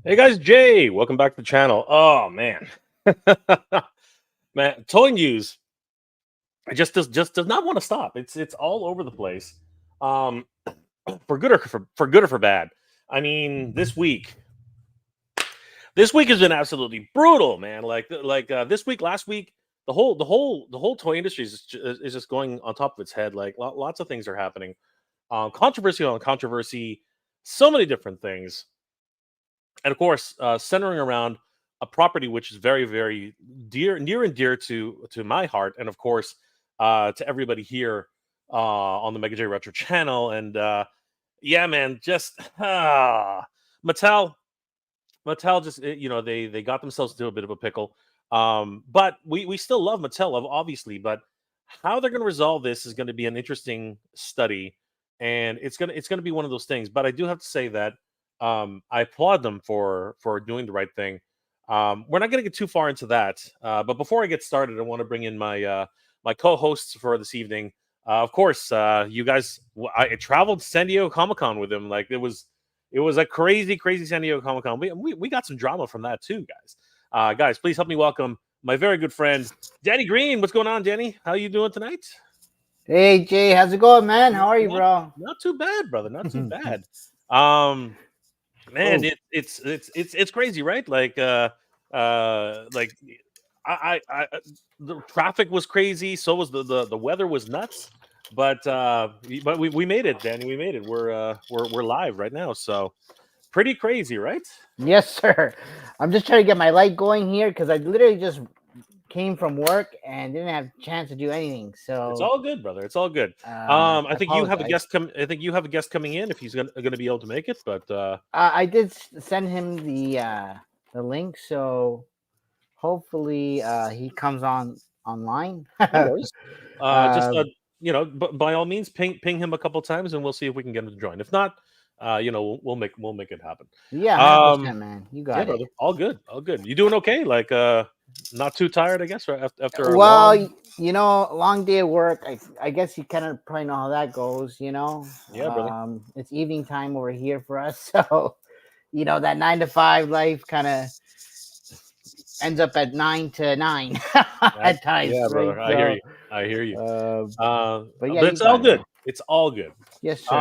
Hey guys, Jay, welcome back to the channel. Oh man, man, toy news. It just does not want to stop. It's all over the place, um, for good or for good or for bad. I mean, this week has been absolutely brutal, man. This week, last week, the whole toy industry is just going on top of its head. Like lots of things are happening, controversy on controversy, so many different things, and of course, centering around a property which is very, very near and dear to my heart, and of course, to everybody here on the Mega J Retro channel. And yeah, man, just Mattel. Mattel just they got themselves into a bit of a pickle. But we still love Mattel, obviously. But how they're going to resolve this is going to be an interesting study, and it's gonna be one of those things. But I do have to say that I applaud them for doing the right thing. We're not going to get too far into that, but before I get started, I want to bring in my co-hosts for this evening. Of course, you guys, I traveled to San Diego Comic Con with him. Like it was a crazy, crazy San Diego Comic Con. We got some drama from that too, guys. Guys, please help me welcome my very good friend Danny Green. What's going on, Danny? How you doing tonight? Hey Jay, how's it going, man? How are you, Not, bro? not too bad, brother. Not too bad. Um, Man, Oh, it's crazy, right? Like the traffic was crazy. So was the weather was nuts. But we made it, Danny. We made it. We're live right now. So pretty crazy, right? yes, sir. I'm just trying to get my light going here because I literally just came from work and didn't have a chance to do anything. It's So, all good, brother. It's all good. I I think you have a apologize. guest come. I think you have a guest coming in if he's gonna be able to make it. But I did send him the link, so hopefully he comes online. no worries. Just uh, by all means, ping him a couple times, and we'll see if we can get him to join. If not, we'll make it happen. yeah, 100%, Um, man. You yeah, got it. brother, all good, all good. You doing okay? Like, not too tired, I guess, right after a Well, long. a long day of work. I guess you kind of probably know how that goes. Yeah, brother. It's evening time over here for us, so that 9 to 5 life kind of ends up at 9 to 9 at times, Yeah, right? brother. I hear So, you. I hear you. uh, but yeah, But you it's all got it, good. man. It's all good. Yes, sir.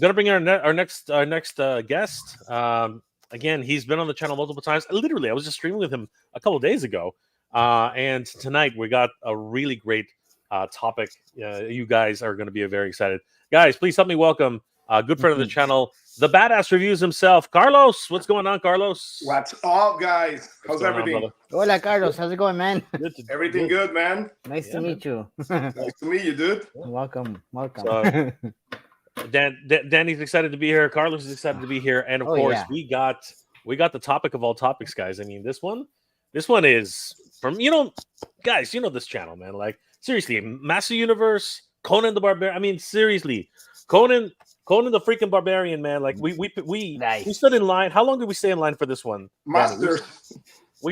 Gonna bring our next guest. Again, he's been on the channel multiple times. Literally, I was just streaming with him a couple of days ago. And tonight we got a really great topic. You guys are going to be very excited. Guys, please help me welcome a good friend of the channel, the Badass Reviews himself, Carlos. What's going on, Carlos? What's up, guys? What's How's going on, everything? brother? Hola, Carlos. How's it going, man? Everything good, man? Nice Yeah, to man. meet you. Nice to meet you, dude. Welcome. So, Danny's excited to be here. Carlos is excited to be here, and of Oh, course, yeah. we got the topic of all topics, guys. I mean, this one is from guys. This channel, man. Like seriously, Master Universe, Conan the Barbarian. I mean, seriously, Conan the freaking Barbarian, man. Like we Nice. stood in line. How long did we stay in line for this one, Danny? Master.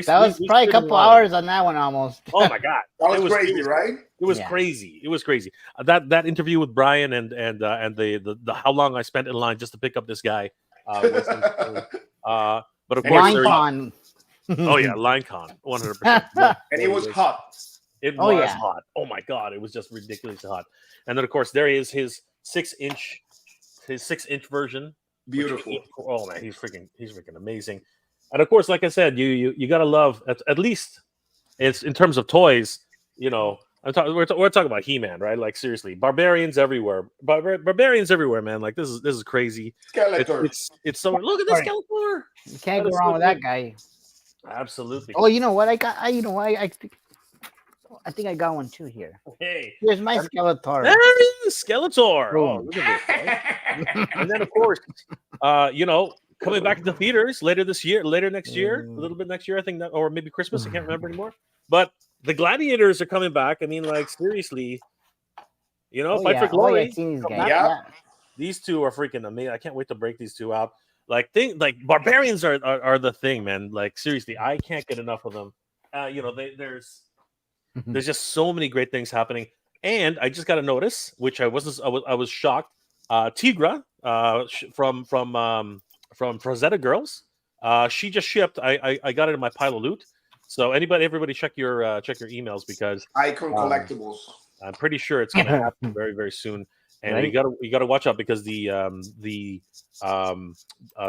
That was We probably a stood in couple line. hours on that one almost. Oh my god, That was it was crazy, right? It was Yeah. crazy. It was crazy. That interview with Brian and the how long I spent in line just to pick up this guy was insane. But of course, Line con. oh yeah, LineCon, 100%. And it was hot. It Oh, was yeah. hot. Oh my god, it was just ridiculously hot. And then of course there is his 6-inch version. Beautiful. Oh man, he's freaking amazing. And of course, like I said, you gotta love at least it's in terms of toys. We're talking about He-Man, right? Like seriously, barbarians everywhere. Barbarians everywhere, man. Like this is crazy. Skeletor. It's so look at this Skeletor. You can't That go is wrong so with that good. guy. Absolutely. Oh, you know what? I think I got one too here. Hey, Here's my Skeletor. there is Skeletor. Oh, Boom. look at this. Right? And then of course, coming back to theaters later next year, a little bit next year, I think that, or maybe Christmas. I can't remember anymore. But the Gladiators are coming back. I mean, like seriously, Fight for Glory. Oh, yeah, I've seen these come guys. back. Yeah. Yeah. These two are freaking amazing. I can't wait to break these two out. Like barbarians are the thing, man. Like seriously, I can't get enough of them. There's just so many great things happening. And I just got to notice, which I was shocked. Tigra from Frazetta Girls She just shipped. I got it in my pile of loot. So everybody check your emails because Icon collectibles. I'm pretty sure it's going to happen very, very soon. And Right. you gotta watch out because the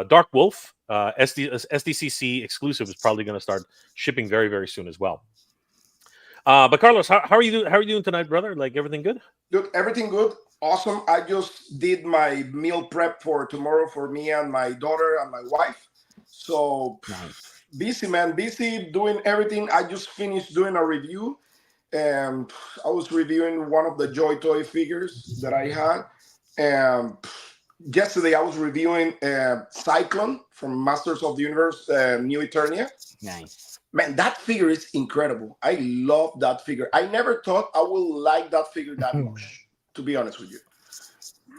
Dark Wolf SDCC exclusive is probably going to start shipping very, very soon as well. But Carlos, how are you doing? How are you doing tonight, brother? Like everything good? Dude, everything good. Awesome. I just did my meal prep for tomorrow for me and my daughter and my wife. So Nice. busy, man. Busy doing everything. I just finished doing a review. And I was reviewing one of the Joy Toy figures that I had. And yesterday I was reviewing Cyclone from Masters of the Universe, New Eternia. Nice. Man, that figure is incredible. I love that figure. I never thought I would like that figure that much, to be honest with you.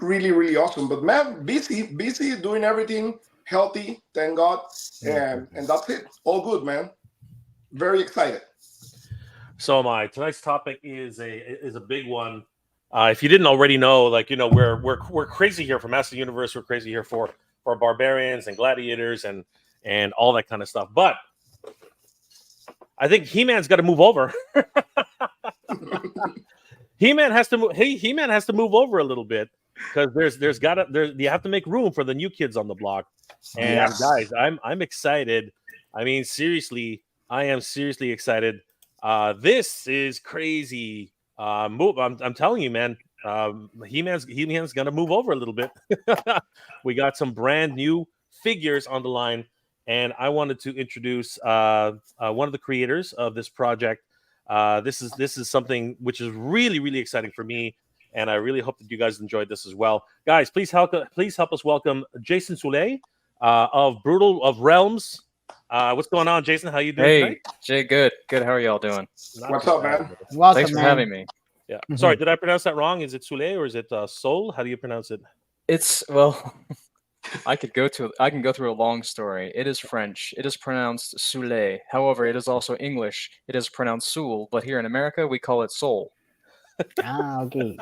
Really, really awesome. But man, busy doing everything, healthy, thank God. And that's it. All good, man. Very excited. So am I. Tonight's topic is a big one. If you didn't already know, like we're crazy here for Master Universe. We're crazy here for barbarians and gladiators and all that kind of stuff. But I think He-Man's got to move over. He-Man has to move. He-Man has to move over a little bit because you have to make room for the new kids on the block. And Yes. guys, I'm excited. I mean, seriously, I am seriously excited. This is crazy. I'm telling you, man. He-Man's gonna move over a little bit. We got some brand new figures on the line, and I wanted to introduce one of the creators of this project. This is something which is really, really exciting for me, and I really hope that you guys enjoyed this as well. Guys, please help us welcome Jason Soule of Realms. What's going on, Jason? How you doing Hey, tonight? Jay, good. How are y'all doing? Not What's too up, bad, man? brother. Welcome, Thanks for man. having me. Yeah. Sorry, did I pronounce that wrong? Is it Soule or is it Soul? How do you pronounce it? It's I can go through a long story. It is French. It is pronounced Soule. However, it is also English. It is pronounced Soul, but here in America we call it Soul. Okay.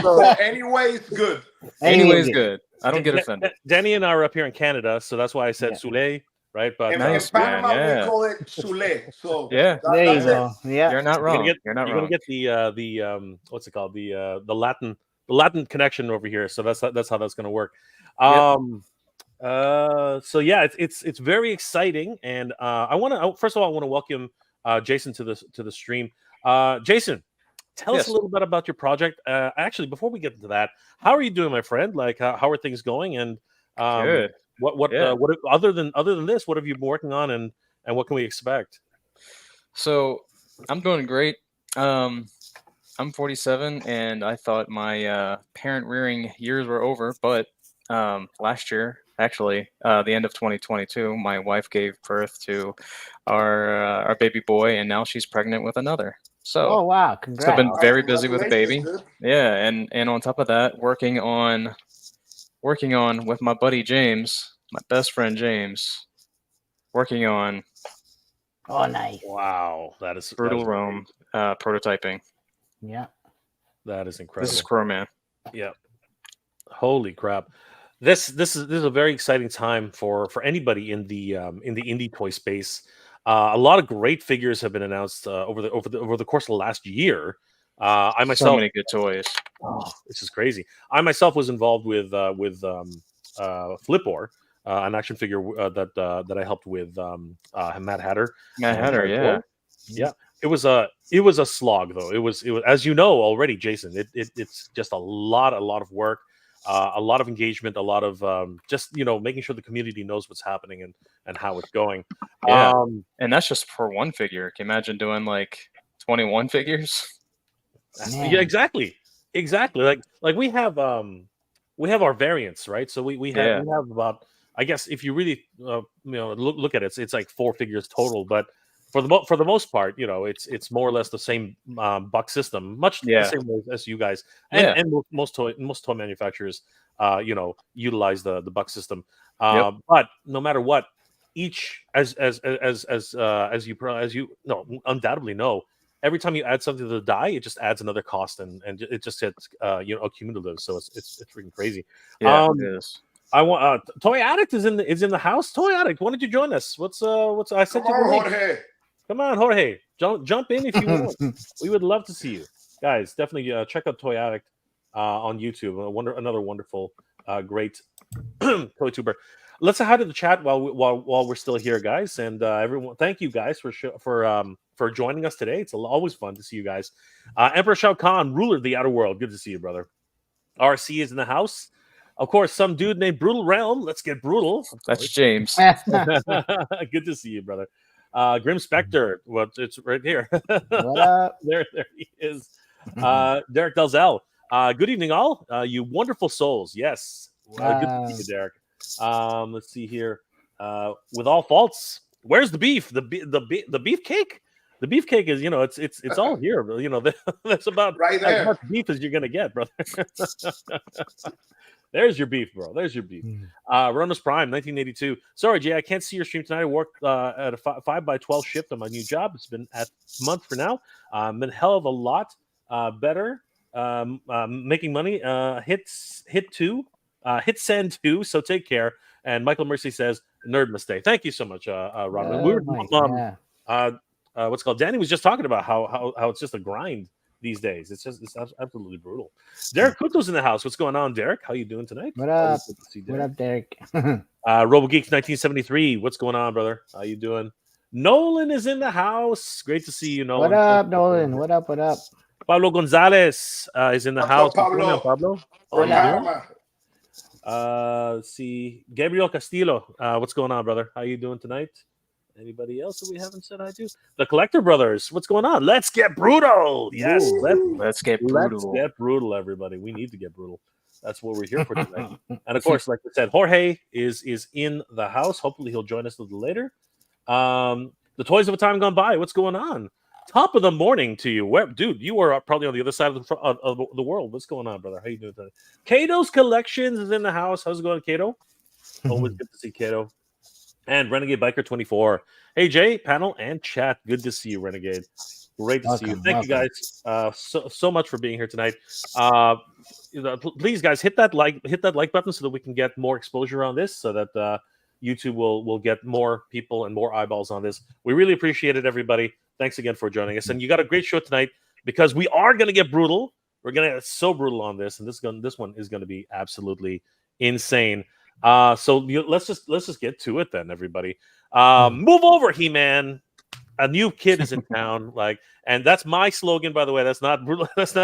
So anyway, it's good. Anyways, good. I don't get Da- offended. Danny and I are up here in Canada, so that's why I said Yeah. Soule, right? But In Nice, Panama, man, yeah. we call it Soule. So Yeah. There you that's go. it. Yeah. You're not you're wrong. gonna get You're not you're wrong. gonna get the what's it called, the Latin connection over here. So that's how that's gonna work. So yeah, it's very exciting, and first of all I want to welcome Jason to the stream. Jason, tell us Yes. a little bit about your project. Actually, before we get into that, how are you doing, my friend? Like, how are things going? And Good. what Yeah. other than this, what have you been working on, and what can we expect? So I'm doing great. I'm 47, and I thought my parent rearing years were over, but last year, actually, the end of 2022, my wife gave birth to our baby boy, and now she's pregnant with another. So, Oh wow! so I've Congrats. been very busy with the baby. Congratulations, dude. Yeah, and on top of that, working on with my buddy James, my best friend James, working on Oh nice. Wow, that is Brutal great. Rome prototyping. Yeah. That is incredible. This is Crow Man. Yeah. Holy crap. This is a very exciting time for anybody in the indie toy space. A lot of great figures have been announced over the course of the last year. I So myself, many good toys. this is crazy. I myself was involved with Flipor, an action figure that I helped with Mad Hatter. Mad Hatter, yeah. Yeah. It was a slog though. It was as you know already, Jason. It's just a lot of work, a lot of engagement, a lot of just making sure the community knows what's happening and how it's going. Yeah. And that's just for one figure. Can you imagine doing like 21 figures? Man. Yeah, exactly. Like we have our variants, right? So we have about, I guess if you really look at it, it's like 4 figures total, but for the most part, it's more or less the same buck system, much the same way as you guys, and most toy manufacturers, utilize the buck system. But no matter what, each as you know, undoubtedly know, every time you add something to the die, it just adds another cost, and it just hits cumulative. So it's freaking crazy. Yeah, it is. I want Toy Addict is in the house. Toy Addict, why don't you join us? What's I sent Come you the on, link. Jorge. Come on, Jorge. Jump in if you want. We would love to see you guys. Definitely check out Toy Addict on YouTube. Another wonderful, great toy tuber. Let's say hi to the chat while we're still here, guys. And everyone, thank you guys for joining us today. It's always fun to see you guys. Emperor Shao Kahn, ruler of the outer world. Good to see you, brother. RC is in the house. Of course, some dude named Brutal Realm. Let's get brutal. That's James. Good to see you, brother. Grim Spectre. Well, it's right here. What up? There he is. Derek Dalzell. Good evening, all. You wonderful souls. Yes. Good to see you, Derek. Let's see here. With all faults, where's the beef? The beefcake? The beefcake is, it's all here. That's about Right there. as much beef as you're gonna get, brother. There's your beef, bro. There's your beef. Ronos Prime, 1982. Sorry, Jay, I can't see your stream tonight. I worked at a 5x12 shift on my new job. It's been a month for now. Been a hell of a lot better. Making money. Hit send 2. So take care. And Michael Mercy says, nerd mistake. Thank you so much, Ron. What's it called? Danny was just talking about how it's just a grind these days. It's absolutely brutal. Derek Kuto's in the house. What's going on, Derek? How you doing tonight? What up? What up, Derek? RoboGeeks 1973. What's going on, brother? How you doing? Nolan is in the house. Great to see you, Nolan. What up, Nolan? What up? What up? Pablo Gonzalez is in the house. Pablo? Pablo? Let's see. Gabriel Castillo. What's going on, brother? How you doing tonight? Anybody else that we haven't said hi to? The Collector Brothers. What's going on? Let's get brutal. Yes, Let's get brutal. Let's get brutal, everybody. We need to get brutal. That's what we're here for tonight. And of course, like I said, Jorge is in the house. Hopefully, he'll join us a little later. The Toys of a Time Gone By. What's going on? Top of the morning to you, dude. You are probably on the other side of the world. What's going on, brother? How you doing today? Kato's Collections is in the house. How's it going, Kato? Always good to see Kato. And Renegade Biker 24. Hey, Jay, panel and chat. Good to see you, Renegade. Great to see you. Thank you guys so much for being here tonight. Please, guys, hit that like button so that we can get more exposure on this, so that YouTube will get more people and more eyeballs on this. We really appreciate it, everybody. Thanks again for joining us. And you got a great show tonight, because we are going to get brutal. We're going to get so brutal on this, and this one is going to be absolutely insane. So let's just get to it then, everybody. Move over, He-Man. A new kid is in town, and that's my slogan, by the way. That's not brutal. That's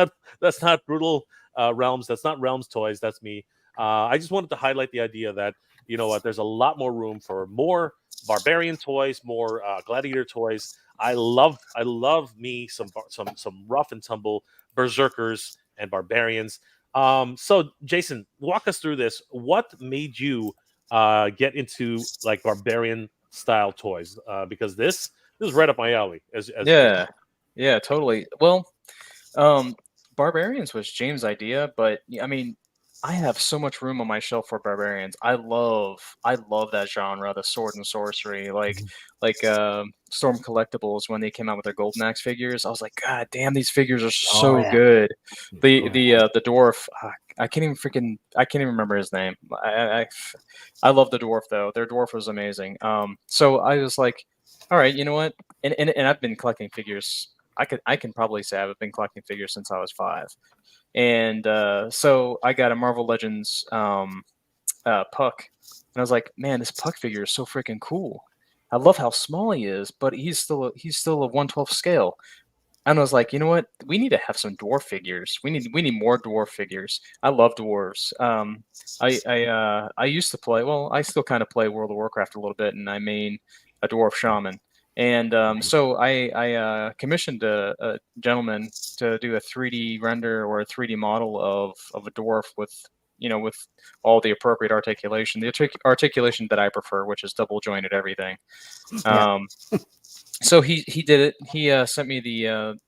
not brutal Realms. That's not Realms Toys. That's me. I just wanted to highlight the idea that, you know what, there's a lot more room for more Barbarian toys, more Gladiator toys. I love me some rough and tumble Berserkers and Barbarians. So Jason, walk us through this. What made you get into Barbarian style toys? Because this is right up my alley. Yeah, totally. Well, Barbarians was James' idea, but I mean, I have so much room on my shelf for Barbarians. I love that genre, the sword and sorcery, like Storm Collectibles when they came out with their Golden Axe figures. I was like, God damn, these figures are so good. The dwarf, I can't even remember his name. I love the dwarf though. Their dwarf was amazing. So I was like, all right, you know what? And I've been collecting figures. I can probably say I've been collecting figures since I was 5. And so I got a Marvel Legends Puck, and I was like, man, this Puck figure is so freaking cool. I love how small he is, but he's still a 1/12 scale. And I was like, you know what? We need to have some dwarf figures. We need more dwarf figures. I love dwarves. I used to play. Well, I still kind of play World of Warcraft a little bit, and I main a dwarf shaman. And so I commissioned a gentleman to do a 3D render or a 3D model of a dwarf with all the appropriate articulation, the articulation that I prefer, which is double jointed everything. So he did it. He sent me the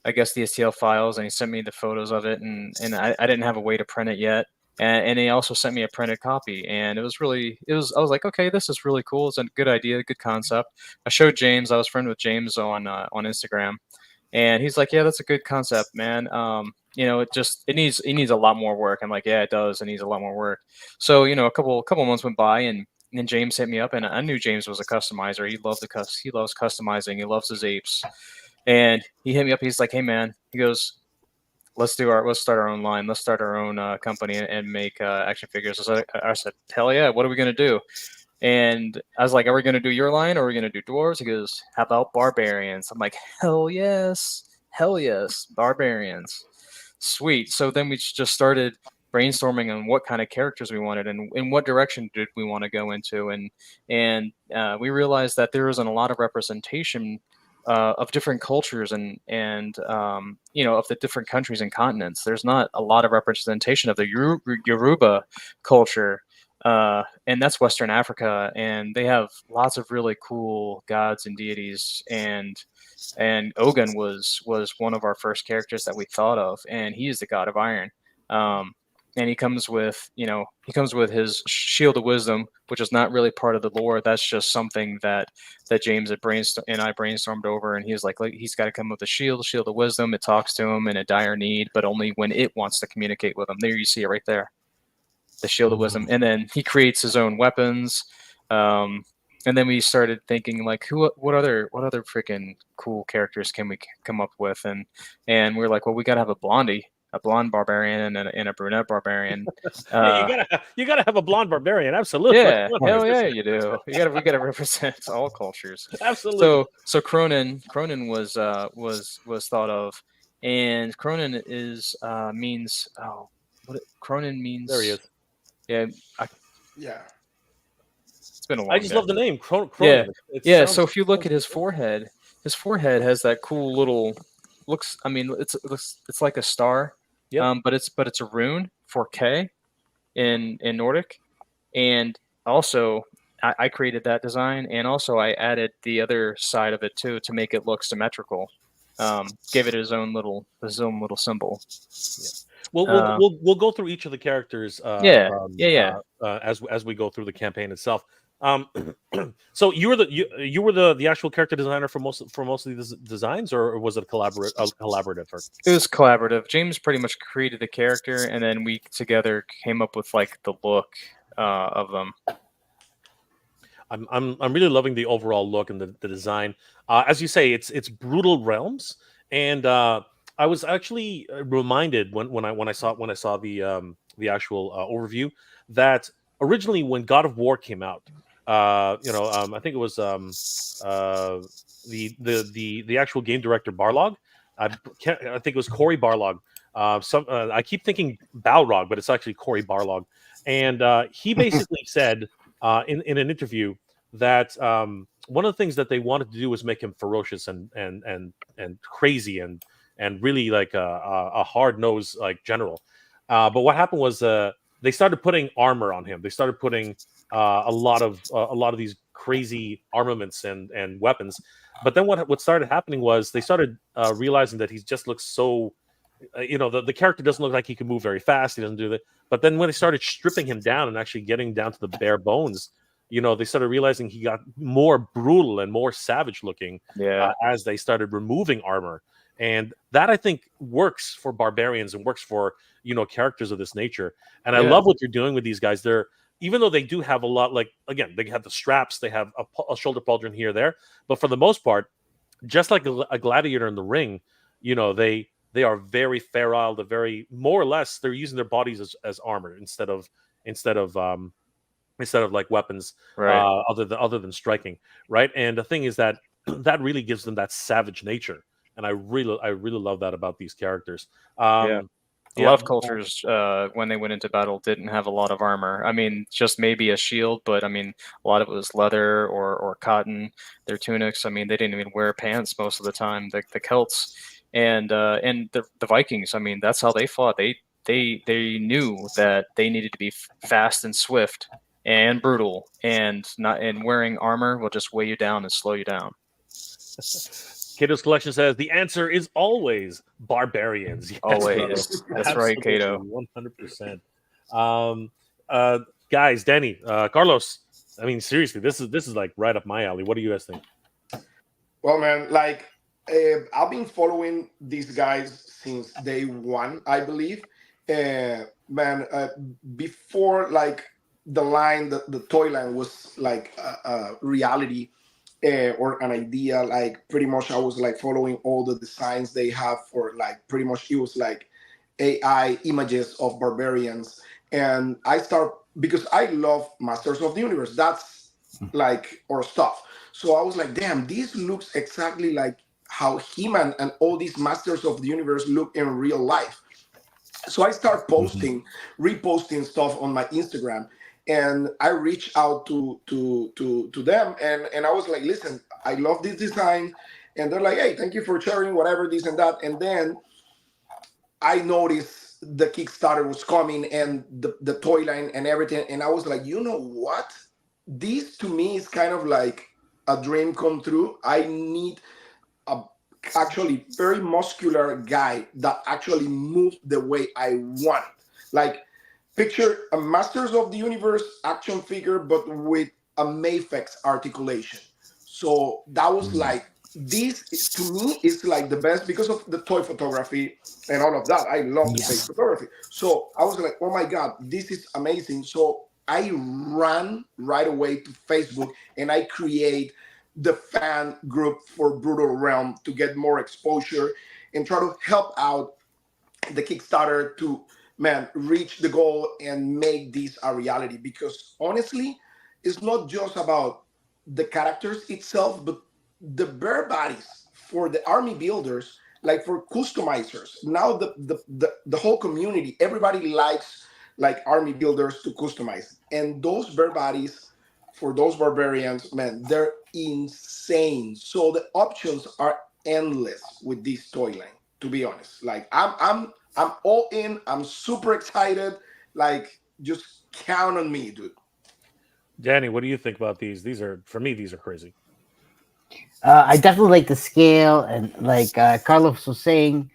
I guess the STL files, and he sent me the photos of it, and I didn't have a way to print it yet. And he also sent me a printed copy, and I was like, okay, this is really cool. It's a good idea, good concept. I showed James. I was friends with James on Instagram, and he's like, yeah, that's a good concept, man. it needs a lot more work. I'm like, yeah, it does. It needs a lot more work. So a couple months went by, and then James hit me up, and I knew James was a customizer. He loves customizing. He loves his apes, and he hit me up. He's like, hey man, he goes, let's start our own line. Let's start our own company and make action figures. I said, hell yeah. What are we going to do? And I was like, are we going to do your line or are we going to do dwarves? He goes, how about barbarians? I'm like, hell yes, barbarians. Sweet. So then we just started brainstorming on what kind of characters we wanted and in what direction did we want to go into. And we realized that there isn't a lot of representation of different cultures and of the different countries and continents. There's not a lot of representation of the Yoruba culture. And that's Western Africa, and they have lots of really cool gods and deities. And Ogun was one of our first characters that we thought of, and he is the god of iron. And he comes with his shield of wisdom, which is not really part of the lore. That's just something that James I brainstormed over, and he was like he's got to come with a shield of wisdom. It talks to him in a dire need, but only when it wants to communicate with him. There you see it right there. The shield of wisdom. And then he creates his own weapons. And then we started thinking like, what other freaking cool characters can we come up with? And we were like, well, we got to have a blonde barbarian and a brunette barbarian. You gotta have a blonde barbarian. Absolutely. Yeah. Hell yeah, you do. We gotta represent all cultures. Absolutely. So Cronin was thought of, and Cronin means Cronin means. There he is. Yeah, Yeah. It's been a long I just day. love the name. Yeah, yeah. So if you look at his forehead has that cool little looks. I mean, it's like a star. Yep. But it's a rune for K in Nordic, and also I created that design, and also I added the other side of it too to make it look symmetrical. Gave it his own little symbol. Yeah. We'll go through each of the characters. As we go through the campaign itself. So you were the actual character designer for most of these designs, or was it a collaborative effort? It was collaborative. James pretty much created the character, and then we together came up with like the look of them. I'm really loving the overall look and the design. As you say, it's brutal realms, and I was actually reminded when I saw the actual overview that originally when God of War came out, I think it was the actual game director Barlog. I think it was Cory Barlog. I keep thinking Balrog, but it's actually Cory Barlog, and he basically said in an interview that one of the things that they wanted to do was make him ferocious and crazy and really like a hard-nosed like general. But what happened was they started putting armor on him. They started putting a lot of these crazy armaments and weapons. But then what started happening was they started realizing that he just looks so, the character doesn't look like he can move very fast. He doesn't do that. But then when they started stripping him down and actually getting down to the bare bones, they started realizing he got more brutal and more savage looking as they started removing armor. And that, I think, works for barbarians and works for, characters of this nature. And I love what you're doing with these guys. Even though they do have a lot, like, again, they have the straps, they have a shoulder pauldron here or there. But for the most part, just like a gladiator in the ring, they are very feral. They're very, more or less, they're using their bodies as armor instead of like weapons, right. other than striking, right? And the thing is that really gives them that savage nature. And I really love that about these characters. A lot of cultures, when they went into battle, didn't have a lot of armor. I mean, just maybe a shield, but I mean, a lot of it was leather or cotton. Their tunics. I mean, they didn't even wear pants most of the time. The Celts and the Vikings. I mean, that's how they fought. They knew that they needed to be fast and swift and brutal, and wearing armor will just weigh you down and slow you down. Cato's Collection says the answer is always barbarians. Yes, always. That's right, Cato. 100%. Guys, Danny, Carlos. I mean, seriously, this is like right up my alley. What do you guys think? Well, man, like I've been following these guys since day one, I believe. Man, before like the line, the toy line was like a reality or an idea. Like pretty much, I was like following all the designs they have for like pretty much it was like AI images of barbarians, and I start because I love Masters of the Universe. That's like our stuff. So I was like, damn, this looks exactly like how He-Man and all these Masters of the Universe look in real life. So I start reposting stuff on my Instagram, and I reached out to them, and I was like, listen, I love this design, and they're like, hey, thank you for sharing whatever this and that, and then I noticed the Kickstarter was coming and the toy line and everything, and I was like, you know what? This to me is kind of like a dream come true. I need a actually very muscular guy that actually moves the way I want. Like picture a Masters of the Universe action figure, but with a Mafex articulation. So that was like this to me is like the best because of the toy photography and all of that. I love the face photography. So I was like, oh my God, this is amazing. So I ran right away to Facebook and I create the fan group for Brutal Realm to get more exposure and try to help out the Kickstarter to reach the goal and make this a reality. Because honestly, it's not just about the characters itself, but the bare bodies for the army builders, like for customizers. Now the whole community, everybody likes like army builders to customize, and those bare bodies for those barbarians, man, they're insane. So the options are endless with this toy line. To be honest, like I'm all in. I'm super excited. Like just count on me, dude. Danny, what do you think about these? These are for me. These are crazy. I definitely like the scale, and like Carlos was saying,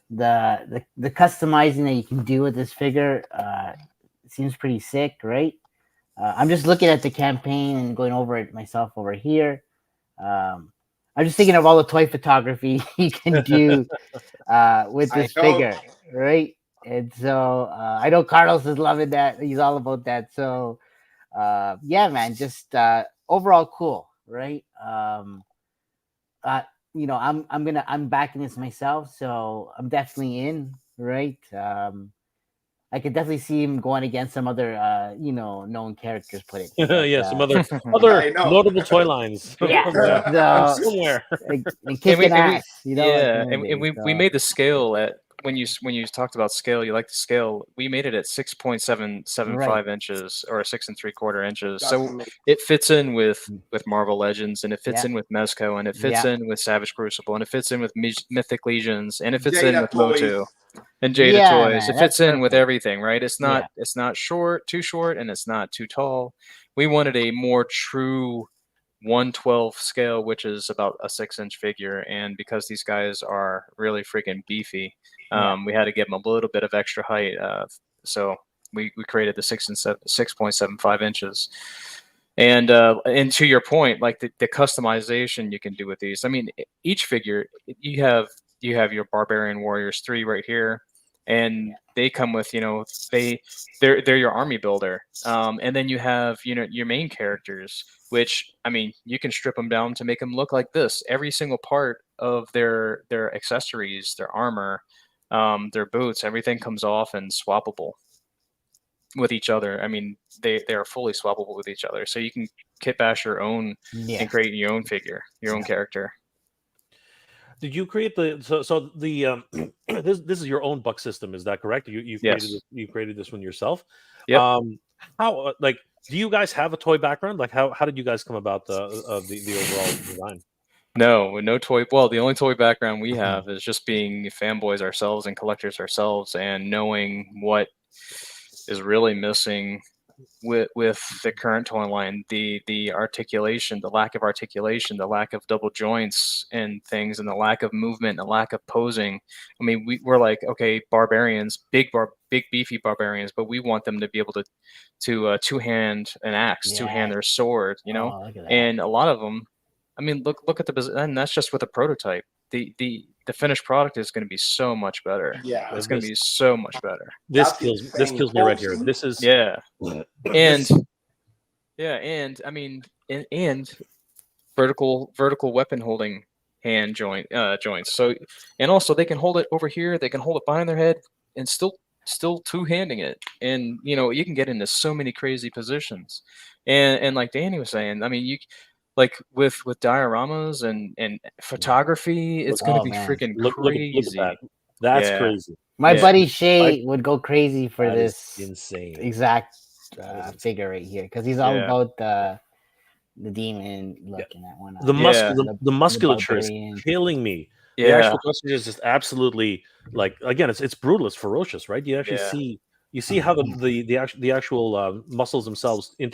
the customizing that you can do with this figure seems pretty sick, right? I'm just looking at the campaign and going over it myself over here. I'm just thinking of all the toy photography you can do with I this know. figure, right? And so I know Carlos is loving that. He's all about that. So yeah, man, just overall cool, right? Uh, I'm backing this myself, so I'm definitely in, right? I could definitely see him going against some other known characters. Put it, but, Yeah, some other I know. notable toy lines from yeah. from So somewhere. and And kicking we ass, you know, at the yeah, end of the day. we So made the scale at when you talked about scale, you like the scale. We made it at 6.775 right, inches or 6 3/4 inches. That's So amazing. it fits in with Marvel Legends, and it fits yeah, in with Mezco, and it fits yeah, in with Savage Crucible, and it fits in with Mythic Legions, and it fits in Jada with MOTU toys. and Jada yeah, Toys. man, It that's fits in with perfect. everything, right? Yeah, It's not too short, and it's not too tall. We wanted a more true 1/12 scale, which is about a 6-inch figure. And because these guys are really freaking beefy, yeah, we had to give them a little bit of extra height. So we created the 6.75 inches. And to your point, like the customization you can do with these. I mean, each figure you have your Barbarian Warriors 3 right here, and they come with they're your army builder, and then you have your main characters, which I mean you can strip them down to make them look like this. Every single part of their accessories, their armor, their boots, everything comes off and swappable with each other. I mean, they are fully swappable with each other, so you can kit bash your own yeah. and create your own figure, your own character. Did you create so the this is your own buck system? Is that correct? Yes. You created this one yourself. Yep. How like do you guys have a toy background? Like how did you guys come about the overall design? No toy. Well, the only toy background we have is just being fanboys ourselves and collectors ourselves, and knowing what is really missing with the current toy line, the articulation, the lack of articulation, the lack of double joints and things, and the lack of movement, the lack of posing. I mean, we're like, okay, barbarians, big beefy barbarians, but we want them to be able to two-hand an axe, two-hand Yeah. their sword, Oh, look at that. and a lot of them. I mean, look at and that's just with a prototype. the finished product is going to be so much better. Yeah, It's going to be so much better. This That's kills insane. me right here. This is Yeah, and This- and I mean, and vertical weapon holding hand joints. So, and also they can hold it over here. They can hold it behind their head and still two-handing it. And you can get into so many crazy positions. And like Danny was saying, I mean, you like with dioramas and photography, it's going to Oh, be man. freaking look at crazy. that. That's Yeah. crazy. My Yeah. buddy Shay would go crazy for That is this insane. exact That is insane. figure right here because he's all Yeah. about the demon looking at one. The Yeah. the musculature is barbarian. killing me. The Yeah. actual musculature is just absolutely like, again, it's brutal, it's ferocious, right? You actually Yeah. see how the actual muscles themselves Yes.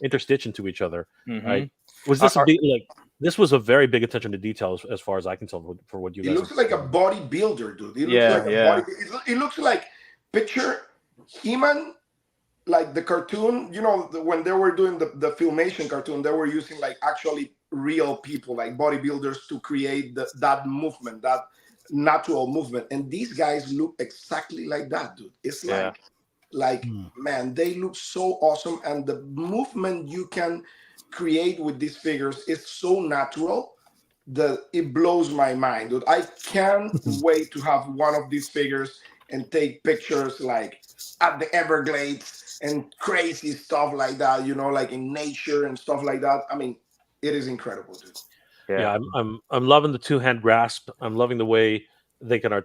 interstitch into each other. Mhm. Right? Was this Are- a big, like, this was a very big attention to detail as far as I can tell for what you It guys looks are like a saying. bodybuilder, dude. It looks Yeah, like a yeah. body. It looks like picture He-Man, like the cartoon. When they were doing the filmation cartoon, they were using like actually real people, like bodybuilders, to create that movement, that natural movement. And these guys look exactly like that, dude. It's Yeah. like man, they look so awesome, and the movement you can create with these figures is so natural that it blows my mind, dude. I can't wait to have one of these figures and take pictures like at the Everglades and crazy stuff like that, like in nature and stuff like that. I mean, it is incredible, dude. Yeah, I'm loving the two-hand grasp. I'm loving the way they can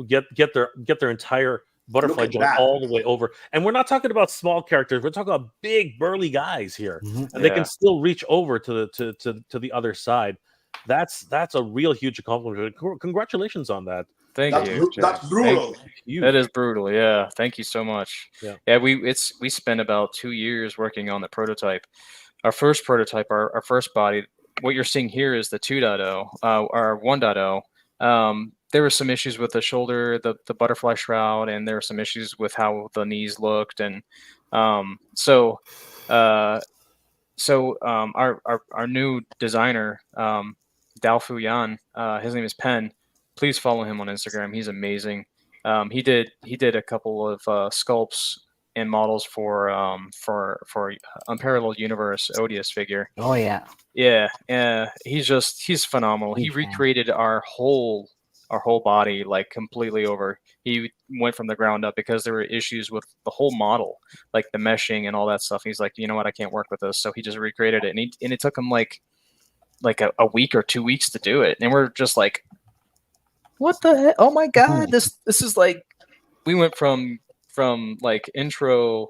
get their entire butterfly Look at joint that. all the way over. And we're not talking about small characters. We're talking about big burly guys here, Mhm. and they can Yeah. still reach over to the other side. That's a real huge accomplishment. Congratulations on that. Thank That's you. Jay. that's brutal. Huge. That is brutal. Yeah. Thank you so much. Yeah. We spent about 2 years working on the prototype. Our first prototype, our first body. What you're seeing here is the 2.0, our 1.0. There were some issues with the shoulder, the butterfly shroud, and there were some issues with how the knees looked, and so our new designer, Dalfu Yan, his name is Pen. Please follow him on Instagram. He's amazing. He did a couple of sculpts and models for Unparalleled Universe Odious figure. Oh yeah. Yeah, he's phenomenal. He Huge fan. recreated our whole body like completely over. He went from the ground up because there were issues with the whole model, like the meshing and all that stuff. He's like, you know what, I can't work with this, so he just recreated it, and it took him like a week or 2 weeks to do it, and we're just like, what the heck? Oh my god, this is like, we went from like intro,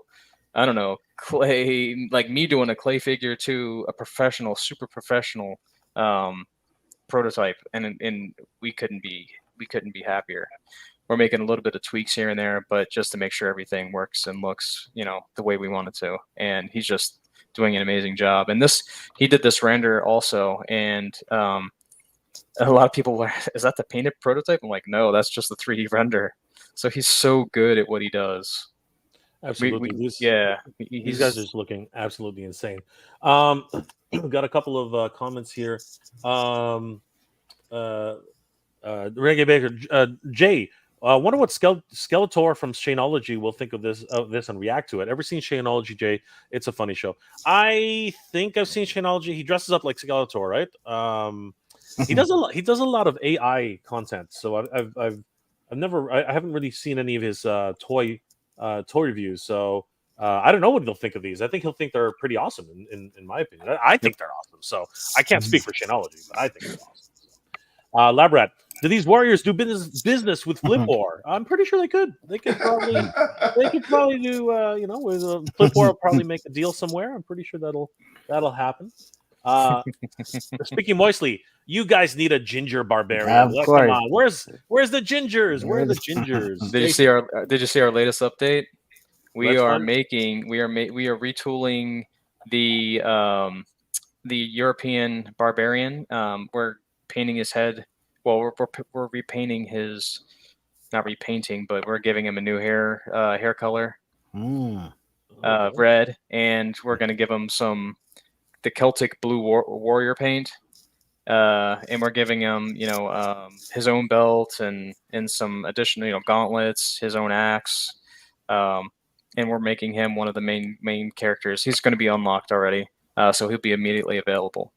I don't know, clay, like me doing a clay figure, to a professional, super professional prototype, and we couldn't be happier. We're making a little bit of tweaks here and there, but just to make sure everything works and looks, the way we want it to. And he's just doing an amazing job. And he did this render also, and a lot of people were, is that the painted prototype? I'm like, no, that's just the 3D render. So he's so good at what he does. Absolutely. These guys are just looking absolutely insane. We've got a couple of comments here. Reggae Baker, Jay, wonder what Skeletor from Shaneology will think of this and react to it. Ever seen Shaneology, Jay? It's a funny show. I think I've seen Shaneology. He dresses up like Skeletor, right? He does a lot of AI content. So I haven't really seen any of his toy reviews. So I don't know what he'll think of these. I think he'll think they're pretty awesome, in my opinion. I think they're awesome. So I can't speak for Shaneology, but I think they're awesome. Labrat, do these warriors do business with Flip War? I'm pretty sure they could. They could probably do. With Flip War will probably make a deal somewhere. I'm pretty sure that'll happen. Speaking moistly, you guys need a ginger barbarian. Of course. Come on. Where's the gingers? Where are the gingers? Did you see our latest update? We are retooling the European barbarian. We're painting his head. Well, we're repainting his, not repainting, but we're giving him a new hair color, red, and we're gonna give him the Celtic blue warrior paint. and we're giving him, his own belt and some additional, gauntlets, his own axe, and we're making him one of the main characters. He's going to be unlocked already, so he'll be immediately available.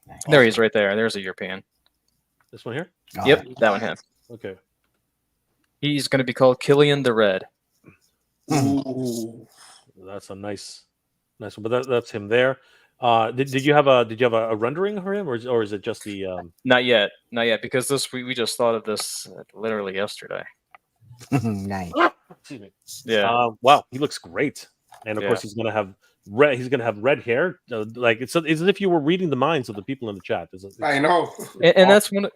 Nice. There he is, right there. There's a European. This one here. Yep, that one. Him. Okay. He's going to be called Killian the Red. Ooh. That's a nice one. But that's him there. Did you have a rendering for him, or is it just the? Not yet, because we just thought of this literally yesterday. Nice. Excuse me. Yeah. Wow, he looks great, and of Yeah. course he's gonna have red. He's gonna have red hair. Like it's as if you were reading the minds of the people in the chat. I know. And that's one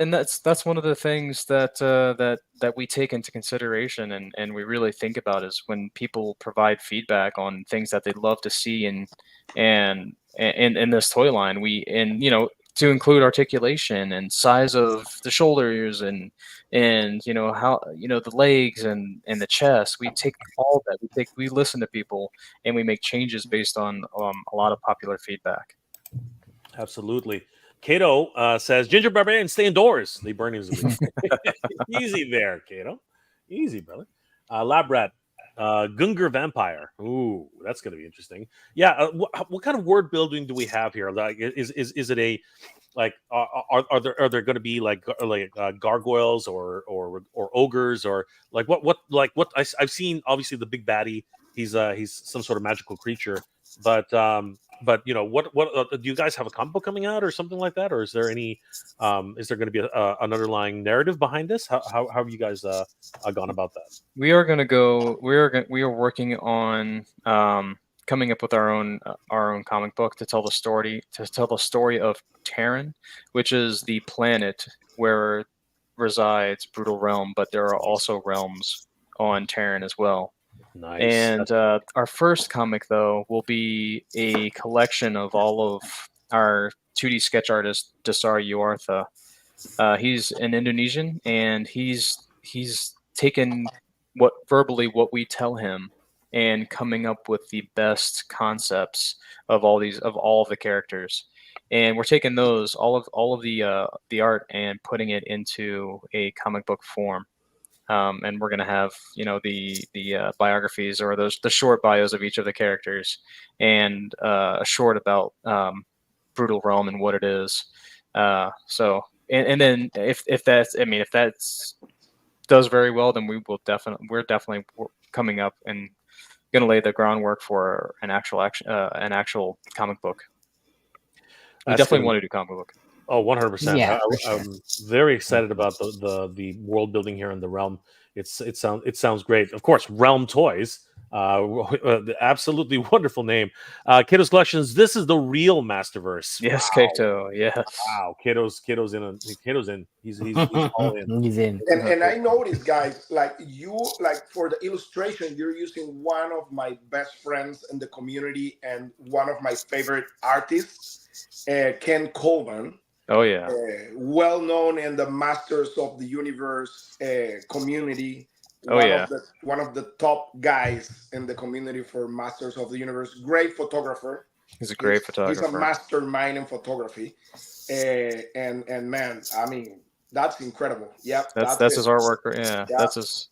of the things that we take into consideration and we really think about is when people provide feedback on things that they'd love to see in this toy line. To include articulation and size of the shoulders and how the legs and the chest. We take all that. We listen to people and we make changes based on a lot of popular feedback. Absolutely. Kato says, Ginger Barbarian, stay indoors. They burn his Easy there, Kato. Easy, brother. Lab Rat, Gungar Vampire. Ooh, that's going to be interesting. Yeah. What kind of word building do we have here? Like, is it a, like, are there going to be like gargoyles or ogres or like what I've seen? Obviously, the big baddie. He's some sort of magical creature, but what do you guys have a comic book coming out or something like that, or is there any is there going to be an underlying narrative behind this? How have you guys gone about that? We are working on coming up with our own comic book to tell the story of Terran, which is the planet where resides Brutal Realm, but there are also realms on Terran as well. Nice. And our first comic, though, will be a collection of all of our 2D sketch artist Dasar Yuartha. He's an Indonesian, and he's taken what we tell him and coming up with the best concepts of all of the characters. And we're taking those all of the art and putting it into a comic book form. And we're going to have, the biographies or the short bios of each of the characters and a short about Brutal Realm and what it is. And then if that does very well, then we're definitely coming up and going to lay the groundwork for an actual comic book. We definitely want to do comic book. Oh, 100%. Yeah, I'm very excited about the world building here in the Realm. It sounds great. Of course, Realm Toys. Absolutely wonderful name. Kato's Collections. This is the real Masterverse. Yes, Wow. Kato. Yes. Wow. Kato's in. He's all in. He's in. And I noticed, guys, like for the illustration, you're using one of my best friends in the community and one of my favorite artists, Ken Coleman. Oh yeah. Well known in the Masters of the Universe community. One of the top guys in the community for Masters of the Universe. Great photographer. He's a great photographer. He's a mastermind in photography. And man, I mean, that's incredible. Yep. That's his artwork. Yeah. That's his.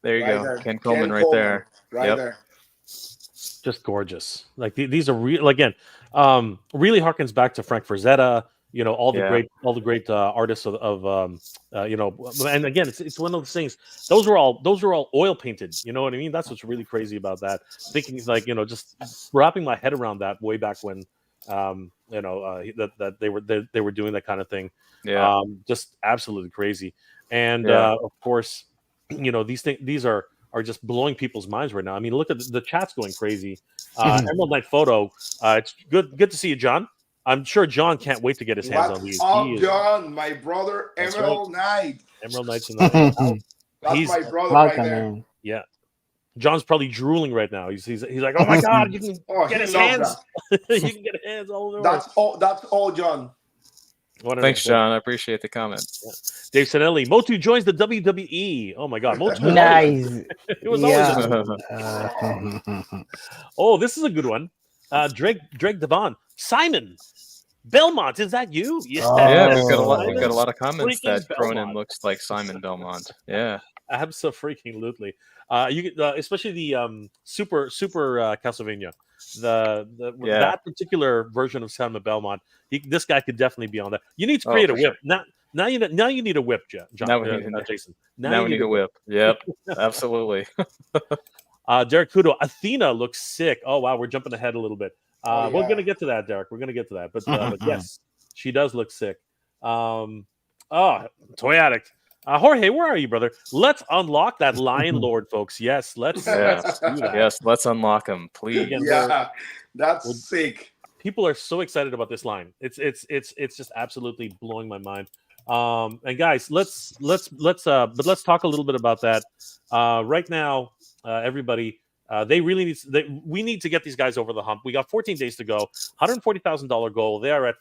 There you go. Ken Coleman right there. Right there. Just gorgeous. Like these are real. Again, really harkens back to Frank Frazetta. All the great artists of and again, it's one of those things. Those are all oil painted. You know what I mean? That's what's really crazy about that. Thinking like just wrapping my head around that way back when that they were doing that kind of thing. Yeah. Just absolutely crazy. And of course, these are just blowing people's minds right now. I mean, look at the chat's going crazy. Emerald Knight Photo. It's good to see you, John. I'm sure John can't wait to get his hands on these. John, my brother, Emerald Knight. Emerald Knight's in the That's my brother right there. Man. Yeah. John's probably drooling right now. He's like, oh my God, you can get his hands. You can get hands all over. That's all, John. Thanks, John. I appreciate the comment. Yeah. Dave Sanelli, MOTU joins the WWE. Oh my God, MOTU. Nice. It was always. Oh, this is a good one. Drake Devon. Simon. Belmont, is that you? Yeah, Yeah, we've got Oh. a lot of comments Freaking that Cronin Belmont. looks like Simon Belmont. Yeah. Absolutely. You could, especially the super Castlevania, Yeah. that particular version of Simon Belmont. This guy could definitely be on that. You need to Oh, create a for whip. sure. Now you need a whip, John, Now we need Jason. now you we need a whip. Yep. Absolutely. Derek Kudo, Athena looks sick. Oh wow, we're jumping ahead a little bit. Oh, We're yeah. gonna get to that, Derek. We're gonna get to that. But yes, she does look sick. Toy Addict. Jorge, where are you, brother? Let's unlock that Lion Lord, folks. Yes, let's do that. Yes, let's unlock them, please. Again, Yeah, that's sick. People are so excited about this line. It's just absolutely blowing my mind. And guys, let's talk a little bit about that. Right now, everybody, we need to get these guys over the hump. We got 14 days to go. $140,000 goal. They are at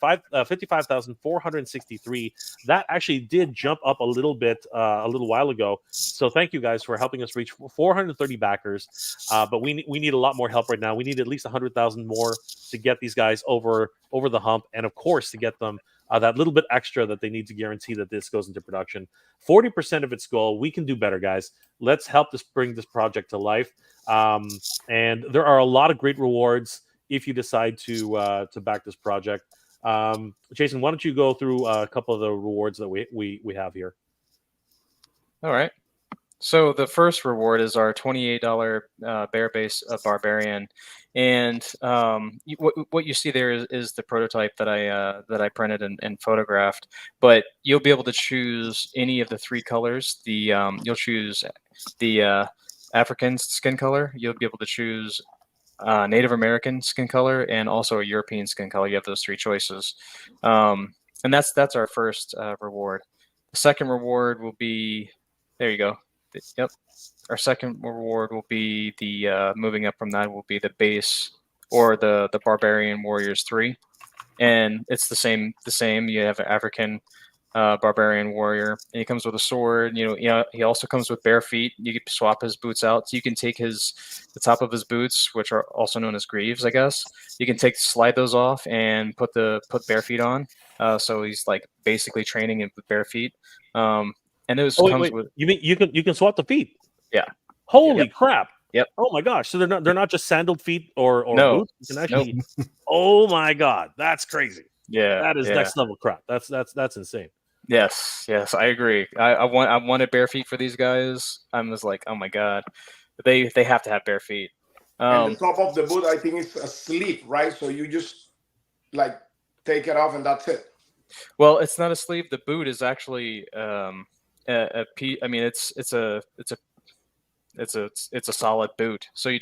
55,463. That actually did jump up a little bit a little while ago. So thank you guys for helping us reach 430 backers. But we need a lot more help right now. We need at least 100,000 more to get these guys over the hump, and of course to get them that little bit extra that they need to guarantee that this goes into production. 40% of its goal. We can do better, guys. Let's help bring this project to life. And there are a lot of great rewards if you decide to back this project. Jason, why don't you go through a couple of the rewards that we have here? All right. So the first reward is our $28 bear base Barbarian, and what you see there is the prototype that I printed and photographed. But you'll be able to choose any of the three colors. You'll choose the African skin color. You'll be able to choose Native American skin color and also a European skin color. You have those three choices, and that's our first reward. The second reward will be, there you go. Yep. Our second reward will be the moving up from that will be the base or the Barbarian Warriors 3, and it's the same. You have an African Barbarian Warrior, and he comes with a sword. He also comes with bare feet. You can swap his boots out, so you can take the top of his boots, which are also known as greaves, I guess. You can slide those off and put bare feet on. So he's like basically training with bare feet. And those comes with. You mean you can swap the feet? Yeah. Holy crap! Yep. Oh my gosh! So they're not just sandaled feet or No. boots. You can actually. Nope. Oh my god, that's crazy. Yeah. That is next level crap. That's insane. Yes, I agree. I wanted bare feet for these guys. I was like, oh my god, they have to have bare feet. And the top of the boot, I think, is a sleeve, right? So you just like take it off and that's it. Well, it's not a sleeve. The boot is actually a piece. I mean, it's a solid boot. So you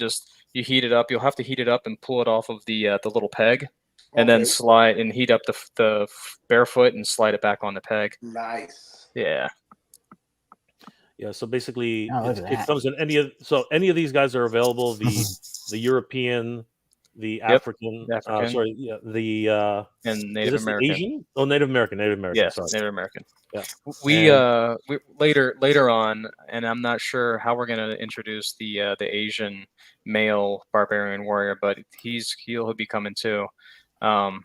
heat it up. You'll have to heat it up and pull it off of the little peg, and then slide and heat up the barefoot and slide it back on the peg. Nice. Yeah. Yeah. So basically, it comes in any of these guys are available. The European, the African, sorry, yeah, the and Native American. Asian? Oh, Native American. Yes, sorry. Native American. Yeah. We later on, and I'm not sure how we're gonna introduce the Asian male Barbarian Warrior, but he'll be coming too. Yeah.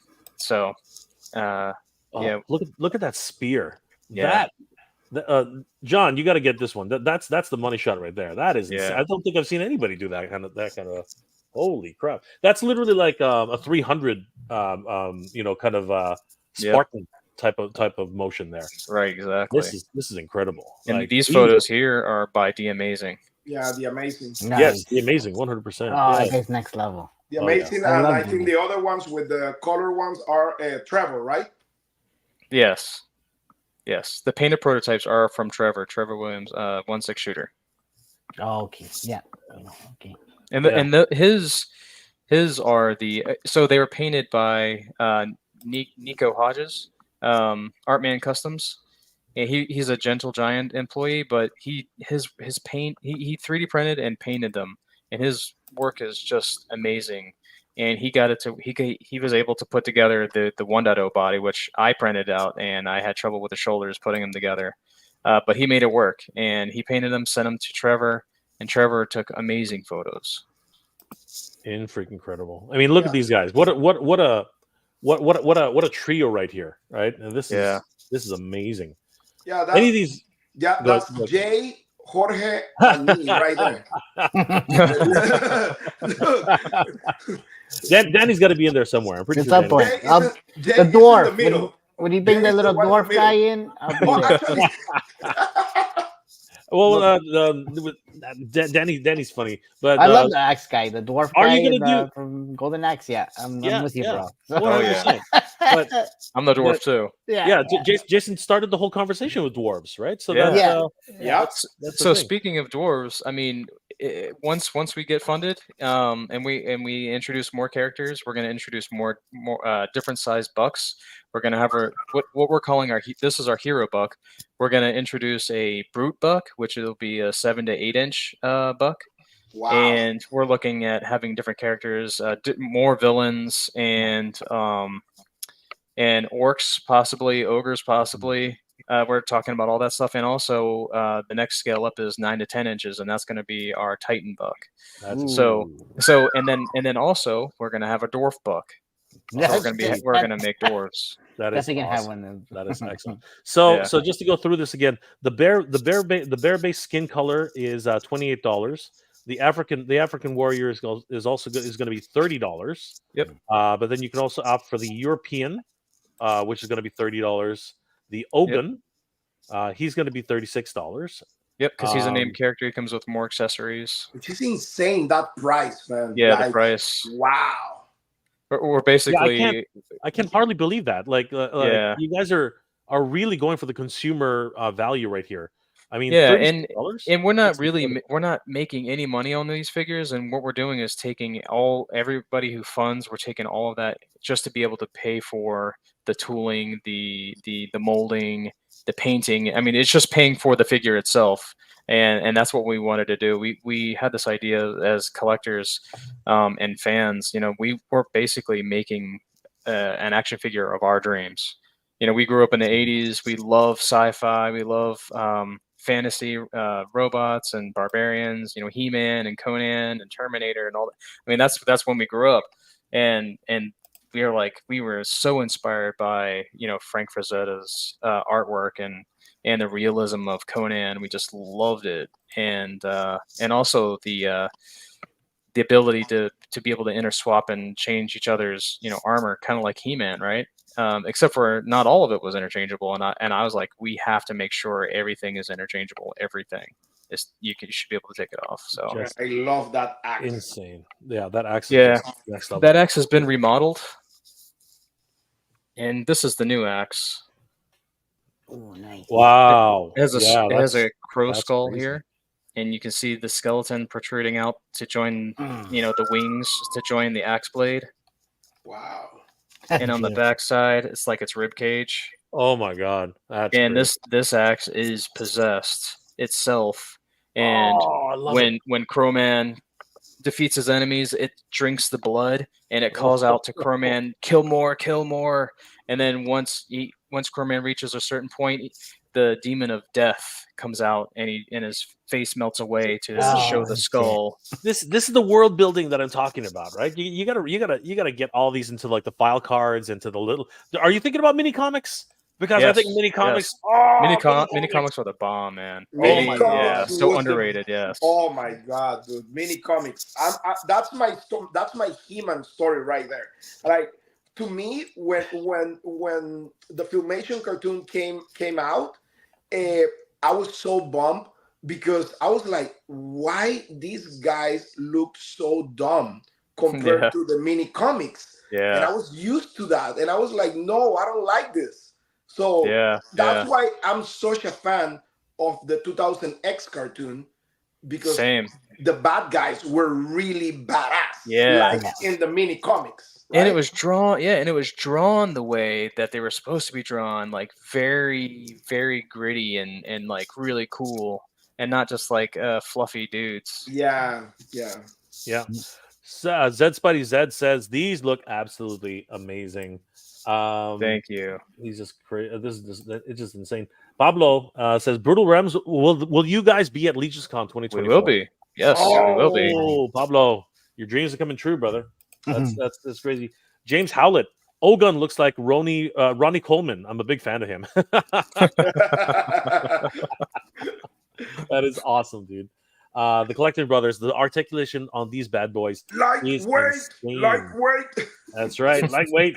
Look at that spear. Yeah. John, you got to get this one. That's the money shot right there. That is insane. Yeah. I don't think I've seen anybody do that kind of. Holy crap! That's literally like a 300, kind of Spartan type of motion there. Right, exactly. This is incredible. And these photos here are by The Amazing. Yeah, The Amazing. Nice. Yes, The Amazing, 100%. Oh, that's next level. The Amazing, yeah. and I think the other ones with the color ones are Trevor, right? Yes. The painted prototypes are from Trevor Williams, 1/6 shooter. Oh, okay. Yeah. Okay. And his are so they were painted by Nico Hodges, Artman Customs. And he's a Gentle Giant employee, but his paint he 3D printed and painted them, and his work is just amazing. And he was able to put together the 1.0 body, which I printed out, and I had trouble with the shoulders putting them together. But he made it work, and he painted them, sent them to Trevor, and Trevor took amazing photos. Freaking incredible. I mean, look at these guys. What a what a trio right here, right? And this Yeah. is amazing. Yeah, Any of these, that's go. Jay, Jorge, and me right there. Danny's got to be in there somewhere. I'm pretty At sure. some Danny. point. Jay The is in the dwarf. middle. When you bring Jay the is little one in the dwarf middle. guy in, I'll be Oh, there. actually, Well, Danny's funny, but I love the axe guy, the dwarf are guy you gonna from Golden Axe. Yeah, I'm with you, bro. 100%. But I'm the dwarf too. yeah, Jason started the whole conversation with dwarves, right? So Yeah. that's the So thing. speaking of dwarves, I mean, once we get funded, and we introduce more characters, we're going to introduce more different sized bucks. We're going to have what we're calling this is our hero buck. We're going to introduce a brute buck, which will be a 7 to 8 inch buck. wow. And we're looking at having different characters, more villains, and orcs possibly, ogres possibly. We're talking about all that stuff, and also the next scale up is 9 to 10 inches, and that's going to be our Titan buck. So and then also we're going to have a dwarf buck. So we're going to make dwarves. That is Definitely awesome. have one of them. That is excellent. So just to go through this again, the bear base skin color is $28. The African warrior is also going to be $30. Yep. But then you can also opt for the European, which is going to be $30. The Ogun, he's going to be $36. Yep, because he's a named character. He comes with more accessories. Which is insane, that price, man. Yeah, the price. Wow. Or basically, I can hardly believe that. Like you guys are really going for the consumer value right here. I mean, yeah, $36? and we're not making any money on these figures, and what we're doing is taking everybody who funds, we're taking all of that just to be able to pay for the tooling, the molding, the painting. I mean, it's just paying for the figure itself, and that's what we wanted to do. We had this idea as collectors and fans. You know, we were basically making an action figure of our dreams. You know, we grew up in the 80s. We love sci-fi. We love fantasy robots and barbarians. You know, He-Man and Conan and Terminator and all that. I mean, that's when we grew up, and we were so inspired by, you know, Frank Frazetta's artwork and the realism of Conan. We just loved it, and also the ability to be able to interswap and change each other's, you know, armor, kind of like He-Man, right? Except for not all of it was interchangeable, and I was like, we have to make sure everything is interchangeable. Everything you should be able to take it off. So I love that axe. Insane. Yeah, that axe. Yeah, is next level. that axe has been remodeled, and this is the new axe. Oh, nice. Wow. It has a crow skull crazy. here, and you can see the skeleton protruding out to join, you know, the wings to join the axe blade. Wow. And on the back side, it's like its rib cage. Oh my god. That's and crazy. this axe is possessed itself. And when Crowman defeats his enemies, it drinks the blood and it calls out to Crowman, kill more. And then once Crowman reaches a certain point, the demon of death comes out and his face melts away to show the skull. This is the world building that I'm talking about, right? You gotta get all these into like the file cards, into the little. Are you thinking about mini comics? Because I think mini comics. Yes. Mini comics are the bomb, man. So underrated. Yes. Oh my god, dude! Mini comics. That's my He-Man story right there. Like, to me, when the Filmation cartoon came out, I was so bummed because I was like, why these guys look so dumb compared to the mini comics? Yeah. And I was used to that, and I was like, no, I don't like this. So that's why I'm such a fan of the 2000 X cartoon, because the bad guys were really badass, like in the mini comics. Right? And it was drawn, the way that they were supposed to be drawn, like very, very gritty and like really cool, and not just like fluffy dudes. Yeah. So, Zed Spidey Zed says these look absolutely amazing. Thank you. He's just crazy. It's just insane. Pablo says, "Brutal Rems, will you guys be at LegionsCon 2024?" We will be. Yes, we will be. Oh, Pablo, your dreams are coming true, brother. That's crazy. James Howlett Ogun looks like Ronnie Coleman. I'm a big fan of him. That is awesome, dude. The Collecting Brothers, the articulation on these bad boys is insane. Lightweight. That's right, lightweight.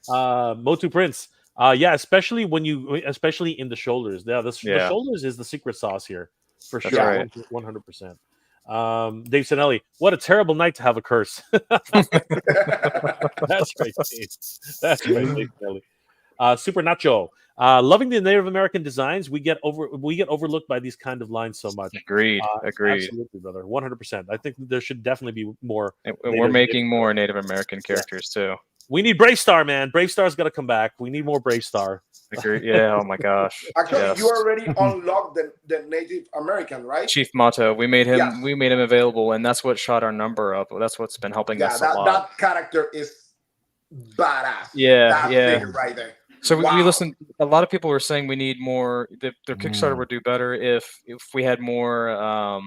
MOTU Prince. Yeah, especially in the shoulders. Yeah, the shoulders is the secret sauce here for That's sure. right. 100%. Dave Sinelli, what a terrible night to have a curse. That's right, Dave. That's right, Dave Sinelli. Super Nacho. Loving the Native American designs, we get overlooked by these kind of lines so much. Agreed. Absolutely, brother. 100%. I think there should definitely be more. And we're making more Native American characters too. We need Brave Star, man. Brave Star's got to come back. We need more Brave Star. Agreed. Yeah. Oh my gosh. Actually, Yes. you already unlocked the Native American, right? Chief MOTU. We made him. Yes. We made him available, and that's what shot our number up. That's what's been helping us a lot. That character is badass. Yeah, that yeah. figure right there. So we Wow. listened. A lot of people were saying we need more. Their Kickstarter would do better if we had more,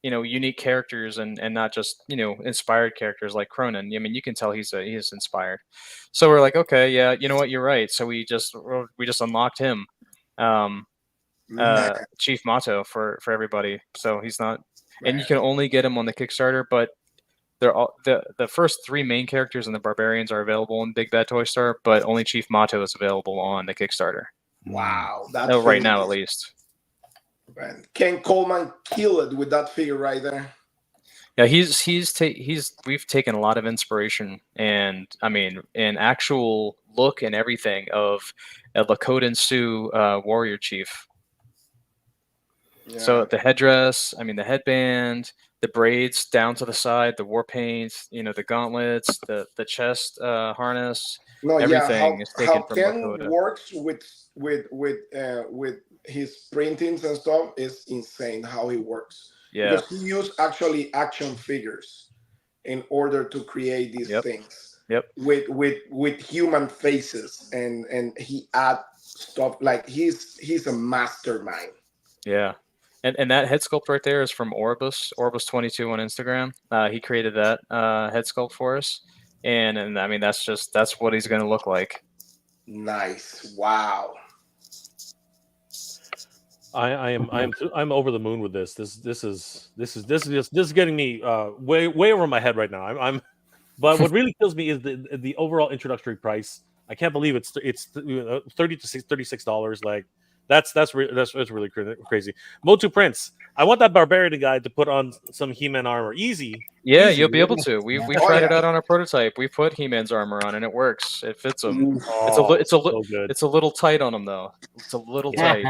unique characters and not just inspired characters like Cronin. I mean, you can tell he's inspired. So we're like, okay, yeah, you know what, you're right. So we just unlocked him, Chief MOTU for everybody. So he's not, and you can only get him on the Kickstarter, but. They're all the first 3 main characters in the Barbarians are available in Big Bad Toy Store, but only Chief MOTU is available on the Kickstarter. Wow, Right now, at least. Man, Ken Coleman killed it with that figure right there. Yeah, we've taken a lot of inspiration, and I mean, in actual look and everything of a Lakota Sioux warrior chief. Yeah. So the headdress, I mean, the headband, the braids down to the side, the war paint, the gauntlets, the chest harness, everything is taken how from Ken Lakota. works with his printings and stuff is insane. How he works, Yeah, because he used actually action figures in order to create these things. Yep. With human faces, and he add stuff like he's a mastermind. Yeah. And that head sculpt right there is from Orbus22 on Instagram. He created that head sculpt for us, and I mean that's what he's going to look like. Nice. Wow. I'm over the moon with this. This is getting me way over my head right now. But what really kills me is the overall introductory price. I can't believe it's $30 to $36. Like. That's really crazy. MOTU Prince, I want that Barbarian guy to put on some He-Man armor. Easy. Yeah, you'll be able to. We tried it out on a prototype. We put He-Man's armor on, and it works. It fits him. It's a little tight on him though. It's a little tight.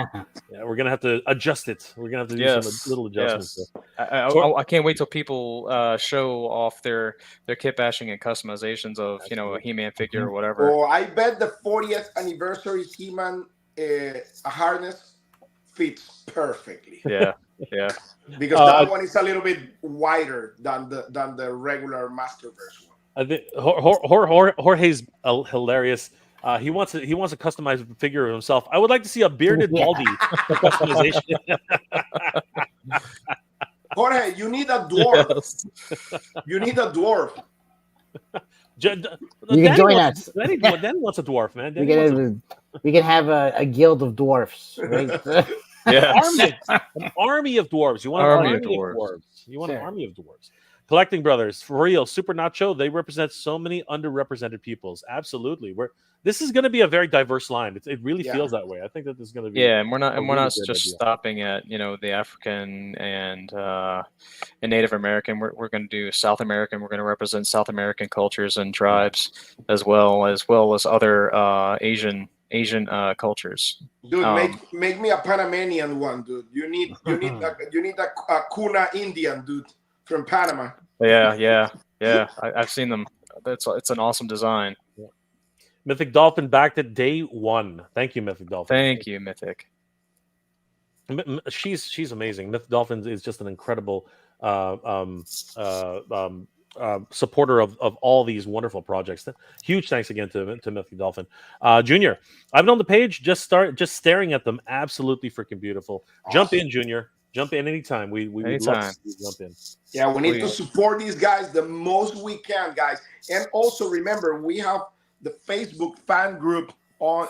Yeah, we're gonna have to adjust it. We're gonna have to do some little adjustments. Yes. I can't wait till people show off their kit bashing and customizations of a He-Man figure or whatever. Oh, I bet the 40th anniversary He-Man harness fits perfectly. Yeah. Because that one is a little bit wider than the regular Masterverse one. I think Jorge's hilarious. He wants a customized figure of himself. I would like to see a bearded Baldy for customization. Jorge, you need a dwarf. Yes. You need a dwarf. You can join us. Danny wants a dwarf, man. We can have a guild of dwarfs, right? An army of dwarves. You want an army of dwarves. You want an army of dwarves. Collecting Brothers, for real, Super Nacho, they represent so many underrepresented peoples. Absolutely. This is going to be a very diverse line. It really feels that way. I think that there's going to be and we're not just stopping at the African and Native American. We're going to do South American. We're going to represent South American cultures and tribes as well as other Asian cultures. Dude, make me a Panamanian one, dude. You need a Kuna Indian dude from Panama. Yeah. I've seen them. It's an awesome design. Yeah. Mythic Dolphin backed at day one. Thank you, Mythic Dolphin. Thank you, Mythic. She's amazing. Mythic Dolphin is just an incredible supporter of all these wonderful projects. Huge thanks again to Mythic Dolphin. Junior, I've been on the page, just staring at them. Absolutely freaking beautiful. Awesome. Jump in, Junior. jump in anytime. We would love to see you jump in. Yeah, we need to support these guys the most we can, guys. And also remember, we have the Facebook fan group on.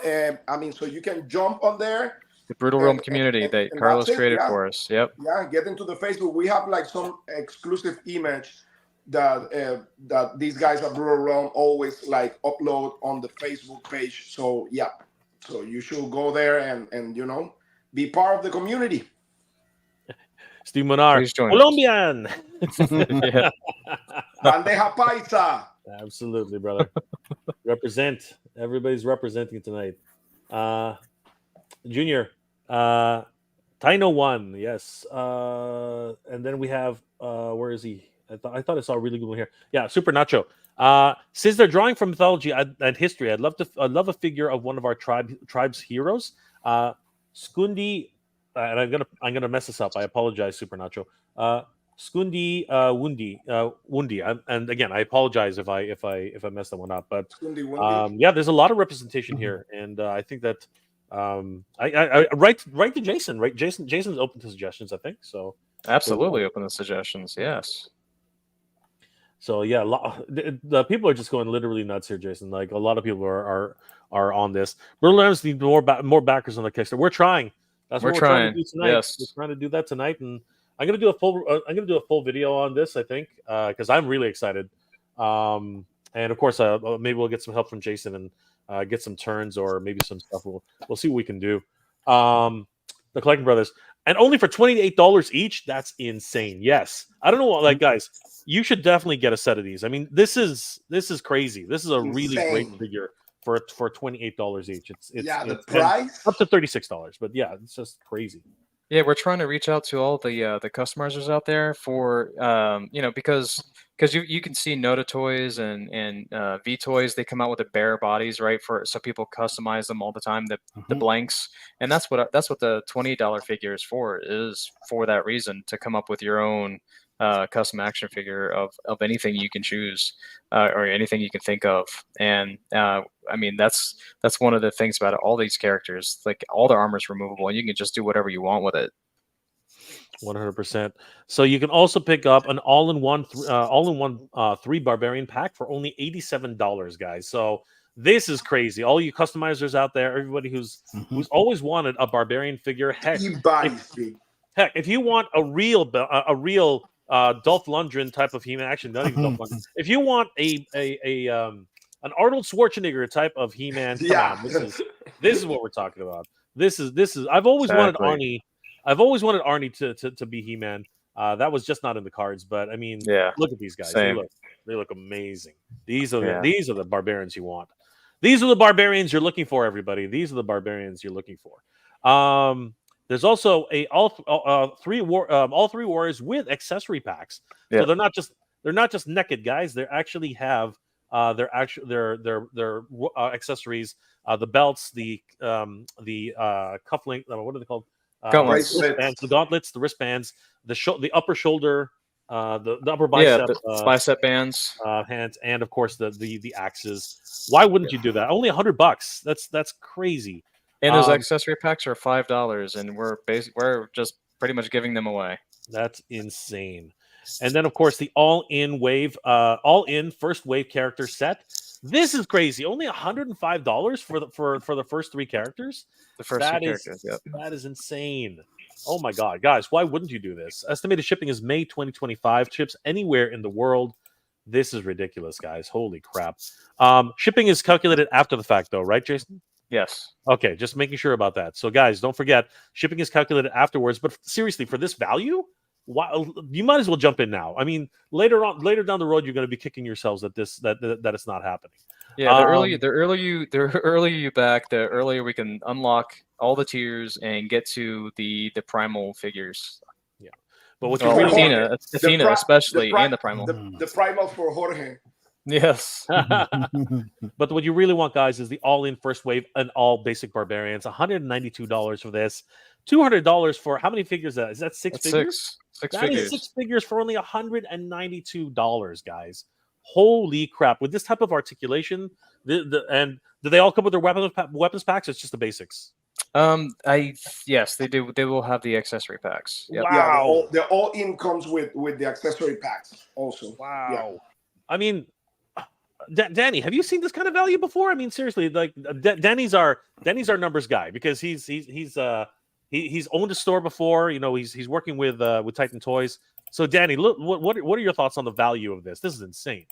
So you can jump on there. The Brutal Realm community that Carlos created for us. Yep. Yeah, get into the Facebook. We have like some exclusive image that these guys at Brutal Realm always like upload on the Facebook page. So yeah, so you should go there and be part of the community. Steve Monar, Colombian. Bandeja paisa. Absolutely, brother. Represent. Everybody's representing tonight. Junior, Tino won. Yes. And then we have where is he? I thought I saw a really good one here. Yeah, Super Nacho. Since they're drawing from mythology and history, I'd love a figure of one of our tribe's heroes. Skundi, and I'm gonna mess this up. I apologize, Super Nacho. Skundi Wundi. And again, I apologize if I messed that one up. But yeah, there's a lot of representation here, and I think that I write to Jason. Right, Jason's open to suggestions. I think so. Absolutely open to suggestions. Yes. So yeah, the people are just going literally nuts here, Jason. Like a lot of people are on this. Brutal Realms need more backers on the Kickstarter. We're trying. That's what we're trying to do tonight. Yes. We're trying to do that tonight, and I'm gonna do a full video on this. I think because I'm really excited. And of course, maybe we'll get some help from Jason and get some turns or maybe some stuff. We'll see what we can do. The Collecting Brothers, and only for $28 each. That's insane. Yes, I don't know what guys. You should definitely get a set of these. I mean, this is crazy. This is a really great figure for $28 each. It's the price up to $36, but yeah, it's just crazy. Yeah, we're trying to reach out to all the customizers out there for because you can see Noda Toys and V Toys, they come out with the bare bodies, right? So people customize them all the time, the blanks, and that's what the $28 figure is for that reason, to come up with your own custom action figure of anything you can choose or anything you can think of. And I mean, that's one of the things about all these characters. Like all their armor is removable, and you can just do whatever you want with it. 100%. So you can also pick up an all-in-one 3 Barbarian pack for only $87, guys. So this is crazy. All you customizers out there, everybody who's always wanted a Barbarian figure, heck, if you want a real Dolph Lundgren type of He-Man, actually not even Dolph Lundgren. If you want an Arnold Schwarzenegger type of He-Man, this is what we're talking about. This is. I've always wanted Arnie. I've always wanted Arnie to be He-Man. That was just not in the cards, but I mean, look at these guys. They look amazing. These are the barbarians you want. These are the barbarians you're looking for, everybody. These are the barbarians you're looking for. There's also all three warriors with accessory packs. So they're not just naked guys. They actually have their accessories, the belts, the cufflink. What are they called? The gauntlets, the wristbands, the upper shoulder, the upper bicep, the bicep bands, hands, and of course the axes. Why wouldn't you do that? Only $100. That's crazy. And those accessory packs are $5, and we're just pretty much giving them away. That's insane. And then of course the all-in first wave character set. This is crazy. Only $105 for the first 3 characters. The first 3 characters. That is insane. Oh my god, guys! Why wouldn't you do this? Estimated shipping is May 2025. Ships anywhere in the world. This is ridiculous, guys. Holy crap! Shipping is calculated after the fact, though, right, Jason? Yes. Okay, just making sure about that. So, guys, don't forget, shipping is calculated afterwards. But seriously, for this value, you might as well jump in now. I mean, later down the road, you're going to be kicking yourselves that it's not happening. Yeah, the earlier you back, the earlier we can unlock all the tiers and get to the primal figures. Yeah, but what you really Athena especially, and the primal. The primal for Jorge. Yes. But what you really want, guys, is the all-in first wave and all basic barbarians. $192 for this. $200 for how many figures? Is that 6 figures? Six figures. Is 6 figures for only $192, guys. Holy crap! With this type of articulation, and do they all come with their weapons packs? It's just the basics. Yes, they do. They will have the accessory packs. Yep. Yeah, Wow. the all in comes with the accessory packs also. Wow. Yeah. I mean, Danny, have you seen this kind of value before? I mean, seriously, like Danny's our numbers guy because he's owned a store before. You know, he's working with Titan Toys. So, Danny, look, what are your thoughts on the value of this? This is insane.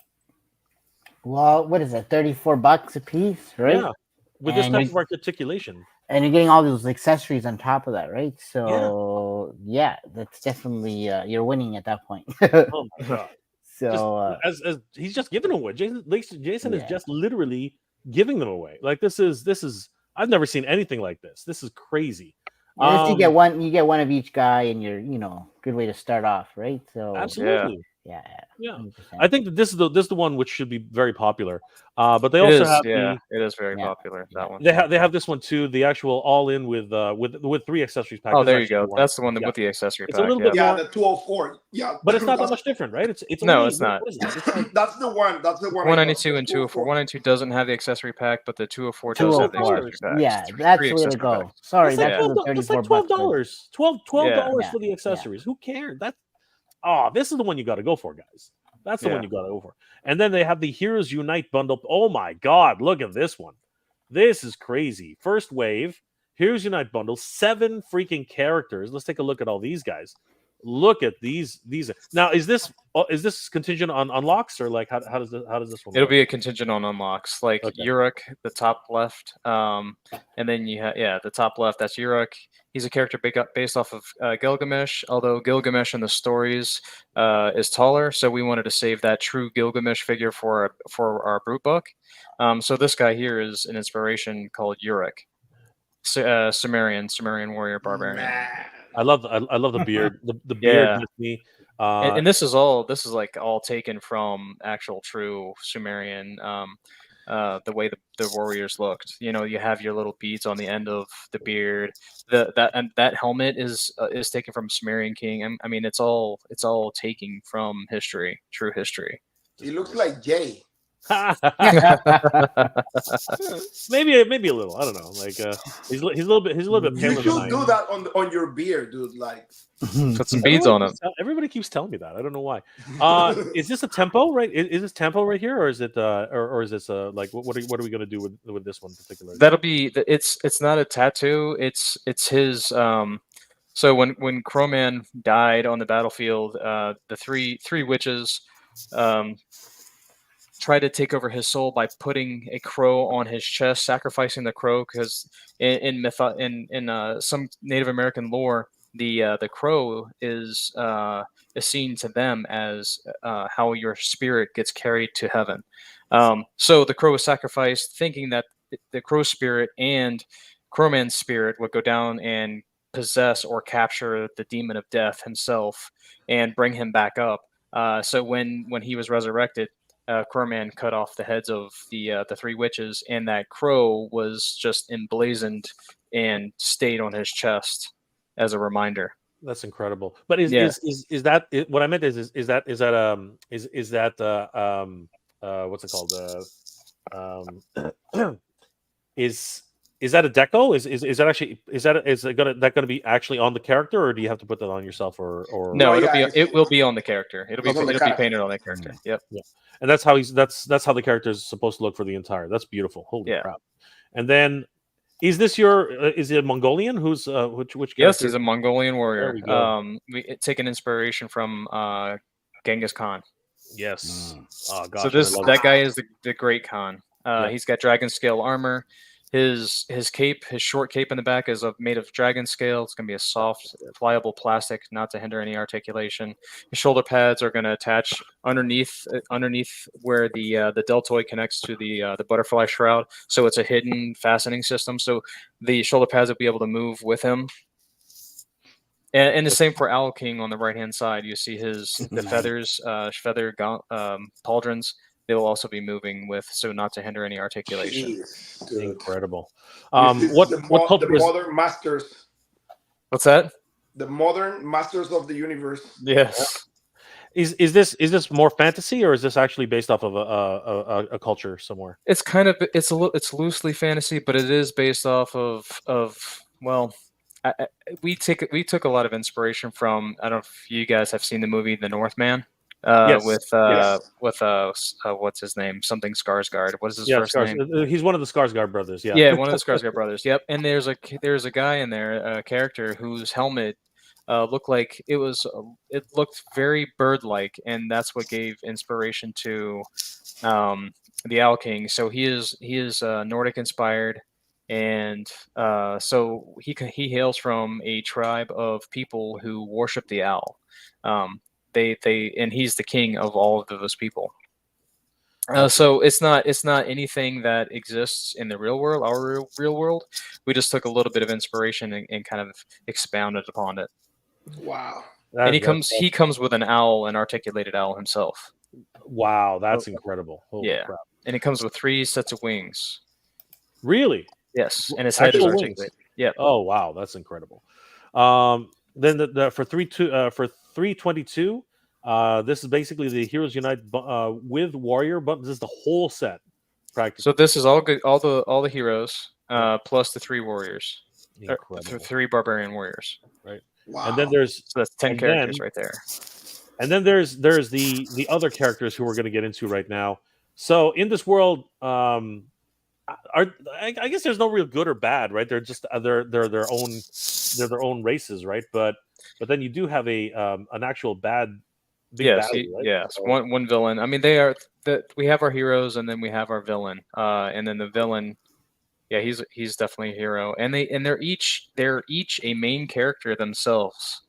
Well, what is that? $34 a piece, right? Yeah, with this And type you- of articulation. And you're getting all those accessories on top of that, right? So yeah, that's definitely you're winning at that point. Oh my god! So as he's just giving them away. Jason is Yeah. just literally giving them away. Like this is I've never seen anything like this. This is crazy. if you get one of each guy, and you're good way to start off, right? So Absolutely. yeah. Yeah. 100%. I think that this is the one which should be very popular. But they It also is, have it is very Yeah. popular. That one. they have this one too, the actual all in with 3 accessories pack. Oh, This is there you actually go. the one. That's the one Yeah. with the accessory It's a pack. little bit Yeah, more, the 204. Yeah, but it's not that that's- much different, right? It's No, only, it's not. what is it? It's like That's the one. That's the one. I got, 192 the and 204. 192 doesn't have the accessory pack, but the 204 does have the accessory $204. pack. Yeah, Three that's the way to accessory go. packs. Sorry, That's like that's $12, the that's like $34. $12. $12 Yeah. for the accessories. Who cares? This is the one you got to go for, guys. That's the one you got to go for. And then they have the Heroes Unite bundle. Oh my god, look at this one. This is crazy. First wave, Heroes Unite bundle, 7 freaking characters. Let's take a look at all these guys. Look at these. Now, is this contingent on unlocks, or like how does this one? It'll work? be a contingent on unlocks, like Okay. Uruk, the top left, and then you have the top left. That's Uruk. He's a character based off of Gilgamesh, although Gilgamesh in the stories is taller, so we wanted to save that true Gilgamesh figure for our brute book. So this guy here is an inspiration called Uruk, Sumerian warrior barbarian. Man. I love the beard. The beard Yeah. gets me. And this is like all taken from actual true Sumerian, the way the warriors looked. You know, you have your little beads on the end of the beard. That helmet is taken from Sumerian king. I mean, it's all taken from history, true history. He looks like Jay. maybe a little. I don't know. Like he's a little bit You paler than I should am. do that on your beard, dude. Like, Put some beads on him. Everybody keeps telling me that. I don't know why. Is this a tempo, right? Is this tempo right here, or is it or is this like what are we gonna do with this one particularly? That'll be it's not a tattoo. It's his. So when Crowman died on the battlefield, the three witches tried to take over his soul by putting a crow on his chest, sacrificing the crow, because in some Native American lore, the crow is seen to them as how your spirit gets carried to heaven. So the crow was sacrificed, thinking that the crow spirit and Crowman's spirit would go down and possess or capture the demon of death himself and bring him back up. So when he was resurrected, Crowman cut off the heads of the 3 witches, and that crow was just emblazoned and stayed on his chest as a reminder. That's incredible. But is that what I meant? Is that what's it called? Is that a deco? Is that actually is it gonna be actually on the character, or do you have to put that on yourself, or no? No, It will be on the character. It'll be painted on the character. Yep. Yeah. And that's how that's how the character is supposed to look for the entire. That's beautiful. Holy crap! And then, is this is it Mongolian? Who's which character? Yes, he's a Mongolian warrior. There we go. We take an inspiration from Genghis Khan. Yes. Oh gosh. So that guy is the Great Khan. He's got dragon scale armor. His cape, his short cape in the back is made of dragon scale. It's going to be a soft, pliable plastic, not to hinder any articulation. His shoulder pads are going to attach underneath where the deltoid connects to the butterfly shroud. So it's a hidden fastening system. So the shoulder pads will be able to move with him. And the same for Owl King on the right hand side. You see the feathers, feather pauldrons. They will also be moving with, so not to hinder any articulation. Jeez, incredible. What The modern masters? What's that? The modern masters of the universe. Yes. Is this more fantasy, or is this actually based off of a culture somewhere? It's kind of it's loosely fantasy, but it is based off of Well, we took a lot of inspiration from. I don't know if you guys have seen the movie The Northman. Yes. With what's his name? Something Skarsgård. What is his Yeah, first name? he's one of the Skarsgård brothers. Yeah. Yeah, one of the Skarsgård brothers. Yep. And there's a guy in there, a character whose helmet looked like it looked very bird-like, and that's what gave inspiration to the Owl King. So he is Nordic inspired, and so he hails from a tribe of people who worship the owl. And he's the king of all of those people. So it's not anything that exists in the real world, our real world. We just took a little bit of inspiration and kind of expounded upon it. Wow. And he comes with an owl, an articulated owl himself. Wow, that's incredible. Holy crap. And it comes with 3 sets of wings. Really? Yes, and his head is Actual articulated. Yeah. Oh wow, that's incredible. Then for 322, this is basically the Heroes Unite with Warrior, but this is the whole set, practically. So this is all good, all the heroes plus the 3 warriors, Incredible. 3 barbarian warriors. Right. Wow. And then there's So that's 10 characters right there. And then there's the other characters who we're going to get into right now. So in this world, I guess there's no real good or bad, right? They're just they're their own races, right? But then you do have an actual bad big baddie, right? Yes, So, one villain. I mean, we have our heroes, and then we have our villain, and then the villain. Yeah, he's definitely a hero, and they're each a main character themselves.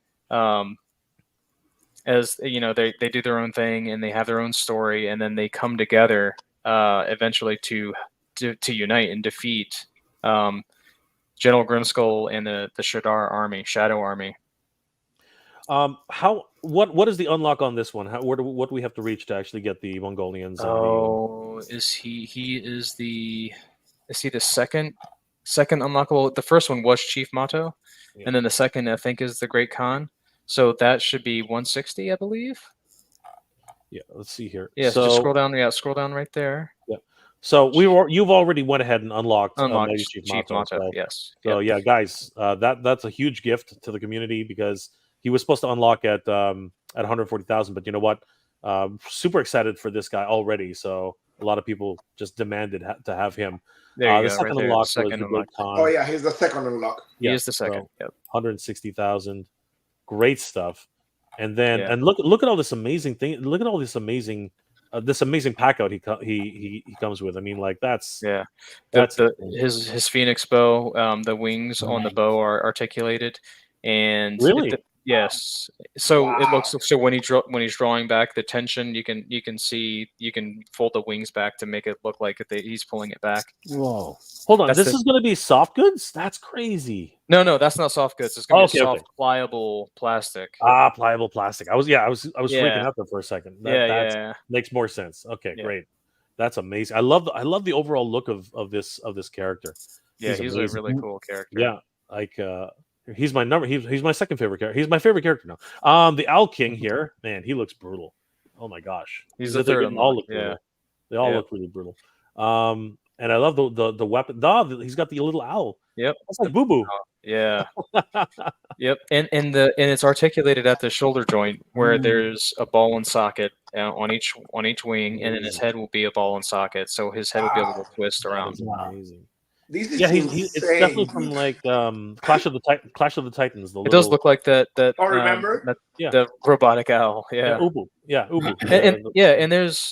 As you know, they do their own thing, and they have their own story, and then they come together eventually to unite and defeat General Grimskull and the Shadow Army. What is the unlock on this one? What do we have to reach to actually get the Mongolians? Is the second unlockable? The first one was Chief MOTU, and then the second I think is the Great Khan. So that should be 160, I believe. Yeah, let's see here. Yeah, so just scroll down. Yeah, scroll down right there. Yeah. So you've already went ahead and unlocked Chief MOTU. Yes. So yeah, guys, that's a huge gift to the community because he was supposed to unlock at 140,000, but you know what? Super excited for this guy already. So a lot of people just demanded to have him. There you the go. second Right there. unlock Second was the unlock. Great Khan. Oh yeah, he's the second unlock. He is the second. So Yep. 160,000. Great stuff. And then and look at all this amazing thing. Look at all this amazing pack out he comes with. I mean, like that's his Phoenix bow. The wings on the bow are articulated, and really. Yes. So it looks so when he's drawing back the tension, you can fold the wings back to make it look like he's pulling it back. Whoa! Hold on, this is going to be soft goods. That's crazy. No, that's not soft goods. It's going to be soft, pliable plastic. Pliable plastic. I was freaking out there for a second. That makes more sense. Okay, great. That's amazing. I love the overall look of this character. Yeah, he's a really cool character. Yeah, like. He's my he's my second favorite character. He's my favorite character now. The Owl King here, man, he looks brutal. Oh my gosh, he's the third. They all look brutal. They all look really brutal. And I love the weapon. He's got the little owl. Yep, that's like Boo Boo. Yeah. Yep, and it's articulated at the shoulder joint where there's a ball and socket on each wing, and then his head will be a ball and socket, so his head will be able to twist around. Amazing. It's definitely from like Clash of the Titans. It does look like that. Remember? The robotic owl. Yeah. Ubu. Yeah, Ubu.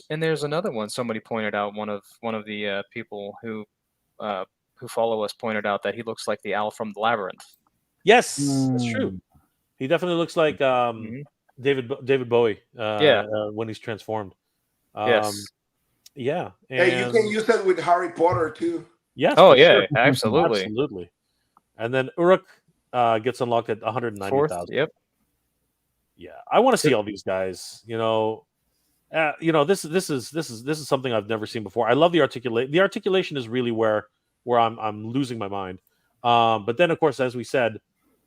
And there's another one. Somebody pointed out one of the people who follow us pointed out that he looks like the owl from the Labyrinth. Yes, that's true. He definitely looks like David Bowie. When he's transformed. Yes. Yeah. Hey, you can use that with Harry Potter too. Yes. Oh yeah, sure. Absolutely. And then Uruk gets unlocked at 190,000. Yep. Yeah, I want to see all these guys. This is something I've never seen before. I love the articulation. The articulation is really where I'm losing my mind. But then of course, as we said,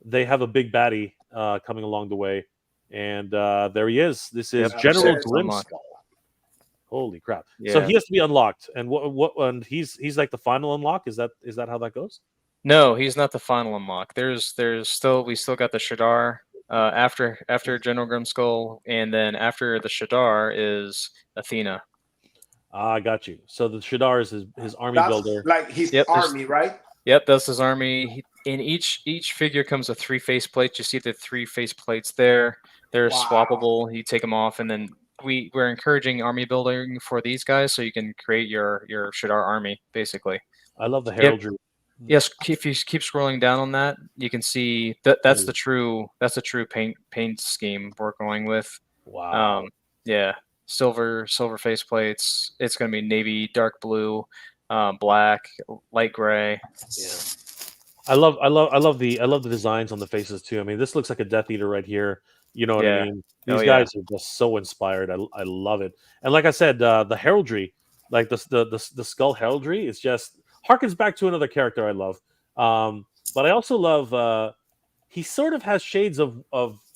they have a big baddie coming along the way, and there he is. This is General Grimskull. Holy crap! Yeah. So he has to be unlocked, and what? And he's like the final unlock. Is that how that goes? No, he's not the final unlock. We still got the Shadar after General Grimskull, and then after the Shadar is Athena. I got you. So the Shadar is his army That's builder. like his Yep, there's- army, right? Yep, that's his army. In each figure comes with 3 face plates. You see the 3 face plates there. They're Wow. swappable. You take them off, and then we're encouraging army building for these guys, so you can create your Shadar army basically. I love the heraldry. Yes, if you keep scrolling down on that, you can see that's the true paint scheme we're going with. Wow. Yeah, silver face plates. It's going to be navy, dark blue, black, light gray. Yeah. I love the designs on the faces too. I mean, this looks like a Death Eater right here. You know what I Yeah. mean? Oh, These guys are just so inspired. I love it. And like I said, the heraldry, like the skull heraldry, is just harkens back to another character I love. But I also love he sort of has shades of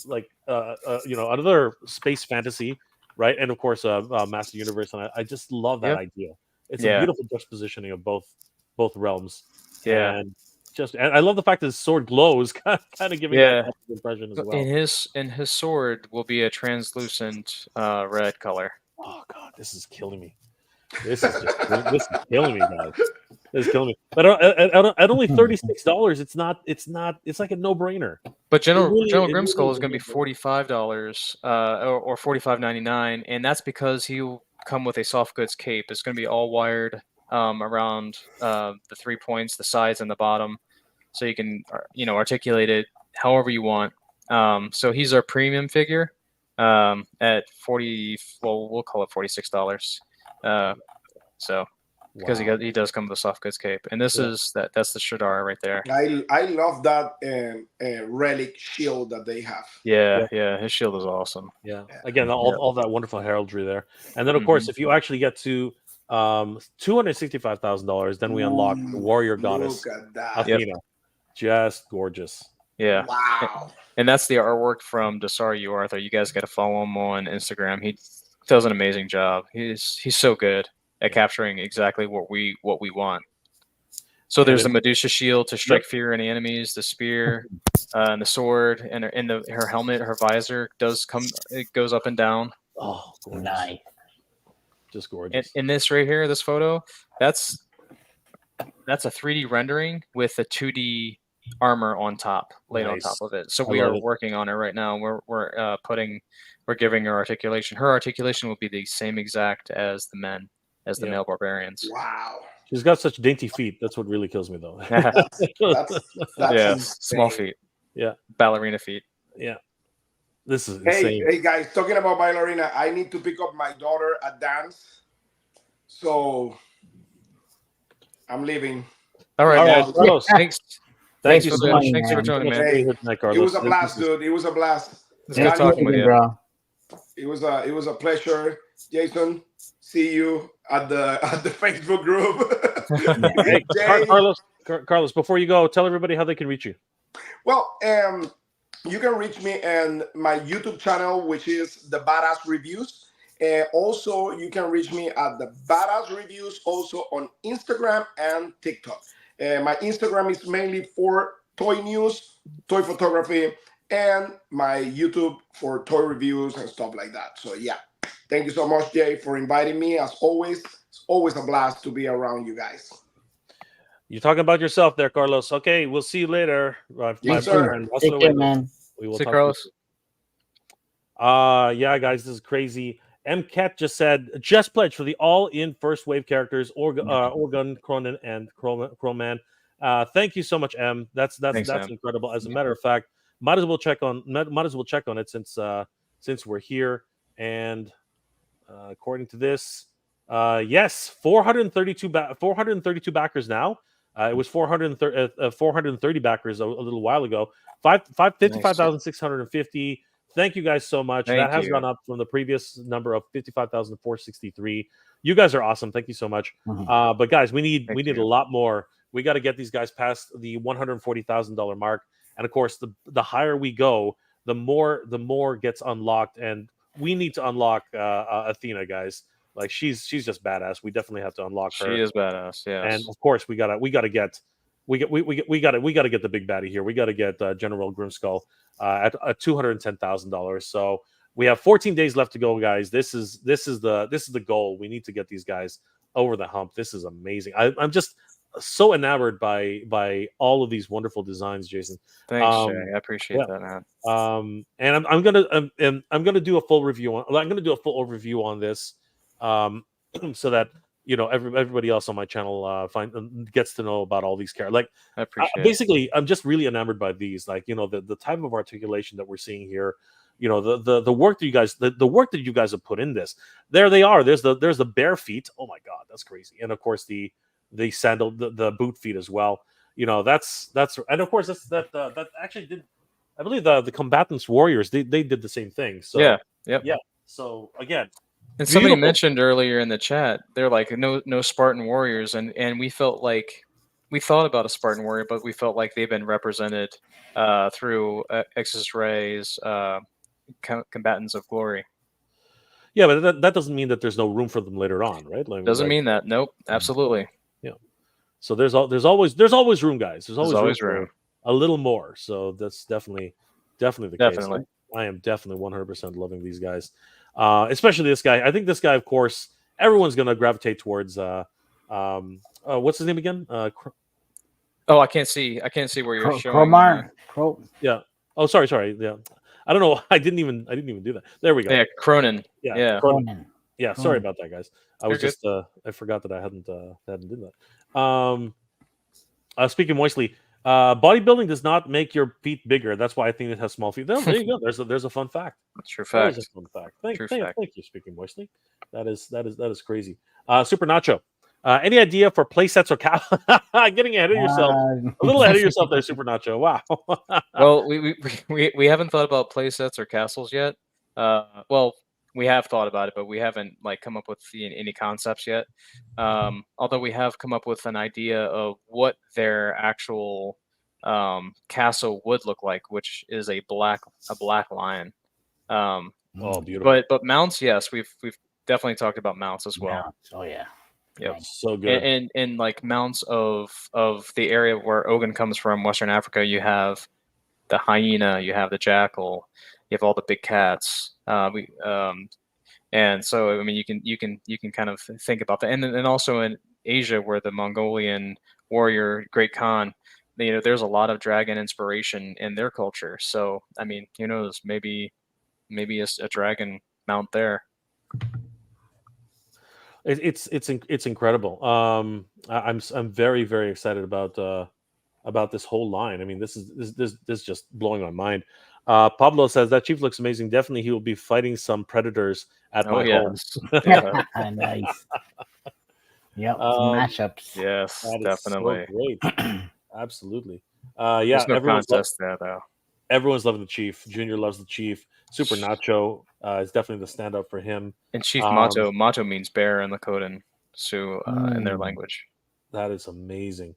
like another space fantasy, right? And of course, Master Universe, and I just love that idea. It's a beautiful juxtapositioning of both realms. Yeah. And I love the fact that his sword glows, kind of giving that impression as well. And his sword will be a translucent red color. Oh god, this is killing me. This is killing me, guys. This is killing me. But at only $36, it's like a no-brainer. But General Grimskull is going to be $45 or $45.99, and that's because he'll come with a soft goods cape. It's going to be all wired around the 3 points, the sides and the bottom, so you can articulate it however you want. So he's our premium figure at we'll call it $46. So because he does come with a soft goods cape, and this is that's the Shadar right there. I love that relic shield that they have. Yeah, his shield is awesome. Yeah, again, all that wonderful heraldry there, and then of course, if you actually get to $265,000, then we unlock the warrior goddess Athena. Just gorgeous. Yeah. Wow. And that's the artwork from Desaru Arthur. You guys got to follow him on Instagram. He does an amazing job. He's so good at capturing exactly what we want. So there's the Medusa shield to strike fear in the enemies, the spear, and the sword, and her helmet, her visor goes up and down. Oh, gorgeous. Nice. Just gorgeous. In this right here, this photo, that's a 3D rendering with a 2D armor on top, laid on top of it. So we are working on it right now. We're giving her articulation. Her articulation will be the same exact as the male barbarians. Wow. She's got such dainty feet. That's what really kills me, though. That's small feet. Yeah, ballerina feet. Yeah, this is insane. Hey guys, talking about ballerina, I need to pick up my daughter at dance, so I'm leaving. All right, Carlos. Thanks. Thanks for joining, man. It was a blast, dude. It was a blast. It's good talking with you, bro. It was a pleasure, Jason. See you at the Facebook group. Hey, Carlos, before you go, tell everybody how they can reach you. Well, you can reach me on my YouTube channel, which is the Badass Reviews. Also, you can reach me at the Badass Reviews also on Instagram and TikTok. My Instagram is mainly for toy news, toy photography, and my YouTube for toy reviews and stuff like that. So yeah, thank you so much, Jay, for inviting me. As always, it's always a blast to be around you guys. You're talking about yourself there, Carlos. Okay, we'll see you later. Yes, sir. Take care, man. We will see talk Carlos. Yeah, guys, this is crazy. MCAT just said, just pledge for the all-in first wave characters, Orgun, Cronin, and Crowman. Thank you so much, M. That's incredible. As a matter of fact, might as well check on it since we're here. And according to this, yes, 432 backers now. It was 430 backers a little while ago. 55,650. Thank you guys so much. That has gone up from the previous number of 55,463. You guys are awesome. Thank you so much. But guys, we need a lot more. We got to get these guys past the $140,000 mark. And of course, the higher we go, the more gets unlocked. And we need to unlock Athena, guys. Like she's just badass. We definitely have to unlock her. She is badass. Yeah. And of course, we gotta get we got to get the big baddie here. We got to get General Grimskull at $210,000. So we have 14 days left to go, guys. This is the goal. We need to get these guys over the hump. This is amazing. I'm just so enamored by all of these wonderful designs, Jason. Thanks, Jay. I appreciate that, man. And I'm gonna do a full review on. I'm gonna do a full overview on this, so that everybody else on my channel gets to know about all these characters. Like, I appreciate basically, I'm just really enamored by these. Like, the type of articulation that we're seeing here. The work that you guys the work that you guys have put in this. There they are. There's the bare feet. Oh my god, that's crazy. And of course the sandal, the boot feet as well. That's and of course that actually did. I believe the combatants warriors they did the same thing. So yeah. So again, and somebody mentioned earlier in the chat, they're like no Spartan warriors, and we felt like we thought about a Spartan warrior, but we felt like they've been represented through Exodus Ray's combatants of glory. Yeah, but that doesn't mean that there's no room for them later on, right? Doesn't mean that. Nope, absolutely. Yeah. So there's always room, guys. There's always room. A little more. So that's definitely the case. I am definitely 100% loving these guys, especially this guy. I think this guy, of course, everyone's gonna gravitate towards. What's his name again? I can't see where you're showing. Yeah. Oh, sorry. Yeah. I don't know. I didn't even do that. There we go. Yeah, Cronin. Yeah. Cronin. Yeah. Sorry about that, guys. I was just I forgot that I hadn't did that. Speaking moistly, bodybuilding does not make your feet bigger. That's why I think it has small feet. There you go. There's a fun fact. True fact. There's a fun fact. Thank you. Speaking moistly, that is crazy. Super Nacho. Any idea for play sets or getting ahead of yourself? A little ahead of yourself there, Super Nacho. Wow. Well, we haven't thought about play sets or castles yet. Well, we have thought about it, but we haven't come up with any concepts yet. Although we have come up with an idea of what their actual castle would look like, which is a black lion. Beautiful. But mounts, yes, we've definitely talked about mounts as well. Mounts. Oh yeah. Yep. So good. And like mounts of the area where Ogun comes from, Western Africa, you have the hyena, you have the jackal, you have all the big cats. And so I mean you can kind of think about that. And then also in Asia, where the Mongolian warrior Great Khan, there's a lot of dragon inspiration in their culture. So I mean, who knows, maybe a dragon mount there. It's incredible. I'm very, very excited about this whole line. I mean, this is just blowing my mind. Pablo says that chief looks amazing. Definitely, he will be fighting some predators at my home. Yeah. Nice. Yep. Mashups. Yes, definitely. So great. Absolutely. There's no contest there, though. Everyone's loving the chief. Junior loves the chief. Super Nacho is definitely the standout for him. And Chief Moto means bear in the Kodan Sioux in their language. That is amazing.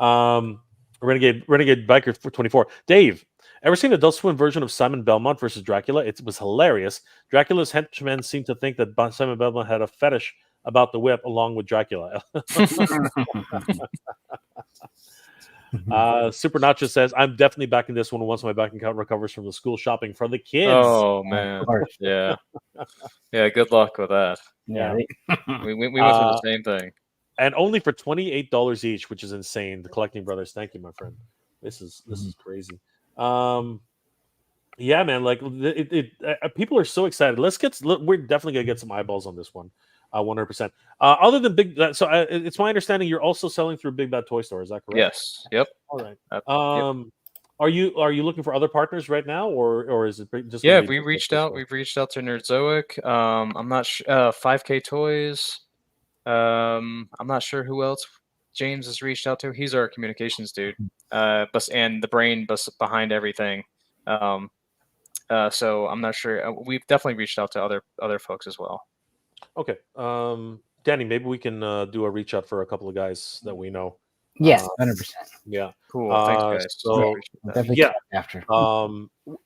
Renegade Biker 24. Dave, ever seen Adult Swim version of Simon Belmont versus Dracula? It was hilarious. Dracula's henchmen seemed to think that Simon Belmont had a fetish about the whip along with Dracula. Super Nacho says, I'm definitely backing this one once my bank account recovers from the school shopping for the kids. Oh man. Yeah. Good luck with that. Yeah. We went through the same thing. And only for $28 each, which is insane. The Collecting Brothers, thank you, my friend. This is crazy. Yeah, man. Like people are so excited. We're definitely gonna get some eyeballs on this one. 100%. Other than Big, so it's my understanding you're also selling through Big Bad Toy Store. Is that correct? Yes. Yep. All right. Yep. Are you looking for other partners right now, or is it just? Yeah, we reached out. We've reached out to Nerdzoic. I'm not sure. 5K Toys. I'm not sure who else James has reached out to. He's our communications dude. And the brain behind everything. So I'm not sure. We've definitely reached out to other folks as well. Okay. Danny, maybe we can do a reach out for a couple of guys that we know. Yes, 100%. Yeah. Cool. Thanks, guys. So yeah. After.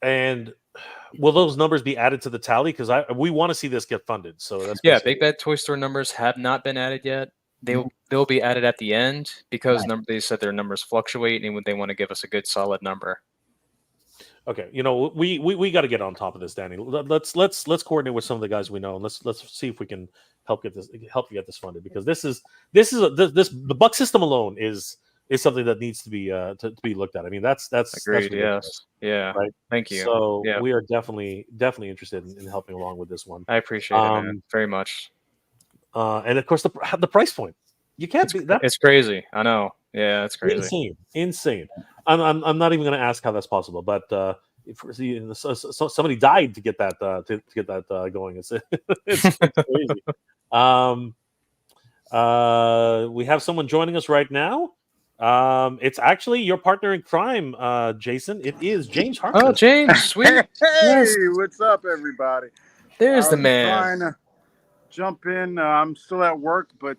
And will those numbers be added to the tally? Because we want to see this get funded. So that's Big Bad Toy Store numbers have not been added yet. they'll be added at the end because they said their numbers fluctuate and they want to give us a good solid number. Okay, we got to get on top of this, Danny. Let's coordinate with some of the guys we know, and let's see if we can help you get this funded, because the buck system alone is something that needs to be looked at. I mean, that's agreed. Yes, yeah. Right. Thank you. So yeah. we are definitely interested in helping along with this one. I appreciate it, man, very much. And of course, the price point. You can't be that. It's crazy. I know. Yeah, it's crazy. Insane. I'm not even going to ask how that's possible, but somebody died to get that going. It's crazy. We have someone joining us right now. It's actually your partner in crime, Jason. It is James Harkness. Oh, James, sweet. Hey, Yes. what's up, everybody? There's the I'm man. trying to jump in. I'm still at work, but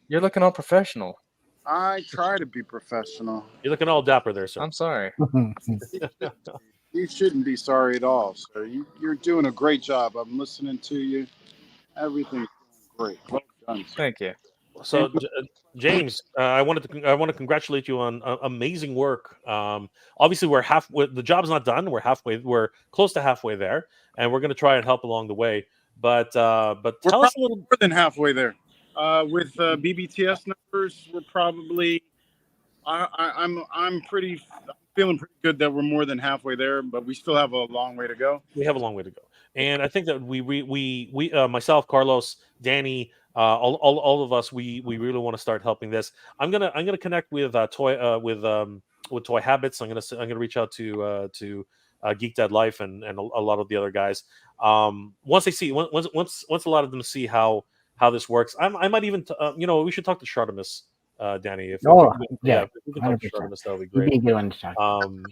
You're looking all professional. I try to be professional. You're looking all dapper there, sir. I'm sorry. You shouldn't be sorry at all, sir. You're doing a great job. I'm listening to you. Everything's going great. Well done, sir. Thank you. So, James, I want to congratulate you on amazing work. Obviously, we're the job's not done. We're close to halfway there, and we're going to try and help along the way. But tell us a little more than halfway there. With BBTS numbers, we're probably. I'm feeling pretty good that we're more than halfway there, but we still have a long way to go. We have a long way to go, and I think that we myself, Carlos, Danny, all of us, we really want to start helping this. I'm gonna connect with Toy Habits. I'm gonna reach out to Geek Dead Life and a lot of the other guys. Once a lot of them see how this works, I might even we should talk to Shartimus. Danny, if we can talk to Shartimus, that would be great. I'm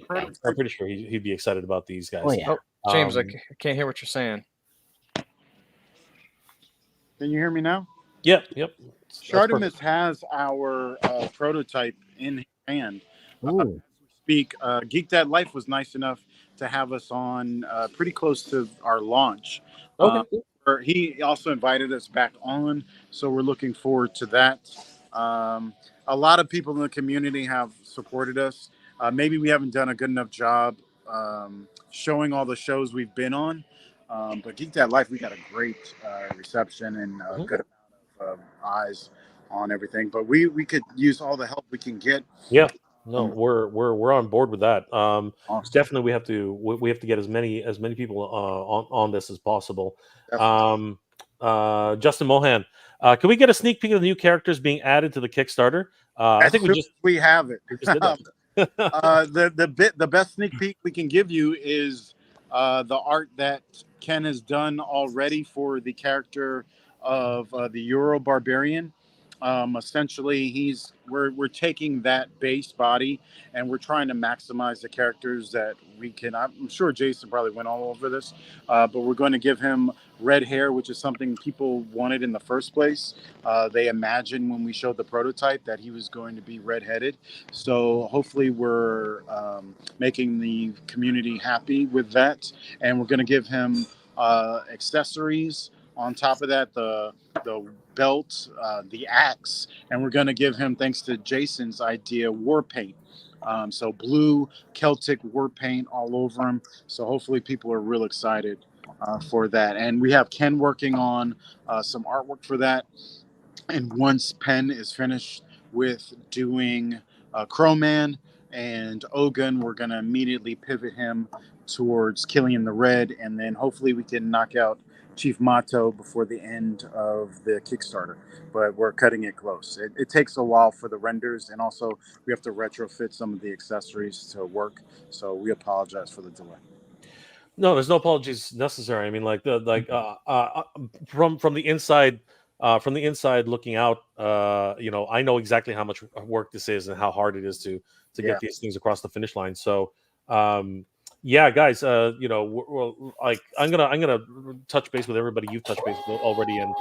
pretty sure he'd be excited about these guys. Oh, yeah. James, I can't hear what you're saying. Can you hear me now? Yep. Shartimus has our prototype in hand. As we speak, Geek Dad Life was nice enough to have us on pretty close to our launch. Okay. He also invited us back on, so we're looking forward to that. A lot of people in the community have supported us. Maybe we haven't done a good enough job showing all the shows we've been on. But Geek Dad Life, we got a great reception and a good amount of eyes on everything. But we could use all the help we can get. Yeah. No, we're on board with that. Awesome. Definitely, we have to get as many people on this as possible. Justin Mohan, can we get a sneak peek of the new characters being added to the Kickstarter? I think we have it. We just did that. The best sneak peek we can give you is the art that Ken has done already for the character of the Euro Barbarian. Essentially, we're taking that base body and we're trying to maximize the characters that we can. I'm sure Jason probably went all over this, but we're going to give him red hair, which is something people wanted in the first place. They imagined when we showed the prototype that he was going to be redheaded. So hopefully we're making the community happy with that, and we're going to give him accessories. On top of that, the belt, the axe, and we're going to give him, thanks to Jason's idea, war paint. So blue Celtic war paint all over him. So hopefully people are real excited for that. And we have Ken working on some artwork for that. And once Penn is finished with doing Crowman and Ogun, we're going to immediately pivot him towards Killian the Red. And then hopefully we can knock out Chief MOTU before the end of the Kickstarter, but we're cutting it close. It takes a while for the renders, and also we have to retrofit some of the accessories to work. So we apologize for the delay. No, there's no apologies necessary. I mean, from the inside looking out, I know exactly how much work this is and how hard it is to get these things across the finish line. So. Yeah, guys, we're I'm gonna touch base with everybody you've touched base with already, and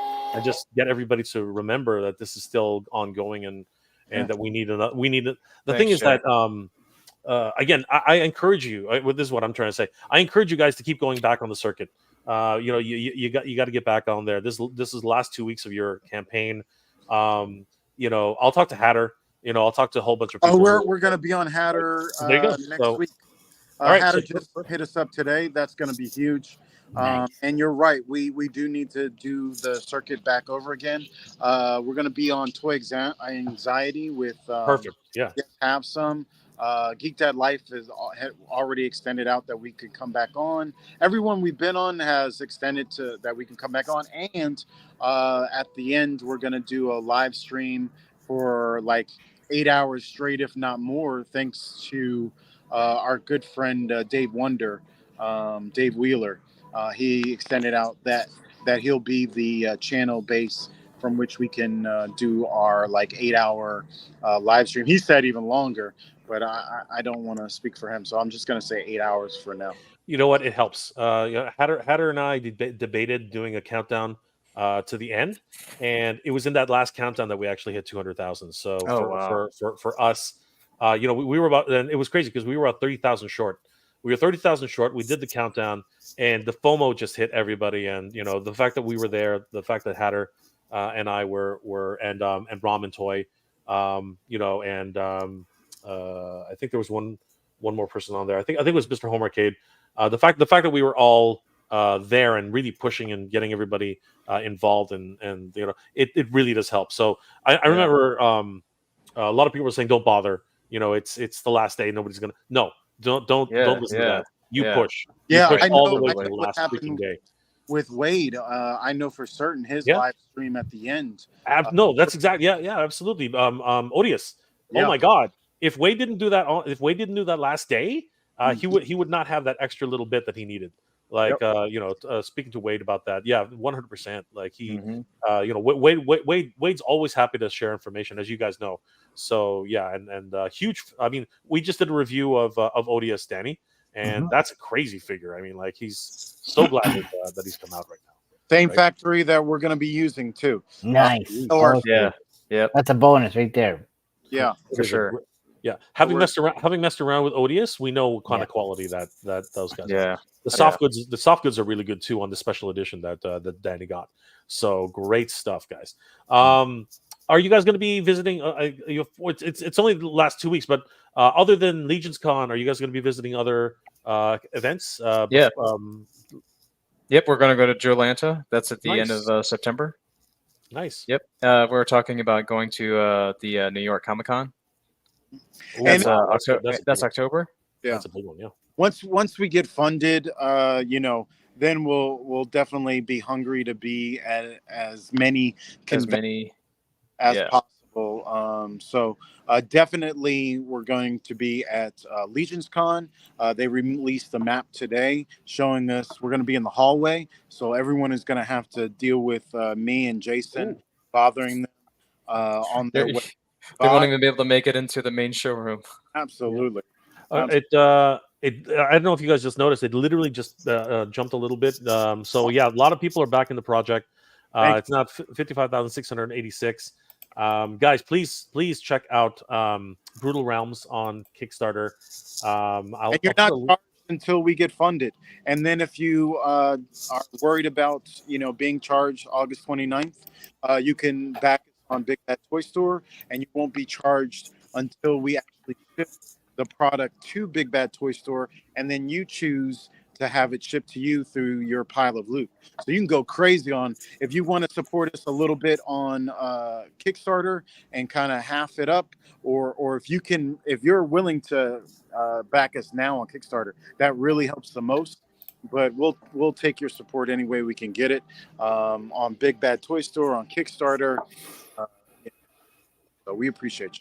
just get everybody to remember that this is still ongoing, and that we need another. The thing is that again, I encourage you. This is what I'm trying to say. I encourage you guys to keep going back on the circuit. You got to get back on there. This is the last 2 weeks of your campaign. I'll talk to Hatter. I'll talk to a whole bunch of Oh, people. we're going to be on Hatter There you go. next So, week. all right, Hatter so just hit us up today. That's going to be huge. Nice. And you're right. We do need to do the circuit back over again. We're going to be on Toy Anxiety with perfect. Yeah. Yes, have some. Geek Dad Life has already extended out that we could come back on. Everyone we've been on has extended to that we can come back on. And at the end, we're going to do a live stream for like 8 hours straight, if not more, thanks to our good friend Dave Wonder, Dave Wheeler. He extended out that he'll be the channel base from which we can do our like 8 hour live stream. He said even longer, but I don't want to speak for him, so I'm just going to say 8 hours for now. You know what? It helps. Hatter and I debated doing a countdown to the end, and it was in that last countdown that we actually hit 200,000. So for us, we were about, and it was crazy because we were about 30,000 short. We were 30,000 short. We did the countdown, and the FOMO just hit everybody. And the fact that we were there, the fact that Hatter and I were and Ramen Toy, I think there was one more person on there. I think it was Mr. Home Arcade. The fact that we were all there and really pushing and getting everybody involved and it really does help. So I remember a lot of people were saying don't bother. It's the last day. Nobody's gonna don't listen to that. You push. Yeah, you push I all know, the way I to the know what last happened freaking day. with Wade. I know for certain his live stream at the end. No, that's exactly absolutely. Odious. Yeah. Oh my God. If Wade didn't do that last day, he would not have that extra little bit that he needed. Like speaking to Wade about that, 100%. Like he, Wade's always happy to share information, as you guys know. So and huge. I mean, we just did a review of Odious Danny, and that's a crazy figure. I mean, like he's so glad that he's come out right now. Same factory that we're going to be using too. Nice. Yeah. That's a bonus right there. Yeah, for sure. Having messed around with Odious, we know what kind of quality that those guys are. The soft goods are really good too on the special edition that Danny got. So great stuff, guys. Are you guys going to be visiting? It's only the last 2 weeks, but other than Legions Con, are you guys going to be visiting other events? Yep, we're going to go to Jolanta. That's at the end of September. Nice. Yep, we're talking about going to the New York Comic Con. And that's October. Yeah, that's a big one. Yeah. Once we get funded, then we'll definitely be hungry to be at as many as possible. So definitely we're going to be at Legions Con. They released the map today showing us we're going to be in the hallway. So everyone is going to have to deal with me and Jason bothering them on their way. They won't even be able to make it into the main showroom. Absolutely. I don't know if you guys just noticed, it literally just jumped a little bit. So a lot of people are back in the project. It's not 55,686. Guys, please check out Brutal Realms on Kickstarter. And you're not charged until we get funded. And then if you are worried about being charged August 29th, you can back on Big Bad Toy Store, and you won't be charged until we actually ship the product to Big Bad Toy Store, and then you choose to have it shipped to you through your pile of loot. So you can go crazy on if you want to support us a little bit on Kickstarter and kind of half it up, or if you're willing to back us now on Kickstarter, that really helps the most. But we'll take your support any way we can get it on Big Bad Toy Store, on Kickstarter. So we appreciate you.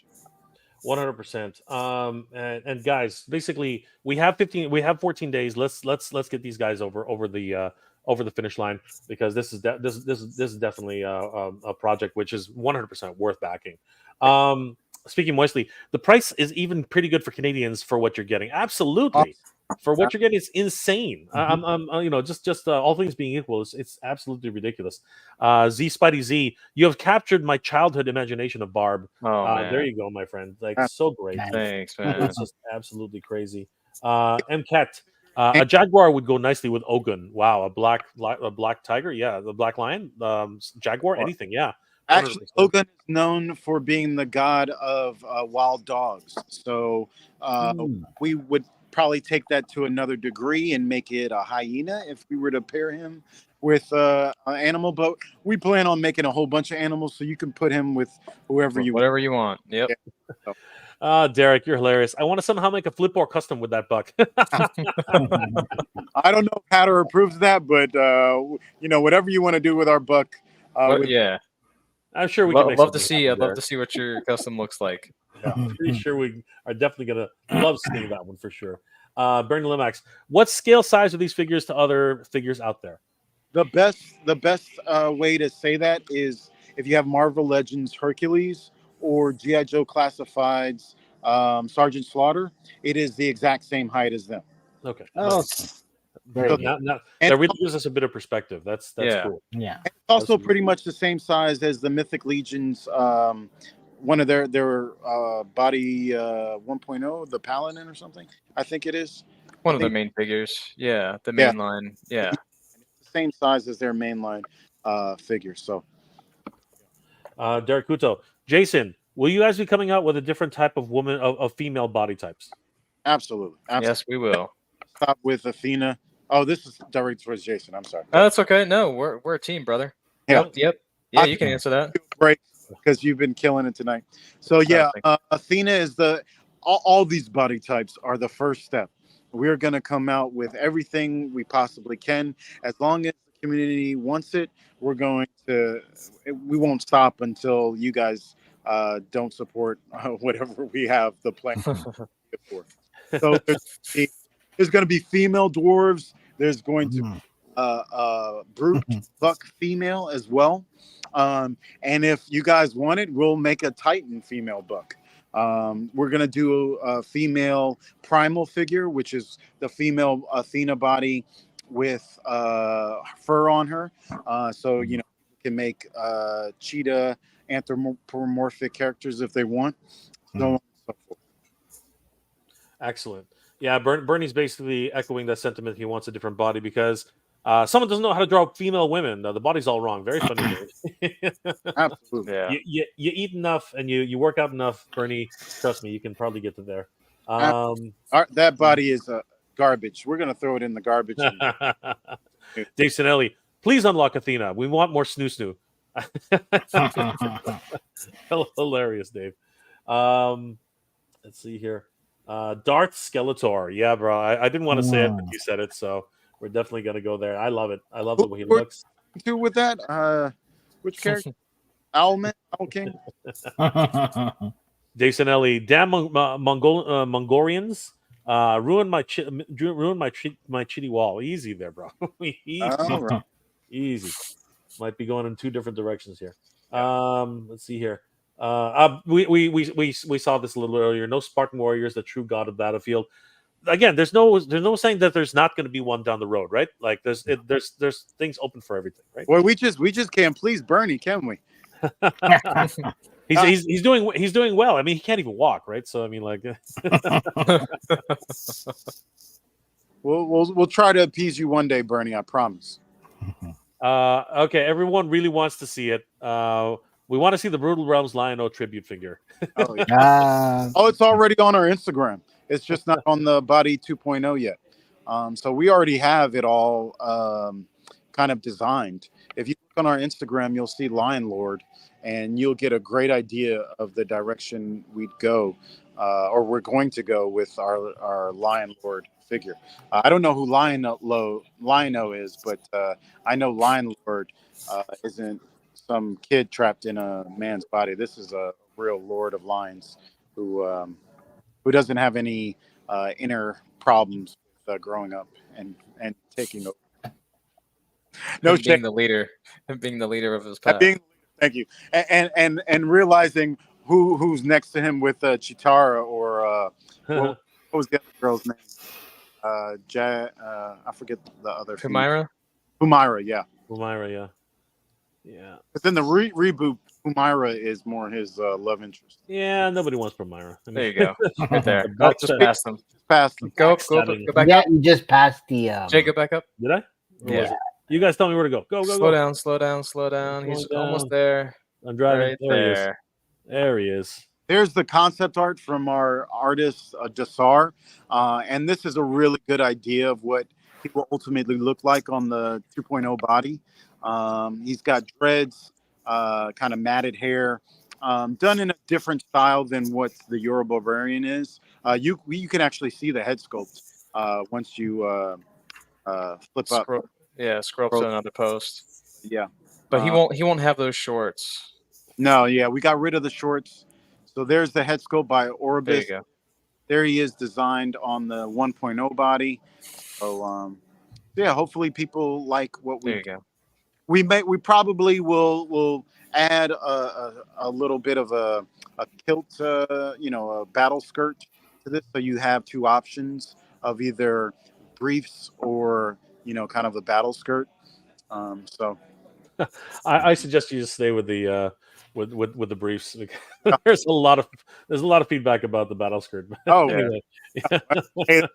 100%. And guys, basically we have 14 days. Let's get these guys over the finish line, because this is definitely a project which is 100% worth backing. Speaking moistly, the price is even pretty good for Canadians for what you're getting. Absolutely. For what you're getting, it's insane. Just all things being equal, it's absolutely ridiculous. Z Spidey Z, you have captured my childhood imagination of Barb. There you go, my friend. Like, so great. Thanks, man. It's just absolutely crazy. MCAT, a jaguar would go nicely with Ogun. Wow, a black tiger, the black lion, jaguar, anything, Actually, 100%. Logan is known for being the god of wild dogs. So we would probably take that to another degree and make it a hyena if we were to pair him with an animal. But we plan on making a whole bunch of animals, so you can put him with whoever you want. Whatever you want. Yep. Derek, you're hilarious. I want to somehow make a flip or custom with that buck. I don't know if Hatter approves that, but whatever you want to do with our buck. Yeah. I'm sure we can make love to something see. happen I'd love there. to see what your custom looks like. I'm pretty sure we are definitely gonna love seeing that one for sure. Bernie Limax, what scale size are these figures to other figures out there? The best way to say that is if you have Marvel Legends Hercules or G.I. Joe Classifieds Sergeant Slaughter, it is the exact same height as them. Okay. Oh, Nice. very So good. now And that really gives us a bit of perspective. That's Yeah. cool. Yeah. it's also That's- pretty much the same size as the Mythic Legions. One of their body 1.0, the Paladin or something. I think it is. One of the main figures. Yeah. The main line. Yeah. The same size as their mainline figure. So Derek Kuto, Jason, will you guys be coming out with a different type of woman of female body types? absolutely. Yes, we will. Stop with Athena. Oh, this is directed towards Jason. I'm sorry. Oh, that's okay. No, we're a team, brother. Yeah. Yep. Yeah, you can answer that. Break because you've been killing it tonight. So yeah, Athena is all these body types are the first step. We're going to come out with everything we possibly can. As long as the community wants it, we won't stop until you guys don't support whatever we have the plan for. So there's going to be female dwarves. There's going to be brute buck female as well. And if you guys want it, we'll make a Titan female buck. We're going to do a female primal figure, which is the female Athena body with fur on her. So, you can make cheetah anthropomorphic characters if they want. So on and so forth. Excellent. Yeah, Bernie's basically echoing that sentiment. He wants a different body because someone doesn't know how to draw female women. The body's all wrong. Very funny. Absolutely. Yeah. You eat enough and you work out enough, Bernie. Trust me, you can probably get to there. That body is garbage. We're going to throw it in the garbage. Dave Sinelli, please unlock Athena. We want more snoo. Hilarious, Dave. Let's see here. Darth Skeletor. Yeah, bro. I didn't want to say it, but you said it, so we're definitely gonna go there. I love it. I love the way he looks. Do with that? Which character? Owlman? Owl King? Dave Sinelli. Damn Mongolians. Ruined my chitty wall. Easy there, bro. Easy. All right. Easy. Might be going in two different directions here. Let's see here. We saw this a little earlier. No Spartan warriors, the true god of battlefield. Again, there's no saying that there's not going to be one down the road, right? Like there's things open for everything, right? Well, we just can't please Bernie, can we? He's doing well. I mean, he can't even walk, right? So I mean, like, we'll try to appease you one day, Bernie. I promise. Okay, everyone really wants to see it. We want to see the Brutal Realms Lion-O tribute figure. Oh, yeah. It's already on our Instagram. It's just not on the Body 2.0 yet. So we already have it all kind of designed. If you look on our Instagram, you'll see Lion Lord, and you'll get a great idea of the direction we'd go, or we're going to go with our Lion Lord figure. I don't know who Lion-O is, but I know Lion Lord isn't some kid trapped in a man's body. This is a real Lord of Lions who doesn't have any inner problems with growing up and taking over. No, being the leader of his path. Thank you, and realizing who's next to him with Chitara or what was the other girl's name? I forget the other. Humaira, yeah. Humaira, yeah. But then the reboot, Humaira is more his love interest. Yeah, nobody wants Humaira. I mean, there you go, right there. Oh, just pass them. Go back yeah, up. you just passed the. Jay, go back up. Did I? Yeah. You guys tell me where to go. Go. Slow down. He's almost there. I'm driving. Right There he is. there. There he is. There's the concept art from our artist Dasar, and this is a really good idea of what he will ultimately look like on the 2.0 body. He's got dreads, kind of matted hair, done in a different style than what the Euro Barbarian is. You can actually see the head sculpt once you flip up. Scroll up to another post. Yeah, But he won't have those shorts. no, yeah, we got rid of the shorts. So there's the head sculpt by There Orbis. you go. There he is, designed on the 1.0 body. So yeah, hopefully people like what There you go. we probably will add a little bit of a kilt, a battle skirt to this, so you have two options of either briefs or kind of a battle skirt. So I suggest you just stay with the with the briefs. There's a lot of feedback about the battle skirt. Oh, Anyway, hey, that saves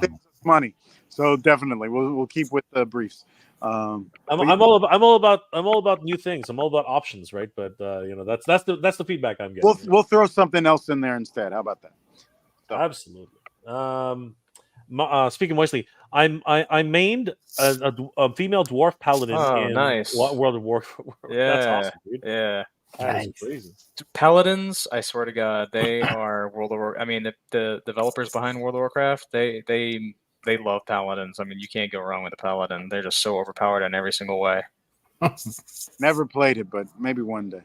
us money. So definitely we'll keep with the briefs. I'm all about new things. I'm all about options, right? But that's the feedback I'm getting. We'll throw something else in there instead. How about that? So. Absolutely. Speaking moistly, I mained a female dwarf paladin in nice. World of Warcraft. That's awesome, dude. Yeah. That is crazy. Paladins, I swear to God, they are World of War. I mean, the developers behind World of Warcraft, they love paladins. I mean, you can't go wrong with a paladin. They're just so overpowered in every single way. Never played it, but maybe one day.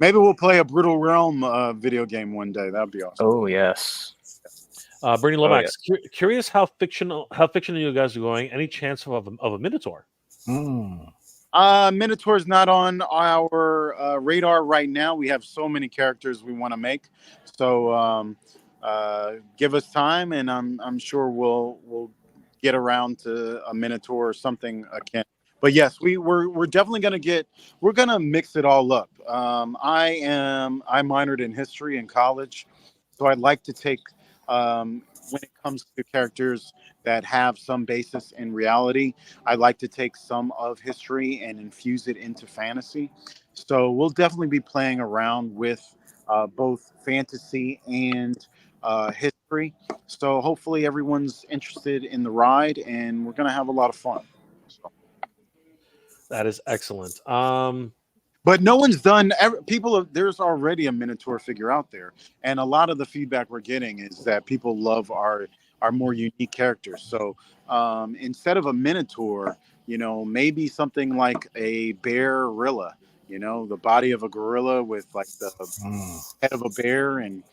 Maybe we'll play a Brutal Realm video game one day. That'd be awesome. Oh yes. Bernie Lomax, curious how fictional you guys are going. Any chance of a Minotaur? Minotaur's not on our radar right now. We have so many characters we want to make, so give us time, and I'm sure we'll get around to a Minotaur or something akin. But yes, we're definitely gonna mix it all up. I minored in history in college, so I'd like to take when it comes to characters that have some basis in reality, I like to take some of history and infuse it into fantasy. So we'll definitely be playing around with both fantasy and history. So hopefully everyone's interested in the ride, and we're going to have a lot of fun. So. That is excellent. But no one's done. There's already a Minotaur figure out there, and a lot of the feedback we're getting is that people love our more unique characters. So instead of a Minotaur, maybe something like a bear gorilla. The body of a gorilla with like the head of a bear and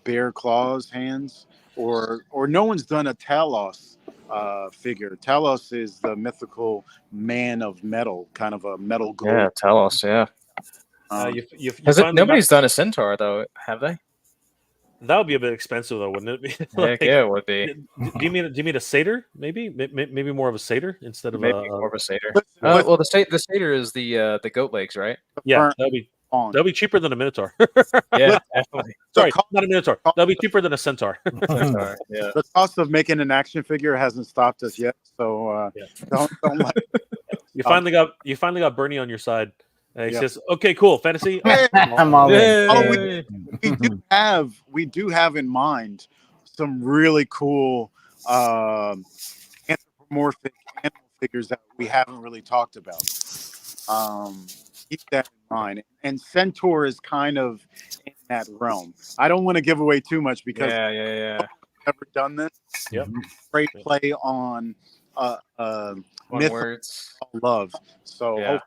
bear claws, hands. Or no one's done a Talos figure. Talos is the mythical man of metal, kind of a metal gold. Yeah, Talos. Yeah. Nobody's done a centaur though, have they? That would be a bit expensive though, wouldn't it be? Heck yeah, it would be. Do you mean a satyr? Maybe more of a satyr instead of more of a satyr. Well, the satyr is the goat legs, right? Yeah, that'll be cheaper than a Minotaur. Yeah, definitely. Sorry, not a Minotaur. That'll be cheaper than a centaur. Centaur, yeah. The cost of making an action figure hasn't stopped us yet, so don't like. You finally got Bernie on your side. He says, "Okay, cool, fantasy." I'm all in. We do have in mind some really cool anthropomorphic animal figures that we haven't really talked about. Keep that in mind. And Centaur is kind of in that realm. I don't want to give away too much because I've never done this. Yep. Great play on myth words. Love. So hopefully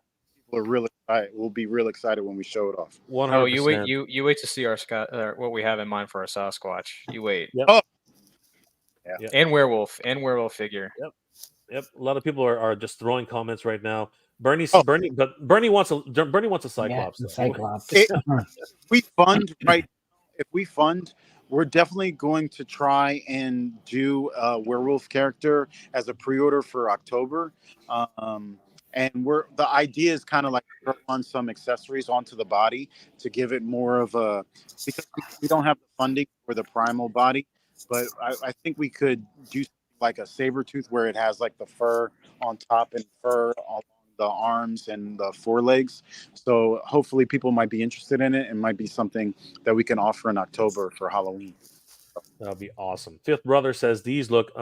people are really excited. We'll be real excited when we show it off. 100%. Oh, you wait to see our what we have in mind for our Sasquatch. You wait. Yep. Oh. Yeah. And werewolf figure. Yep. A lot of people are just throwing comments right now. Bernie wants a Cyclops. Yeah, Cyclops. If we fund, we're definitely going to try and do a werewolf character as a pre-order for October. And the idea is kind of like throw on some accessories onto the body to give it more of a, because we don't have the funding for the primal body, but I think we could do like a saber tooth where it has like the fur on top and fur along the arms and the forelegs. So hopefully people might be interested in it and might be something that we can offer in October for Halloween. That'll be awesome. Fifth Brother says these look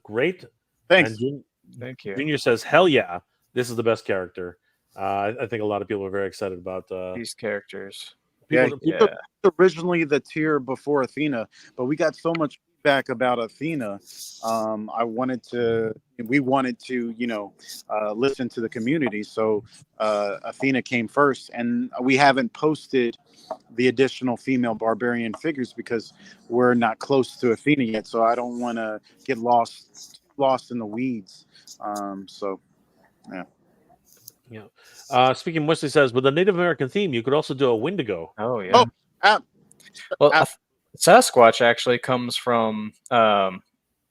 great. Thanks. And Thank you. Junior says, hell yeah, this is the best character. I think a lot of people are very excited about These characters. people, He was originally the tier before Athena, but we got so much feedback about Athena. We wanted to, listen to the community. So Athena came first, and we haven't posted the additional female barbarian figures because we're not close to Athena yet. So I don't want to get lost in the weeds. Yeah. Speaking Wesley says, with a Native American theme, you could also do a Wendigo. Oh yeah. Well, Sasquatch actually comes from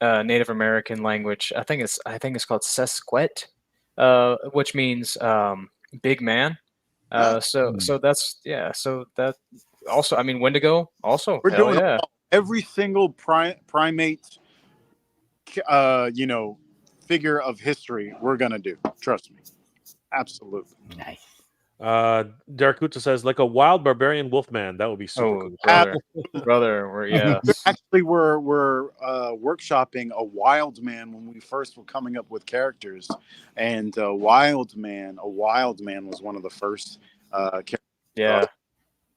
Native American language. I think it's called Sesquet, which means big man. So that's So that also, I mean, Wendigo also. We're doing yeah. every single primate, figure of history. We're gonna do. Trust me. Absolutely. Nice. Derek Kuta says, like a wild barbarian wolfman. That would be super cool. Brother, we're Actually, we're workshopping a wild man when we first were coming up with characters, and a wild man was one of the first characters. Yeah,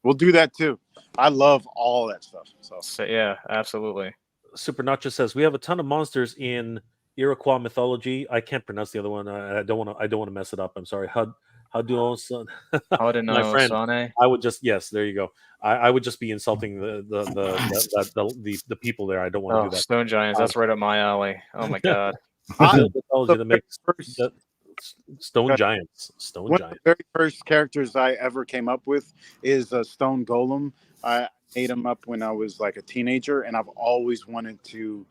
we'll do that too. I love all that stuff. So yeah, absolutely. Super Nacho says, we have a ton of monsters in Iroquois mythology. I can't pronounce the other one. I don't want to mess it up. I'm sorry. Son. My friend, I would just there you go. I would just be insulting the people there. I don't want to do that. Stone giants. That's right up my alley. Oh my god. Stone giants. One of the very first characters I ever came up with is a stone golem. I made him up when I was like a teenager, and I've always wanted to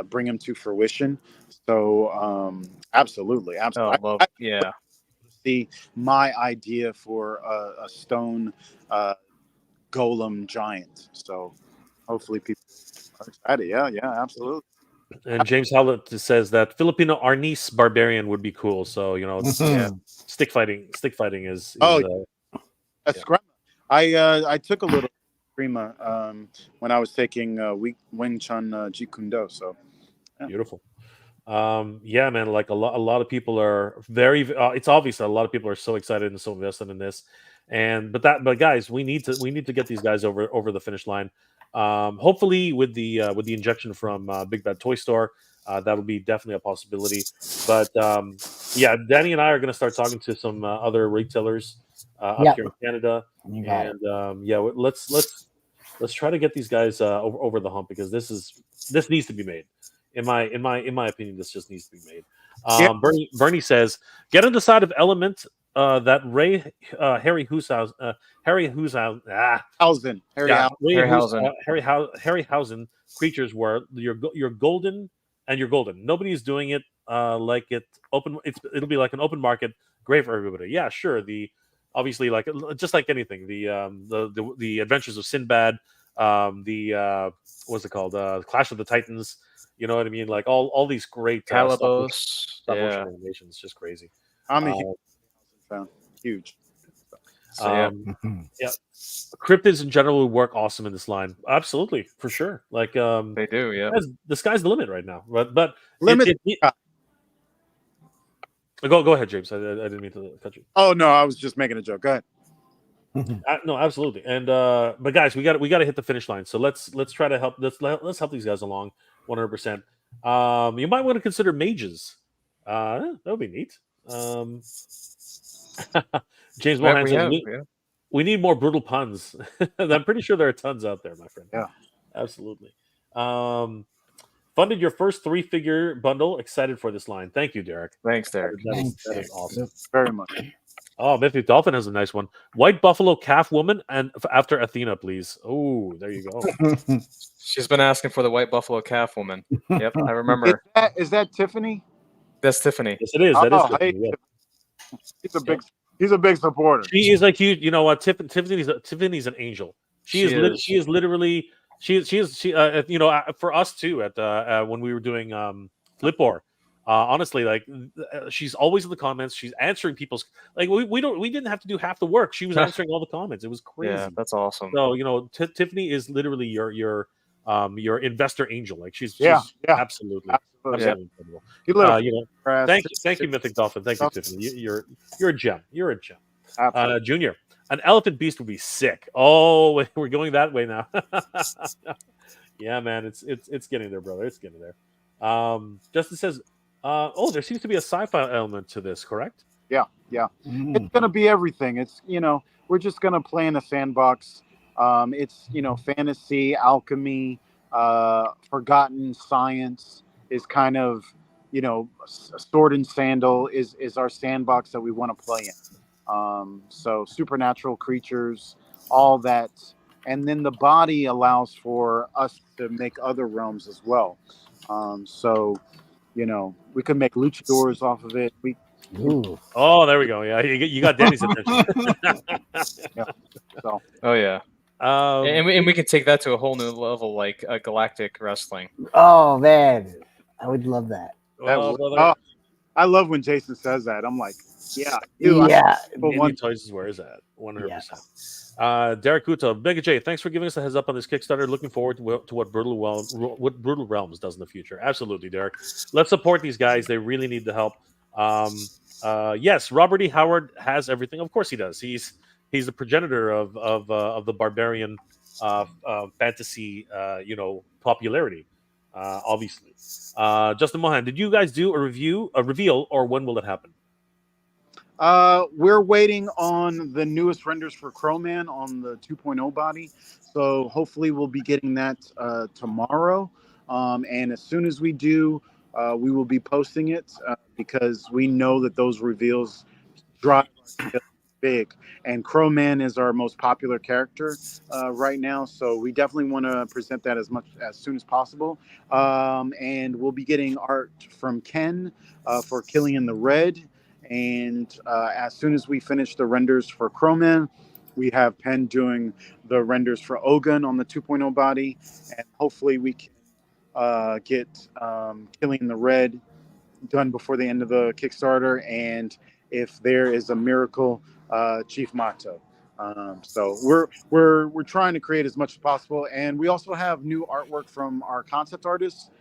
bring him to fruition. So absolutely. See my idea for a stone golem giant. So hopefully people are excited. Yeah, absolutely. And James Howlett says that Filipino Arnis barbarian would be cool. So stick fighting is Eskrima. I took a little Eskrima when I was taking Wing Chun Jeet Kune Do. So beautiful. Man, like a lot of people are very it's obvious that a lot of people are so excited and so invested in this, but guys, we need to get these guys over the finish line. Hopefully with the injection from Big Bad Toy Store, that'll be definitely a possibility. But Danny and I are going to start talking to some other retailers up here in Canada, let's try to get these guys over the hump, because this needs to be made. In my opinion, this just needs to be made. Bernie says, get on the side of Element that Harryhausen creatures were. You're golden and you're golden. Nobody's doing it like it open. It'll be like an open market, great for everybody. Yeah, sure. Obviously, like just like anything, the Adventures of Sinbad, what's it called? Clash of the Titans. You know what I mean? Like all these great Calabos, stop motion animations, just crazy. I'm a huge fan. Huge. Cryptids in general would work awesome in this line. Absolutely, for sure. Like they do. Yeah, the sky's the limit right now. But limit. Go ahead, James. I didn't mean to cut you. Oh no, I was just making a joke. Go ahead. No, absolutely. And but guys, we got to hit the finish line. So let's try to help. Let's help these guys along 100%. You might want to consider mages. That would be neat. James Mohan says we need more brutal puns. I'm pretty sure there are tons out there, my friend. Yeah, absolutely. Funded your first 3-figure bundle. Excited for this line. Thank you, Derek. Thanks, Derek. That is awesome. Very much. Oh, Mythic Dolphin has a nice one. White Buffalo Calf Woman, and after Athena, please. Oh, there you go. She's been asking for the White Buffalo Calf Woman. Yep, I remember. Is that Tiffany? That's Tiffany. Yes, it is. That is Tiffany. Yeah. He's a big supporter. She is like huge. You know what? Tiffany's an angel. She is literally. She is. For us too. At when we were doing Flipboard, Honestly, like she's always in the comments. She's answering people's like we didn't have to do half the work. She was answering all the comments. It was crazy. Yeah, that's awesome. So Tiffany is literally your investor angel. Like she's absolutely incredible. You little Thank you, Mythic Dolphin. Thank you, Tiffany. You're a gem. You're a gem. Absolutely. Junior, an elephant beast would be sick. Oh, we're going that way now. Yeah, man, it's getting there, brother. It's getting there. Justin says, there seems to be a sci-fi element to this, correct? Yeah. It's gonna be everything. It's we're just gonna play in a sandbox. It's fantasy, alchemy, forgotten science is kind of sword and sandal is our sandbox that we want to play in. So supernatural creatures, all that, and then the body allows for us to make other realms as well. So we could make luchadors off of it. Oh, there we go. Yeah, you got Danny's attention. So. Oh yeah. And we can take that to a whole new level, like galactic wrestling. Oh man, I would love that. I love when Jason says that. I'm like, yeah. Toys is where is that? 100%. Derek Kuto, Mega J, thanks for giving us a heads up on this Kickstarter. Looking forward to what Brutal Realms does in the future. Absolutely, Derek. Let's support these guys. They really need the help. Yes, Robert E. Howard has everything. Of course he does. He's the progenitor of the barbarian fantasy popularity. Obviously. Justin Mohan, did you guys do a reveal, or when will it happen? We're waiting on the newest renders for Crowman on the 2.0 body. So hopefully we'll be getting that tomorrow. And as soon as we do, we will be posting it because we know that those reveals drive big. And Crowman is our most popular character right now. So we definitely want to present that as soon as possible. And we'll be getting art from Ken for Killian the Red. And as soon as we finish the renders for Crowman, we have Penn doing the renders for Ogun on the 2.0 body. And hopefully we can get Killian the Red done before the end of the Kickstarter. And if there is a miracle, Chief MOTU. So we're trying to create as much as possible. And we also have new artwork from our concept artist,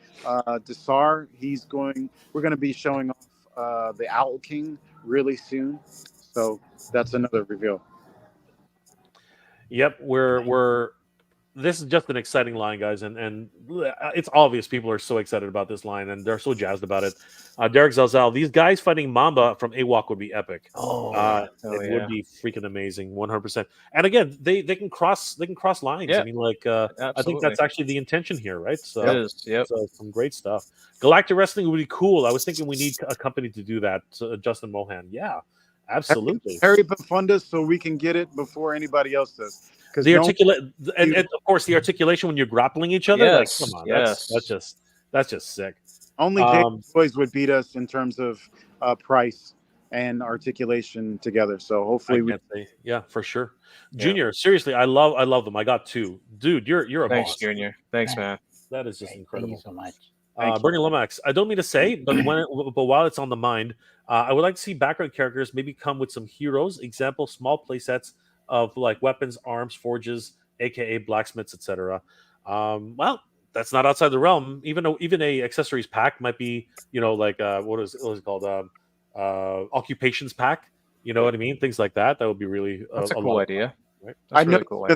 Desar. We're going to be showing off the Owl King really soon, so that's another reveal. Yep, this is just an exciting line, guys, and it's obvious people are so excited about this line and they're so jazzed about it. Derek Zalzal, these guys fighting Mamba from AWOC would be epic. It would be freaking amazing, 100%. And again, they can cross lines. Yeah. I mean, I think that's actually the intention here, right? So it is. Yep. So some great stuff. Galactic Wrestling would be cool. I was thinking we need a company to do that. Justin Mohan, yeah, absolutely. Hurry up and fund us so we can get it before anybody else does. The and of course the articulation when you're grappling each other. Yes, like, come on, yes. that's just sick. Only Toys would beat us in terms of price and articulation together. So hopefully yeah, for sure. Junior, seriously, I love them. I got two. Dude, you're a Thanks, boss. Junior. Thanks, man. That is just incredible. Thank you so much. Bernie Lomax, I don't mean to say, but while it's on the mind, I would like to see background characters maybe come with some heroes. Example, small play sets of like weapons, arms, forges, aka blacksmiths, etc. Well, that's not outside the realm. Even a accessories pack might be, what is it called? Occupations pack. You know what I mean? Things like that. That would be really that's a cool idea. Right? I know cool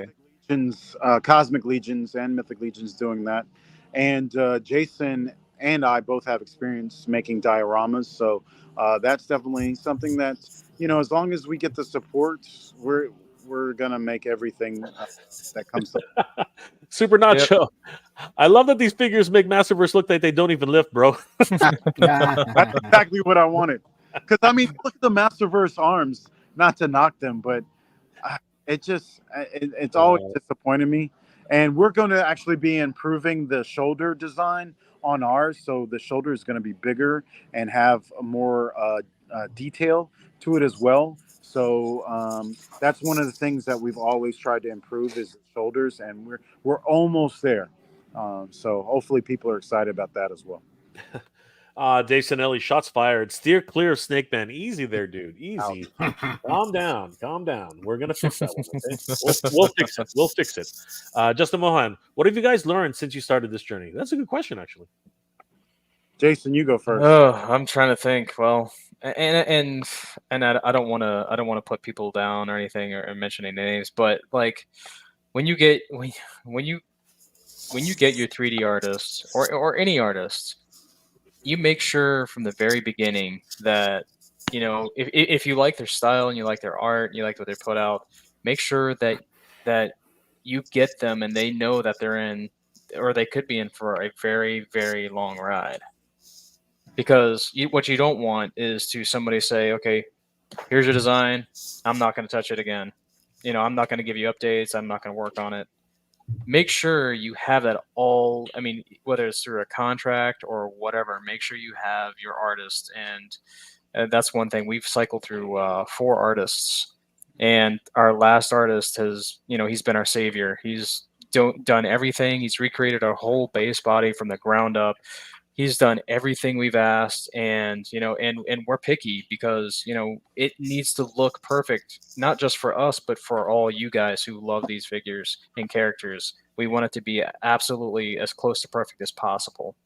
Legions, Cosmic Legions and Mythic Legions doing that. And Jason and I both have experience making dioramas. So that's definitely something that, as long as we get the support, we're going to make everything that comes up. Super Nacho. Yep. I love that these figures make Masterverse look like they don't even lift, bro. That's exactly what I wanted. Because, look at the Masterverse arms. Not to knock them, but it's always disappointed me. And we're going to actually be improving the shoulder design on ours. So the shoulder is going to be bigger and have more detail to it as well. So that's one of the things that we've always tried to improve is the shoulders, and we're almost there. So hopefully people are excited about that as well. Dave Sanelli, shots fired. Steer clear of Snake Man. Easy there, dude. Easy. Calm down. Calm down. We're gonna fix that one. Okay, we'll fix it. We'll fix it. Justin Mohan, what have you guys learned since you started this journey? That's a good question, actually. Jason, you go first. Oh, I'm trying to think. Well, and I don't want to put people down or anything or mention any names, but like when you get when you get your 3D artist or any artist, you make sure from the very beginning that if you like their style and you like their art and you like what they put out, make sure that you get them and they know that they're in or they could be in for a very, very long ride. Because what you don't want is to somebody say, okay, here's your design. I'm not going to touch it again. I'm not going to give you updates. I'm not going to work on it. Make sure you have that all. I mean, whether it's through a contract or whatever, make sure you have your artist. And that's one thing. We've cycled through 4 artists. And our last artist has, he's been our savior. He's done everything. He's recreated our whole base body from the ground up. He's done everything we've asked, and we're picky because it needs to look perfect, not just for us, but for all you guys who love these figures and characters. We want it to be absolutely as close to perfect as possible.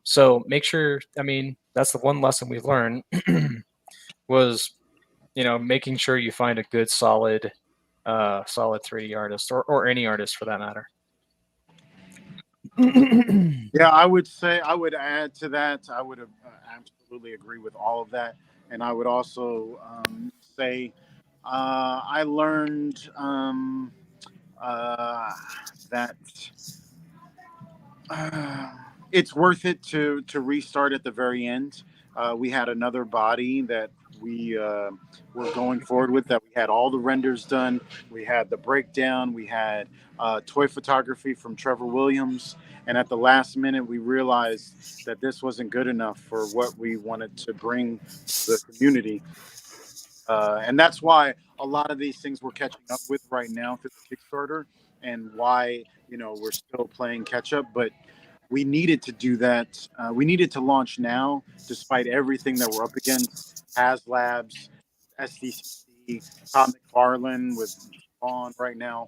So make sure. I mean, that's the one lesson we've learned was making sure you find a good solid 3D artist or any artist for that matter. Yeah, I would add to that. I would absolutely agree with all of that. And I would also say I learned that it's worth it to restart at the very end. We had another body that we were going forward with, that we had all the renders done. We had the breakdown. We had toy photography from Trevor Williams. And at the last minute, we realized that this wasn't good enough for what we wanted to bring to the community. And that's why a lot of these things we're catching up with right now through the Kickstarter, and why we're still playing catch up. But we needed to do that. We needed to launch now, despite everything that we're up against. HasLabs, SDCC, Tom McFarlane with Spawn right now.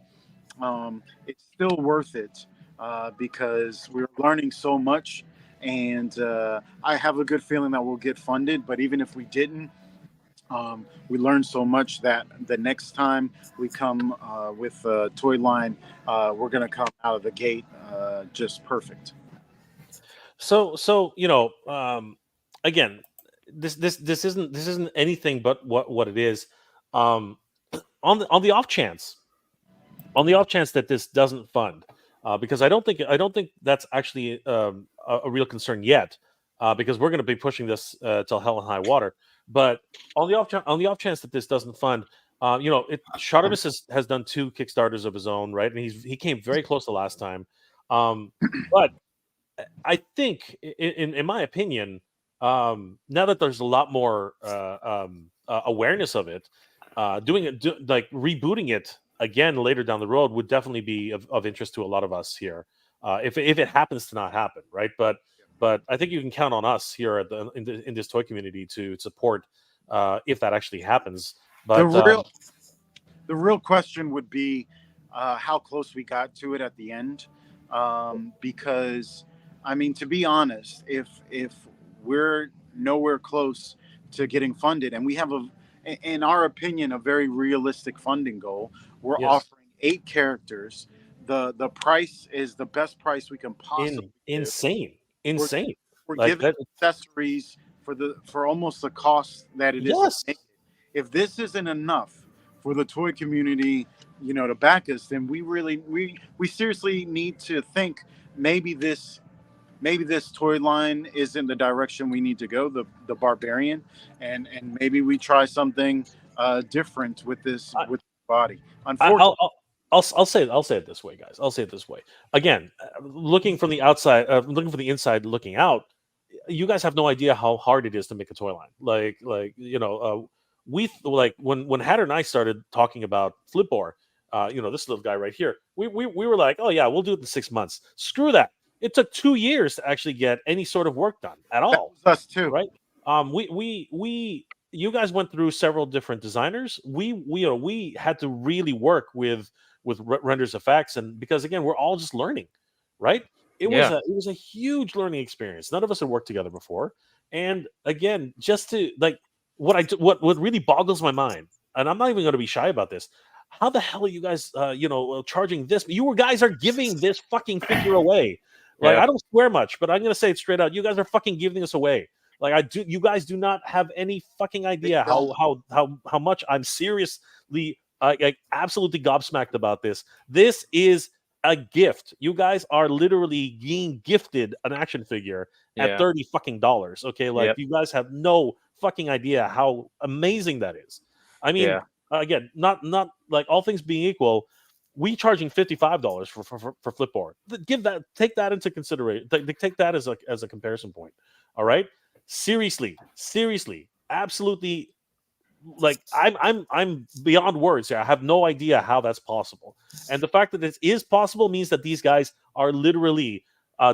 It's still worth it because we're learning so much, and I have a good feeling that we'll get funded. But even if we didn't, we learned so much that the next time we come with a toy line, we're going to come out of the gate just perfect. So again, this isn't anything but what it is. On the off chance that this doesn't fund, because I don't think that's actually a real concern yet, because we're going to be pushing this till hell and high water. But on the off chance that this doesn't fund, Shardamus has done 2 Kickstarters of his own, right? And he came very close the last time, but I think, in my opinion, now that there's a lot more awareness of it, like rebooting it again later down the road would definitely be of interest to a lot of us here, if it happens to not happen, right? But I think you can count on us here in this toy community to support if that actually happens. But the real question would be how close we got to it at the end, because I mean, to be honest, if we're nowhere close to getting funded, and we have in our opinion, a very realistic funding goal, we're offering 8 characters. The price is the best price we can possibly insane. We're giving accessories for almost the cost that it is. Yes. If this isn't enough for the toy community, to back us, then we seriously need to think maybe this toy line isn't the direction we need to go, the Barbarian, and maybe we try something different with this body. Unfortunately, I'll say it this way, guys. I'll say it this way. Again, looking from the outside, looking from the inside, looking out, you guys have no idea how hard it is to make a toy line. We when Hatter and I started talking about Flipboard, this little guy right here, we were like, oh yeah, we'll do it in 6 months. Screw that. It took 2 years to actually get any sort of work done at That all. was us too. Right? You guys went through several different designers. We had to really work with renders effects, and because again, we're all just learning, right? It was a huge learning experience. None of us had worked together before, and again, just to like what really boggles my mind, and I'm not even going to be shy about this. How the hell are you guys, charging this? You guys are giving this fucking figure away. Like, Yeah. I don't swear much, but I'm gonna say it straight out. You guys are fucking giving this away. Like, you guys do not have any fucking idea how much I'm seriously, like, absolutely gobsmacked about this. This is a gift. You guys are literally being gifted an action figure at Yeah. $30 fucking dollars. Okay, like Yep. you guys have no fucking idea how amazing that is. I mean, Yeah. again, not like all things being equal, we charging $55 for Flipboard. Take that into consideration. Take that as a comparison point. All right, seriously, absolutely. Like I'm beyond words here. I have no idea how that's possible, and the fact that this is possible means that these guys are literally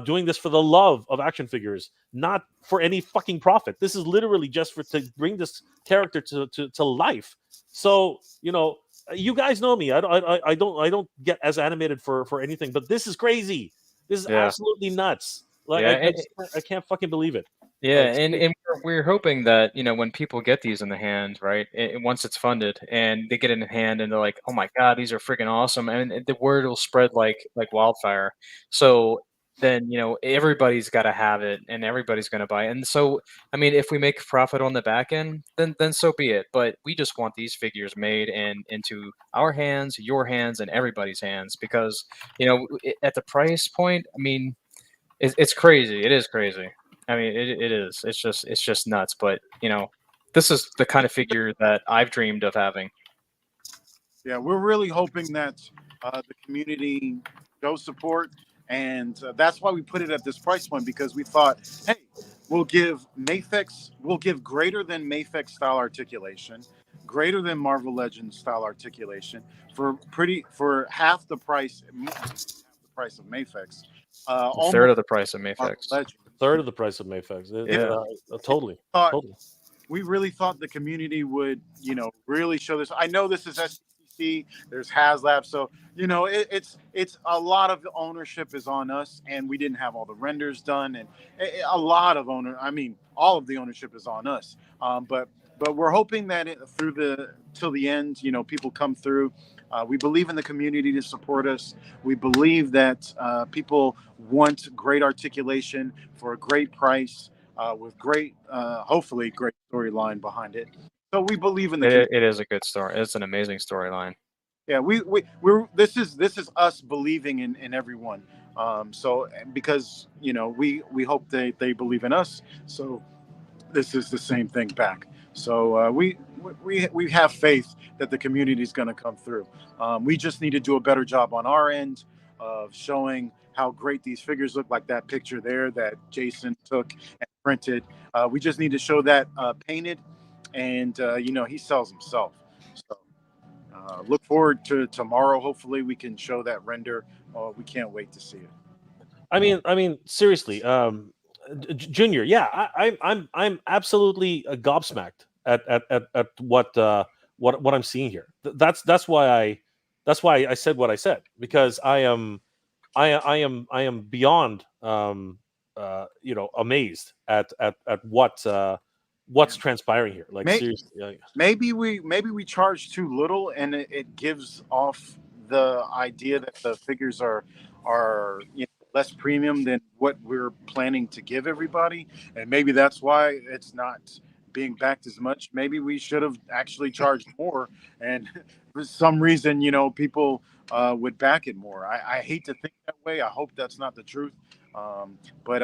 doing this for the love of action figures, not for any fucking profit. This is literally just to bring this character to life. So you guys know me. I don't get as animated for anything, but this is crazy. This is Yeah. absolutely nuts. Like Yeah, I can't fucking believe it. Yeah, It's and we're hoping that when people get these in the hand, right? Once it's funded and they get it in hand and they're like, "Oh my God, these are freaking awesome!" and the word will spread like wildfire. So then everybody's got to have it and everybody's going to buy it. And so I mean, if we make a profit on the back end, then so be it. But we just want these figures made and into our hands, your hands, and everybody's hands because at the price point, I mean, it's crazy. It is crazy. I mean, it is. It's just nuts. But this is the kind of figure that I've dreamed of having. Yeah, we're really hoping that the community shows support, and that's why we put it at this price point because we thought, hey, we'll give greater than Mafex style articulation, greater than Marvel Legends style articulation for half the price of Mafex. A third of the price of Mafex. Third of the price of Mafex. Totally. We really thought the community would, really show this. I know this is SCC. There's HasLab, so it's a lot of the ownership is on us, and we didn't have all the renders done, and a lot of all of the ownership is on us. But we're hoping that till the end, people come through. We believe in the community to support us. We believe that people want great articulation for a great price with hopefully great storyline behind it. So we believe in the. It is a good story. It's an amazing storyline. Yeah, this is us believing in everyone. So because we hope they believe in us. So this is the same thing back. So we have faith that the community is going to come through. We just need to do a better job on our end of showing how great these figures look, like that picture there that Jason took and printed. We just need to show that painted, and he sells himself. So look forward to tomorrow. Hopefully we can show that render. We can't wait to see it. I mean, seriously, Junior. Yeah, I'm absolutely gobsmacked at what I'm seeing here. That's why I said what I said, because I am beyond amazed at what's transpiring here. Like, seriously, maybe we charge too little, and it gives off the idea that the figures are less premium than what we're planning to give everybody, and maybe that's why it's not being backed as much. Maybe we should have actually charged more, and for some reason people would back it more. I hate to think that way. I hope that's not the truth, but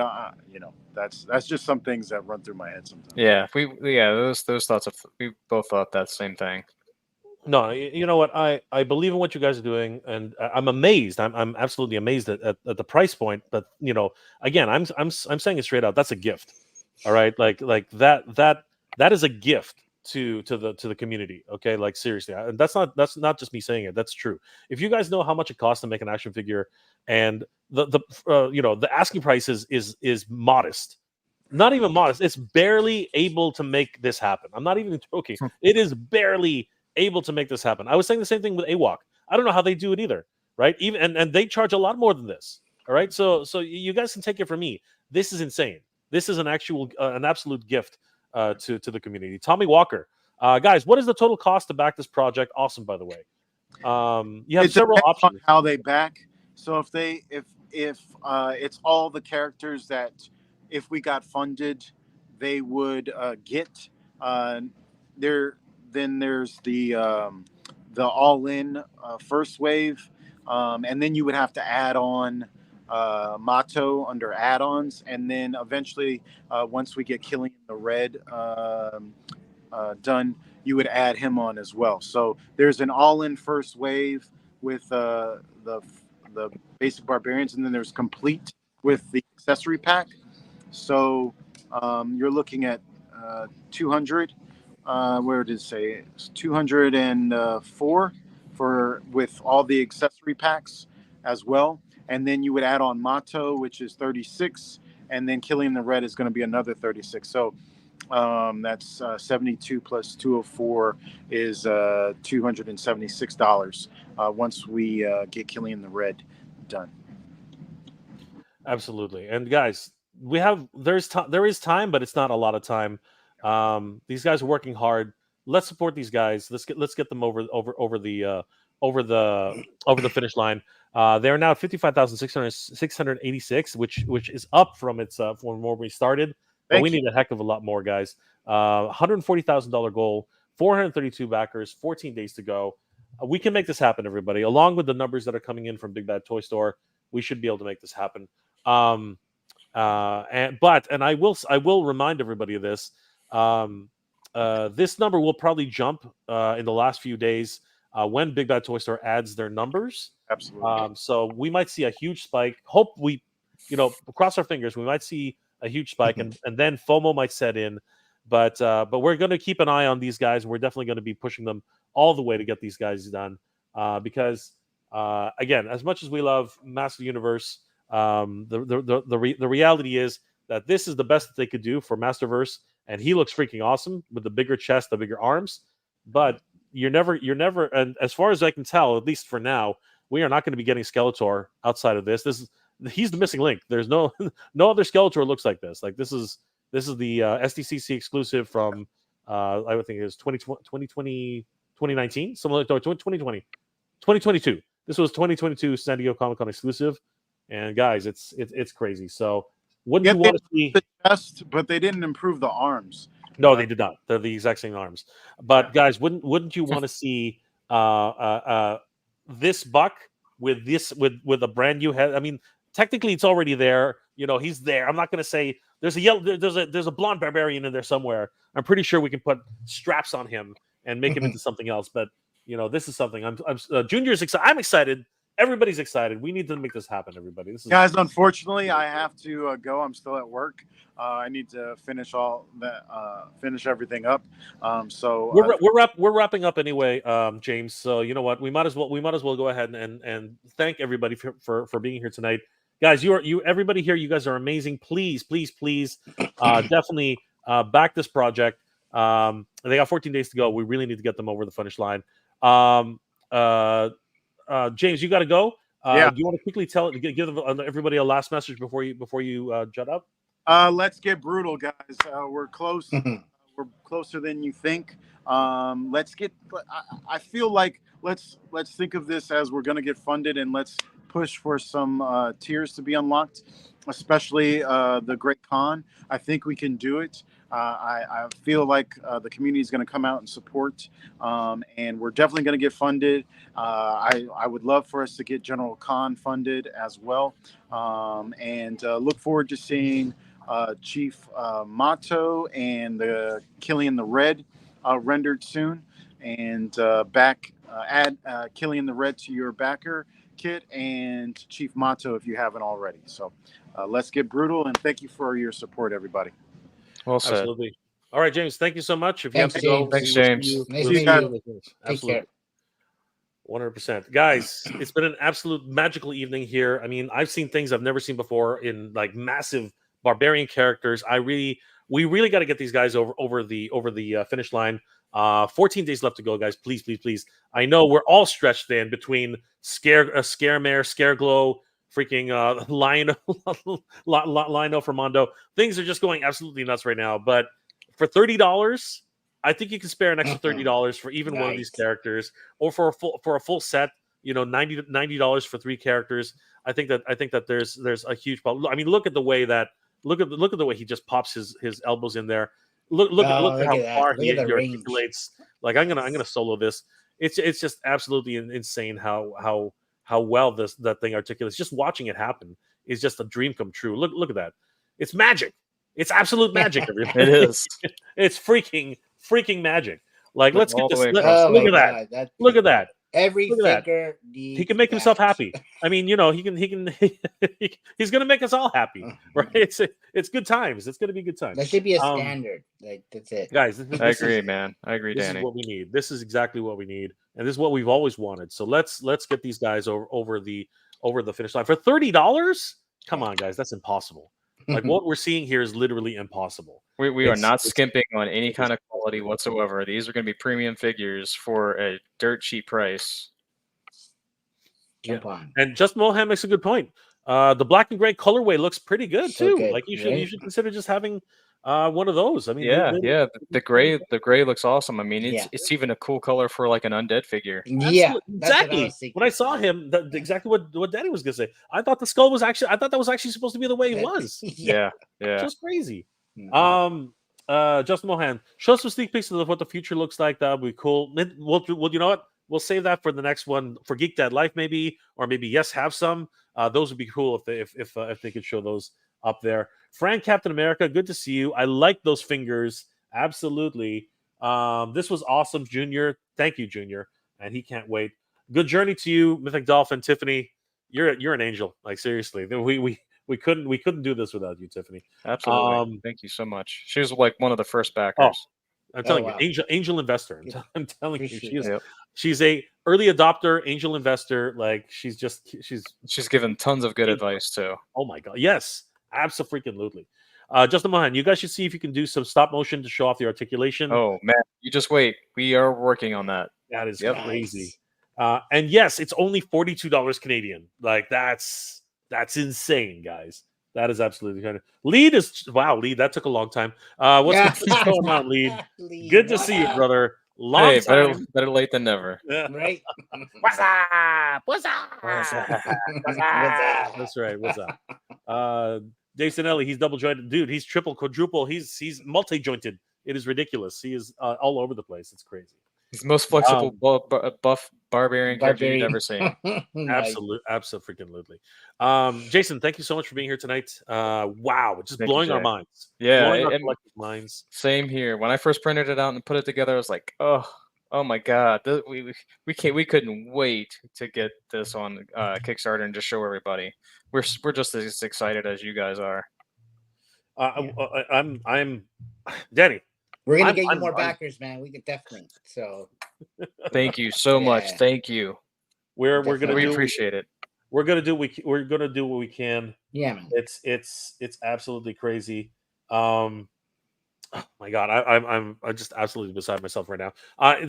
that's just some things that run through my head sometimes. Yeah, those thoughts we both thought that same thing. No, you know what? I believe in what you guys are doing, and I'm amazed. I'm absolutely amazed at the price point. But again, I'm saying it straight out. That's a gift. All right, like that is a gift to the community. Okay, like seriously, and that's not just me saying it. That's true. If you guys know how much it costs to make an action figure, and the asking price is modest, not even modest. It's barely able to make this happen. I'm not even joking. It is barely able to make this happen. I was saying the same thing with AWOC. I don't know how they do it either, right? Even and they charge a lot more than this. All right, so you guys can take it from me. This is insane. This is an absolute gift to the community. Tommy Walker, guys, what is the total cost to back this project? Awesome, by the way. You have It several depends on options. how they back. So if it's all the characters that if we got funded, they would get there. Then there's the all-in first wave, and then you would have to add on MOTU under add-ons, and then eventually once we get Killing the Red done, you would add him on as well. So there's an all-in first wave with the basic barbarians, and then there's complete with the accessory pack. So you're looking at 200. Where did it say? It's 204 for with all the accessory packs as well, and then you would add on MOTU, which is 36, and then Killing the Red is going to be another 36. So that's 72 plus 204 is $276 once we get Killing the Red done. Absolutely. And guys, there is time, but it's not a lot of time. These guys are working hard. Let's support these guys. Let's get them over the finish line. They're now at 55,686, which is up from from where we started. But we need a heck of a lot more, guys. $140,000 goal, 432 backers, 14 days to go. We can make this happen, everybody. Along with the numbers that are coming in from Big Bad Toy Store, we should be able to make this happen. And I will remind everybody of this. This number will probably jump in the last few days when Big Bad Toy Store adds their numbers. Absolutely. So we might see a huge spike. Hope we, cross our fingers. We might see a huge spike, and then FOMO might set in. But we're going to keep an eye on these guys. We're definitely going to be pushing them all the way to get these guys done. Because again, as much as we love Master Universe, the reality is that this is the best that they could do for Masterverse, and he looks freaking awesome with the bigger chest, the bigger arms. But you're never, and as far as I can tell, at least for now, we are not going to be getting Skeletor outside of this. He's the missing link. There's no other Skeletor looks like this. Like this is the SDCC exclusive from I would think it was 2020, 2019, something like that, 2020, 2022. This was 2022 San Diego Comic-Con exclusive, and guys, it's crazy. So wouldn't you want to see the chest, but they didn't improve the arms? No, they did not. They're the exact same arms. But guys, wouldn't you want to see this buck with a brand new head? I mean, technically, it's already there. He's there. I'm not going to say there's a blonde barbarian in there somewhere. I'm pretty sure we can put straps on him and make him into something else. But this is something. Junior's excited. I'm excited. Everybody's excited. We need to make this happen, everybody. Guys, unfortunately, I have to go. I'm still at work. I need to finish finish everything up. So we're wrapping up anyway, James. So you know what? We might as well go ahead and thank everybody for being here tonight, guys. Everybody here. You guys are amazing. Please, definitely back this project. They got 14 days to go. We really need to get them over the finish line. James, you got to go. Yeah. Do you want to quickly give everybody a last message before you jut up? Let's get brutal, guys. We're close. We're closer than you think. Let's get. I feel like let's think of this as we're going to get funded, and let's push for some tiers to be unlocked, especially the Great Con. I think we can do it. I feel like the community is going to come out and support, and we're definitely going to get funded. I would love for us to get General Con funded as well, and look forward to seeing Chief MOTU and the Killing the Red rendered soon, and add Killing the Red to your backer kit and Chief MOTU if you haven't already. So let's get brutal, and thank you for your support, everybody. Well said. Absolutely. All right, James. Thank you so much. If you have Thanks, to go, James. Thanks, we will see James. you- Nice we'll meeting see you. you. Take Absolutely. care. 100%. Guys, it's been an absolute magical evening here. I mean, I've seen things I've never seen before in like massive barbarian characters. We really got to get these guys over the finish line. 14 days left to go, guys. Please, please, please. I know we're all stretched thin between Scaremare, Scareglow, freaking Lionel for Mondo. Things are just going absolutely nuts right now. But for $30, I think you can spare an extra $30 for even one of these Right. characters, or for a full set. You know, $90 for 3 characters. I think that there's a huge problem. I mean, look at the way the way he just pops his elbows in there. Look Oh, at look how at that. far Look at the range. articulates. Like I'm gonna solo this. It's just absolutely insane how well that thing articulates. Just watching it happen is just a dream come true. Look at that. It's magic. It's absolute magic, everybody. It is. It's freaking magic. Like Look let's get all the this. way Look, across Oh the my look at that. God. That Look at that. every Look at that. figure He needs can make himself that. happy. I mean, you know, he can he's gonna make us all happy, right? It's good times. It's gonna be good times. That should be a standard. Like that's it. Guys. I agree, man. I agree, This Danny. is what we need. This is exactly what we need, and this is what we've always wanted. So let's get these guys over the finish line for $30. Come on, guys, that's impossible. Like what we're seeing here is literally impossible. We are It's- not it's- skimping on any kind of quality whatsoever. These are going to be premium figures for a dirt cheap price. Jump on. And Justin Mohan makes a good point. The black and gray colorway looks pretty good So too. good, Like you right? should consider just having one of those. I mean, Yeah. The gray looks awesome. I mean, Yeah. it's even a cool color for like an undead figure. Yeah, Absolutely. that's what I Exactly. was thinking. When I saw him, exactly what Danny was gonna say. I thought the skull was actually. I thought that was actually supposed to be the way it was. Yeah. Just crazy. Mhm. Justin Mohan, show some sneak peeks of what the future looks like. That would be cool. Well, you know what? We'll save that for the next one for Geek Dad Life, maybe, or maybe yes, have some. Those would be cool if they could show those up there. Frank Captain America, good to see you. I like those fingers. Absolutely. This was awesome, Junior. Thank you, Junior. And he can't wait. Good journey to you, Mythic Dolphin, Tiffany. You're an angel. Like seriously, we couldn't do this without you, Tiffany. Absolutely. Thank you so much. She was like one of the first backers. I'm telling wow. you, angel investor. I'm telling you, Appreciate Yep. she's a early adopter, angel investor. Like she's given tons of good advice too. oh my god, yes, absolutely. Justin Mohan, you guys should see if you can do some stop motion to show off the articulation. Oh man, you just wait. We are working on that. That is Yep. crazy. And yes, it's only $42 Canadian. Like that's insane, guys. That is absolutely kind of lead lead. That took a long time. What's going on, lead? Good to see you, brother. Long Hey, time. better late than never. Yeah. Right? What's up? What's up? What's up? That's right. What's up? Jason Ellie, he's double jointed, dude. He's triple, quadruple. He's multi jointed. It is ridiculous. He is all over the place. It's crazy. He's the most flexible buff barbarian character you've ever seen. Absolutely. Jason, thank you so much for being here tonight. Wow, just Thank you, blowing our Jay. minds. Yeah, blowing our and- collective minds. Same here. When I first printed it out and put it together, I was like, oh my god, we couldn't wait to get this on Kickstarter and just show everybody. We're just as excited as you guys are. I'm Danny. We're gonna I'm- get you I'm- more I'm- backers, man. We could definitely. So Thank you so much. Yeah. Thank you. We're gonna We do appreciate it. we're gonna do what we can. yeah, man. It's absolutely crazy. Oh my god, I'm just absolutely beside myself right now.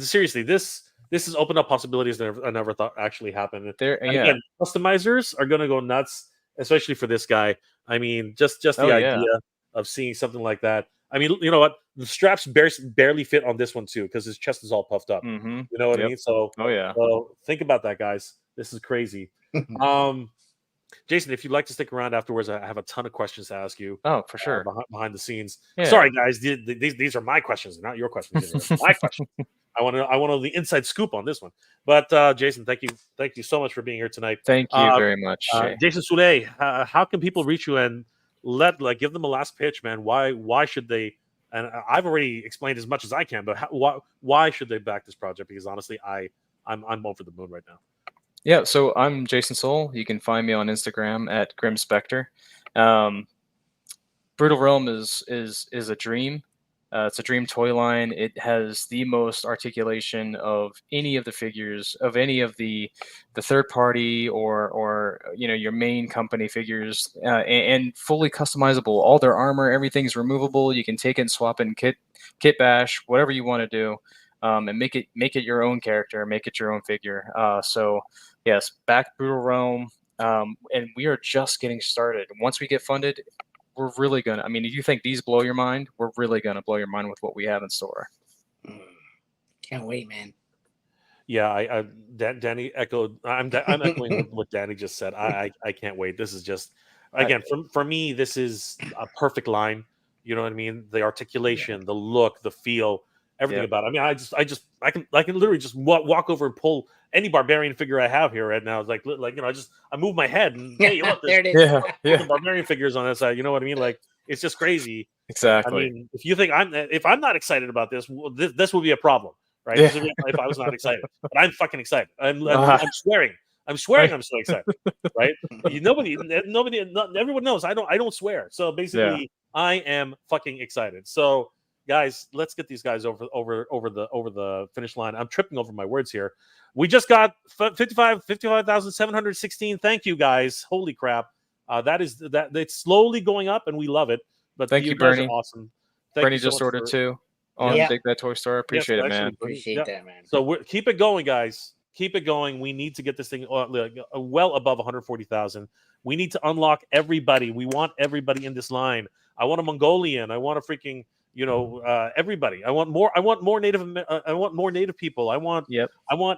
Seriously, this has opened up possibilities that I never thought actually happened. There, And yeah. again, customizers are gonna go nuts, especially for this guy. I mean, just the Oh, yeah. idea of seeing something like that. I mean, you know what? The straps barely fit on this one too because his chest is all puffed up. Mm-hmm. You know what I Yep. mean? So Oh yeah. think about that, guys. This is crazy. Jason, if you'd like to stick around afterwards, I have a ton of questions to ask you Oh, for sure. behind the scenes. Yeah. Sorry, guys, these are my questions, not your questions. They're my questions. I want to know the inside scoop on this one. But Jason, thank you so much for being here tonight. Thank you very much. Jay. Jason Soule, how can people reach you and give them a last pitch, man? Why should they? And I've already explained as much as I can, but why should they back this project? Because honestly, I'm over the moon right now. Yeah, so I'm Jason Soul. You can find me on Instagram at Grim Spectre. Brutal Realm is a dream. It's a dream toy line. It has the most articulation of any of the figures of any of the third party or your main company figures, and fully customizable. All their armor, everything's removable. You can take it and swap in kit bash, whatever you want to do, and make it your own character, make it your own figure. So yes, back Brutal Realm, and we are just getting started. Once we get funded, we're really gonna. I mean, if you think these blow your mind, we're really gonna blow your mind with what we have in store. Can't wait, man. Yeah, Danny echoed. I'm echoing what Danny just said. I can't wait. This is just, again, for me, this is a perfect line. You know what I mean? The articulation, the look, the feel, everything about it. I mean, I can literally just walk over and pull any barbarian figure I have here right now. It's like I move my head and hey, look, there it is. the barbarian figures on that side. You know what I mean? Like, it's just crazy. Exactly. I mean, if you think if I'm not excited about this, this would be a problem, right? Yeah. If I was not excited, but I'm fucking excited. I'm swearing. I'm so excited, right? Everyone knows I don't swear. So basically, I am fucking excited. So guys, let's get these guys over the finish line. I'm tripping over my words here. We just got 55,716. Thank you guys. Holy crap. That it's slowly going up and we love it. But thank you, guys Bernie. are awesome. Bernie just ordered 2 on Big Bad Toy Store. Appreciate it, man. Appreciate that, man. So keep it going, guys. Keep it going. We need to get this thing well above 140,000. We need to unlock everybody. We want everybody in this line. I want a Mongolian. I want a freaking everybody. I want more. I want more native. I want more native people. I want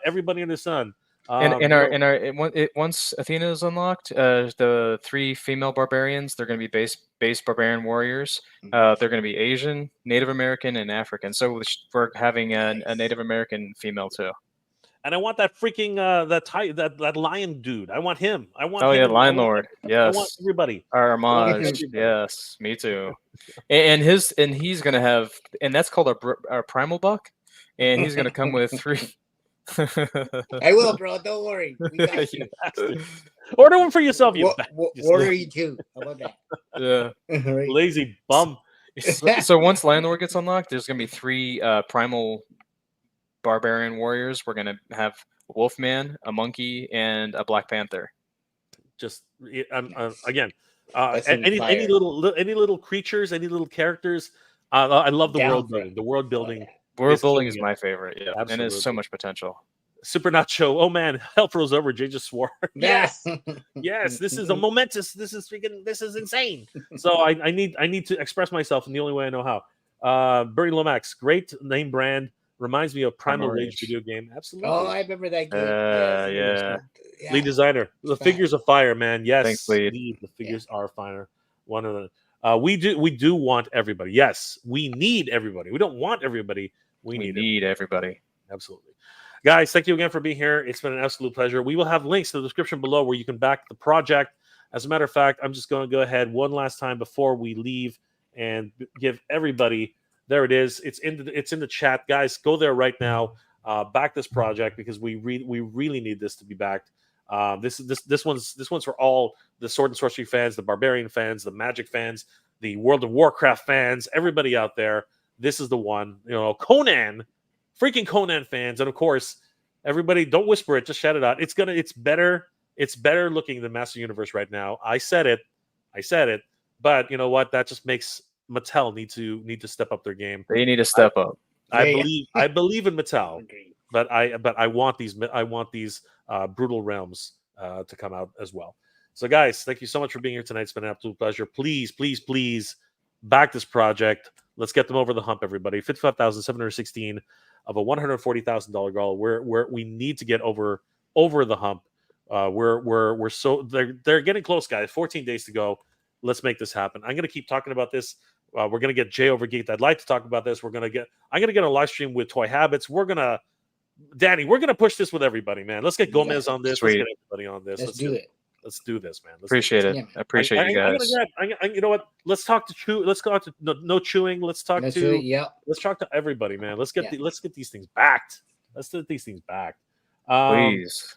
everybody in the sun. Once Athena is unlocked, the 3 female barbarians, they're going to be base barbarian warriors. They're going to be Asian, Native American, and African. So we're having a Native American female too. And I want that freaking that lion dude. I want him. I want. Oh yeah, Lion Lord. Yes. I want everybody. Our homage. Yes, me too. And he's gonna have, and that's called our primal buck, and he's gonna come with 3. I will, bro. Don't worry. We got you. Order one for yourself. You order you too. How about that? Yeah. Lazy bum. So once Landlord gets unlocked, there's gonna be 3 primal barbarian warriors. We're gonna have a Wolfman, a monkey, and a Black Panther. Just again, any little creatures, any little characters. I love the world building. The world building. World building is my favorite. Yeah, absolutely. And there's so much potential. Super Nacho. Oh man, hell froze over. Jay just swore. Yes, yes. This is a momentous. This is insane. So I need to express myself in the only way I know how. Bernie Lomax, great name brand. Reminds me of Primal Rage video game. Absolutely. Oh, I remember that game. Yeah. Lead designer. The figures are fire, man. Yes. Thanks, Lead. The figures are fire. One of the. We do want everybody. Yes, we need everybody. We don't want everybody. We need everybody. Absolutely. Guys, thank you again for being here. It's been an absolute pleasure. We will have links in the description below where you can back the project. As a matter of fact, I'm just going to go ahead one last time before we leave and give everybody. There it is. It's in the chat, guys. Go there right now. Back this project because we really need this to be backed. This one's for all the Sword and Sorcery fans, the Barbarian fans, the Magic fans, the World of Warcraft fans, everybody out there. This is the one. Conan, freaking Conan fans, and of course, everybody. Don't whisper it. Just shout it out. It's better. It's better looking than Master Universe right now. I said it. But you know what? That just makes Mattel need to step up their game. They need to step up. I believe in Mattel, but I want these Brutal Realms to come out as well. So guys, thank you so much for being here tonight. It's been an absolute pleasure. Please back this project. Let's get them over the hump, everybody. 55,716 of a $140,000 goal. We need to get over the hump. They're getting close, guys. 14 days to go. Let's make this happen. I'm going to keep talking about this. We're going to get Jay over Geeked. I'd like to talk about this. I'm going to get a live stream with Toy Habits. Danny, we're going to push this with everybody, man. Let's get Gomez on this. Sweet. Let's get everybody on this. Let's do it. Let's do this, man. Appreciate it. I appreciate you guys. You know what? Let's talk to Chew. Let's go to no chewing. Let's talk to everybody, man. Let's get these things backed. Let's get these things backed. Please.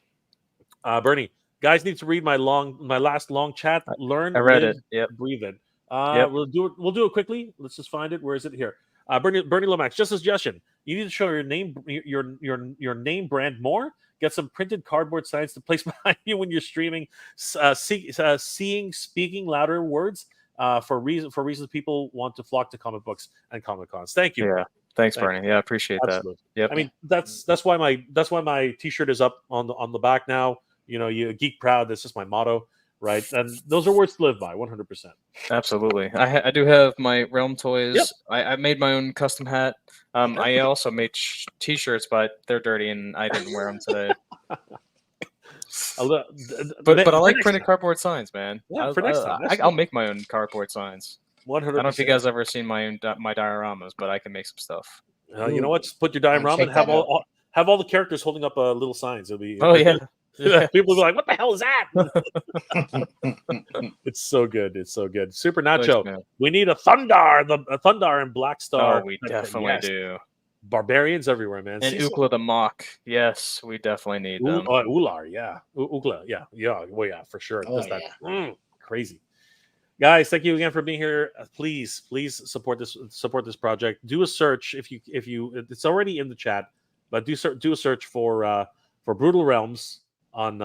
Bernie, guys need to read my last long chat. Learn. I read it. Yep. Breathe it. Yep. We'll do it quickly. Let's just find it. Where is it here? Bernie Lomax, just a suggestion. You need to show your name brand more. Get some printed cardboard signs to place behind you when you're streaming. Speaking louder words for reasons people want to flock to comic books and Comic Cons. Thank you. Yeah, thanks, Bernie. Yeah, I appreciate Absolutely. that. Yep. I mean, that's why my T-shirt is up on the back now. You know, you geek proud. That's just my motto, right? And those are words to live by, 100%. Absolutely. I do have my Realm toys. Yep. I made my own custom hat. I also made T-shirts, but they're dirty and I didn't wear them today. But I like printed cardboard signs, man. Yeah, for next time. I'll make my own cardboard signs. 100%. I don't know if you guys ever seen my dioramas, but I can make some stuff. You know what? Just put your diorama and have all the characters holding up little signs. It'll be people will be like, "What the hell is that?" It's so good. It's so good. Super Nacho. Thanks, we need a Thundar, a Thundar and Black Star. Oh, we definitely do. Barbarians everywhere, man. And Ukla the Mock. Yes, we definitely need them. Ular, yeah. Ukla, yeah. Well, yeah, for sure. Oh, Crazy. Guys, thank you again for being here. Please support this project. Do a search if you it's already in the chat, but do a search for Brutal Realms on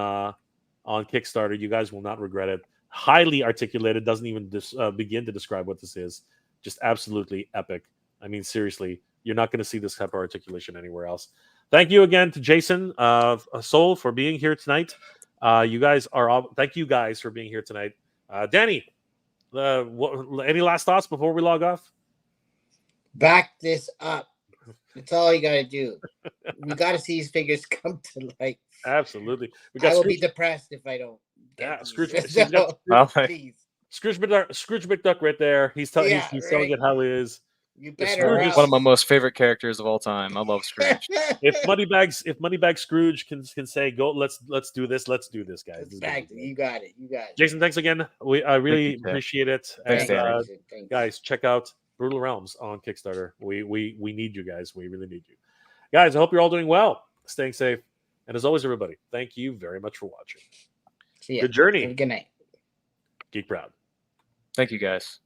Kickstarter. You guys will not regret it. Highly articulated, doesn't even begin to describe what this is. Just absolutely epic. I mean, seriously, you're not going to see this type of articulation anywhere else. Thank you again to Jason Soul for being here tonight. Thank you guys for being here tonight. Danny, any last thoughts before we log off? Back this up. That's all you gotta do. We gotta see these figures come to life. Absolutely. I will be depressed if I don't. Yeah, Scrooge. Scrooge McDuck right there. He's telling it how it is. You better. One of my most favorite characters of all time. I love Scrooge. if Moneybag Scrooge can say, "Go, let's do this, guys." Exactly. You got it. Jason, thanks again. I really appreciate it. Thanks, guys, check out Brutal Realms on Kickstarter. We need you guys. We really need you, guys. I hope you're all doing well, staying safe, and as always, everybody, thank you very much for watching. See ya. Good journey. Good night. Geek proud. Thank you, guys.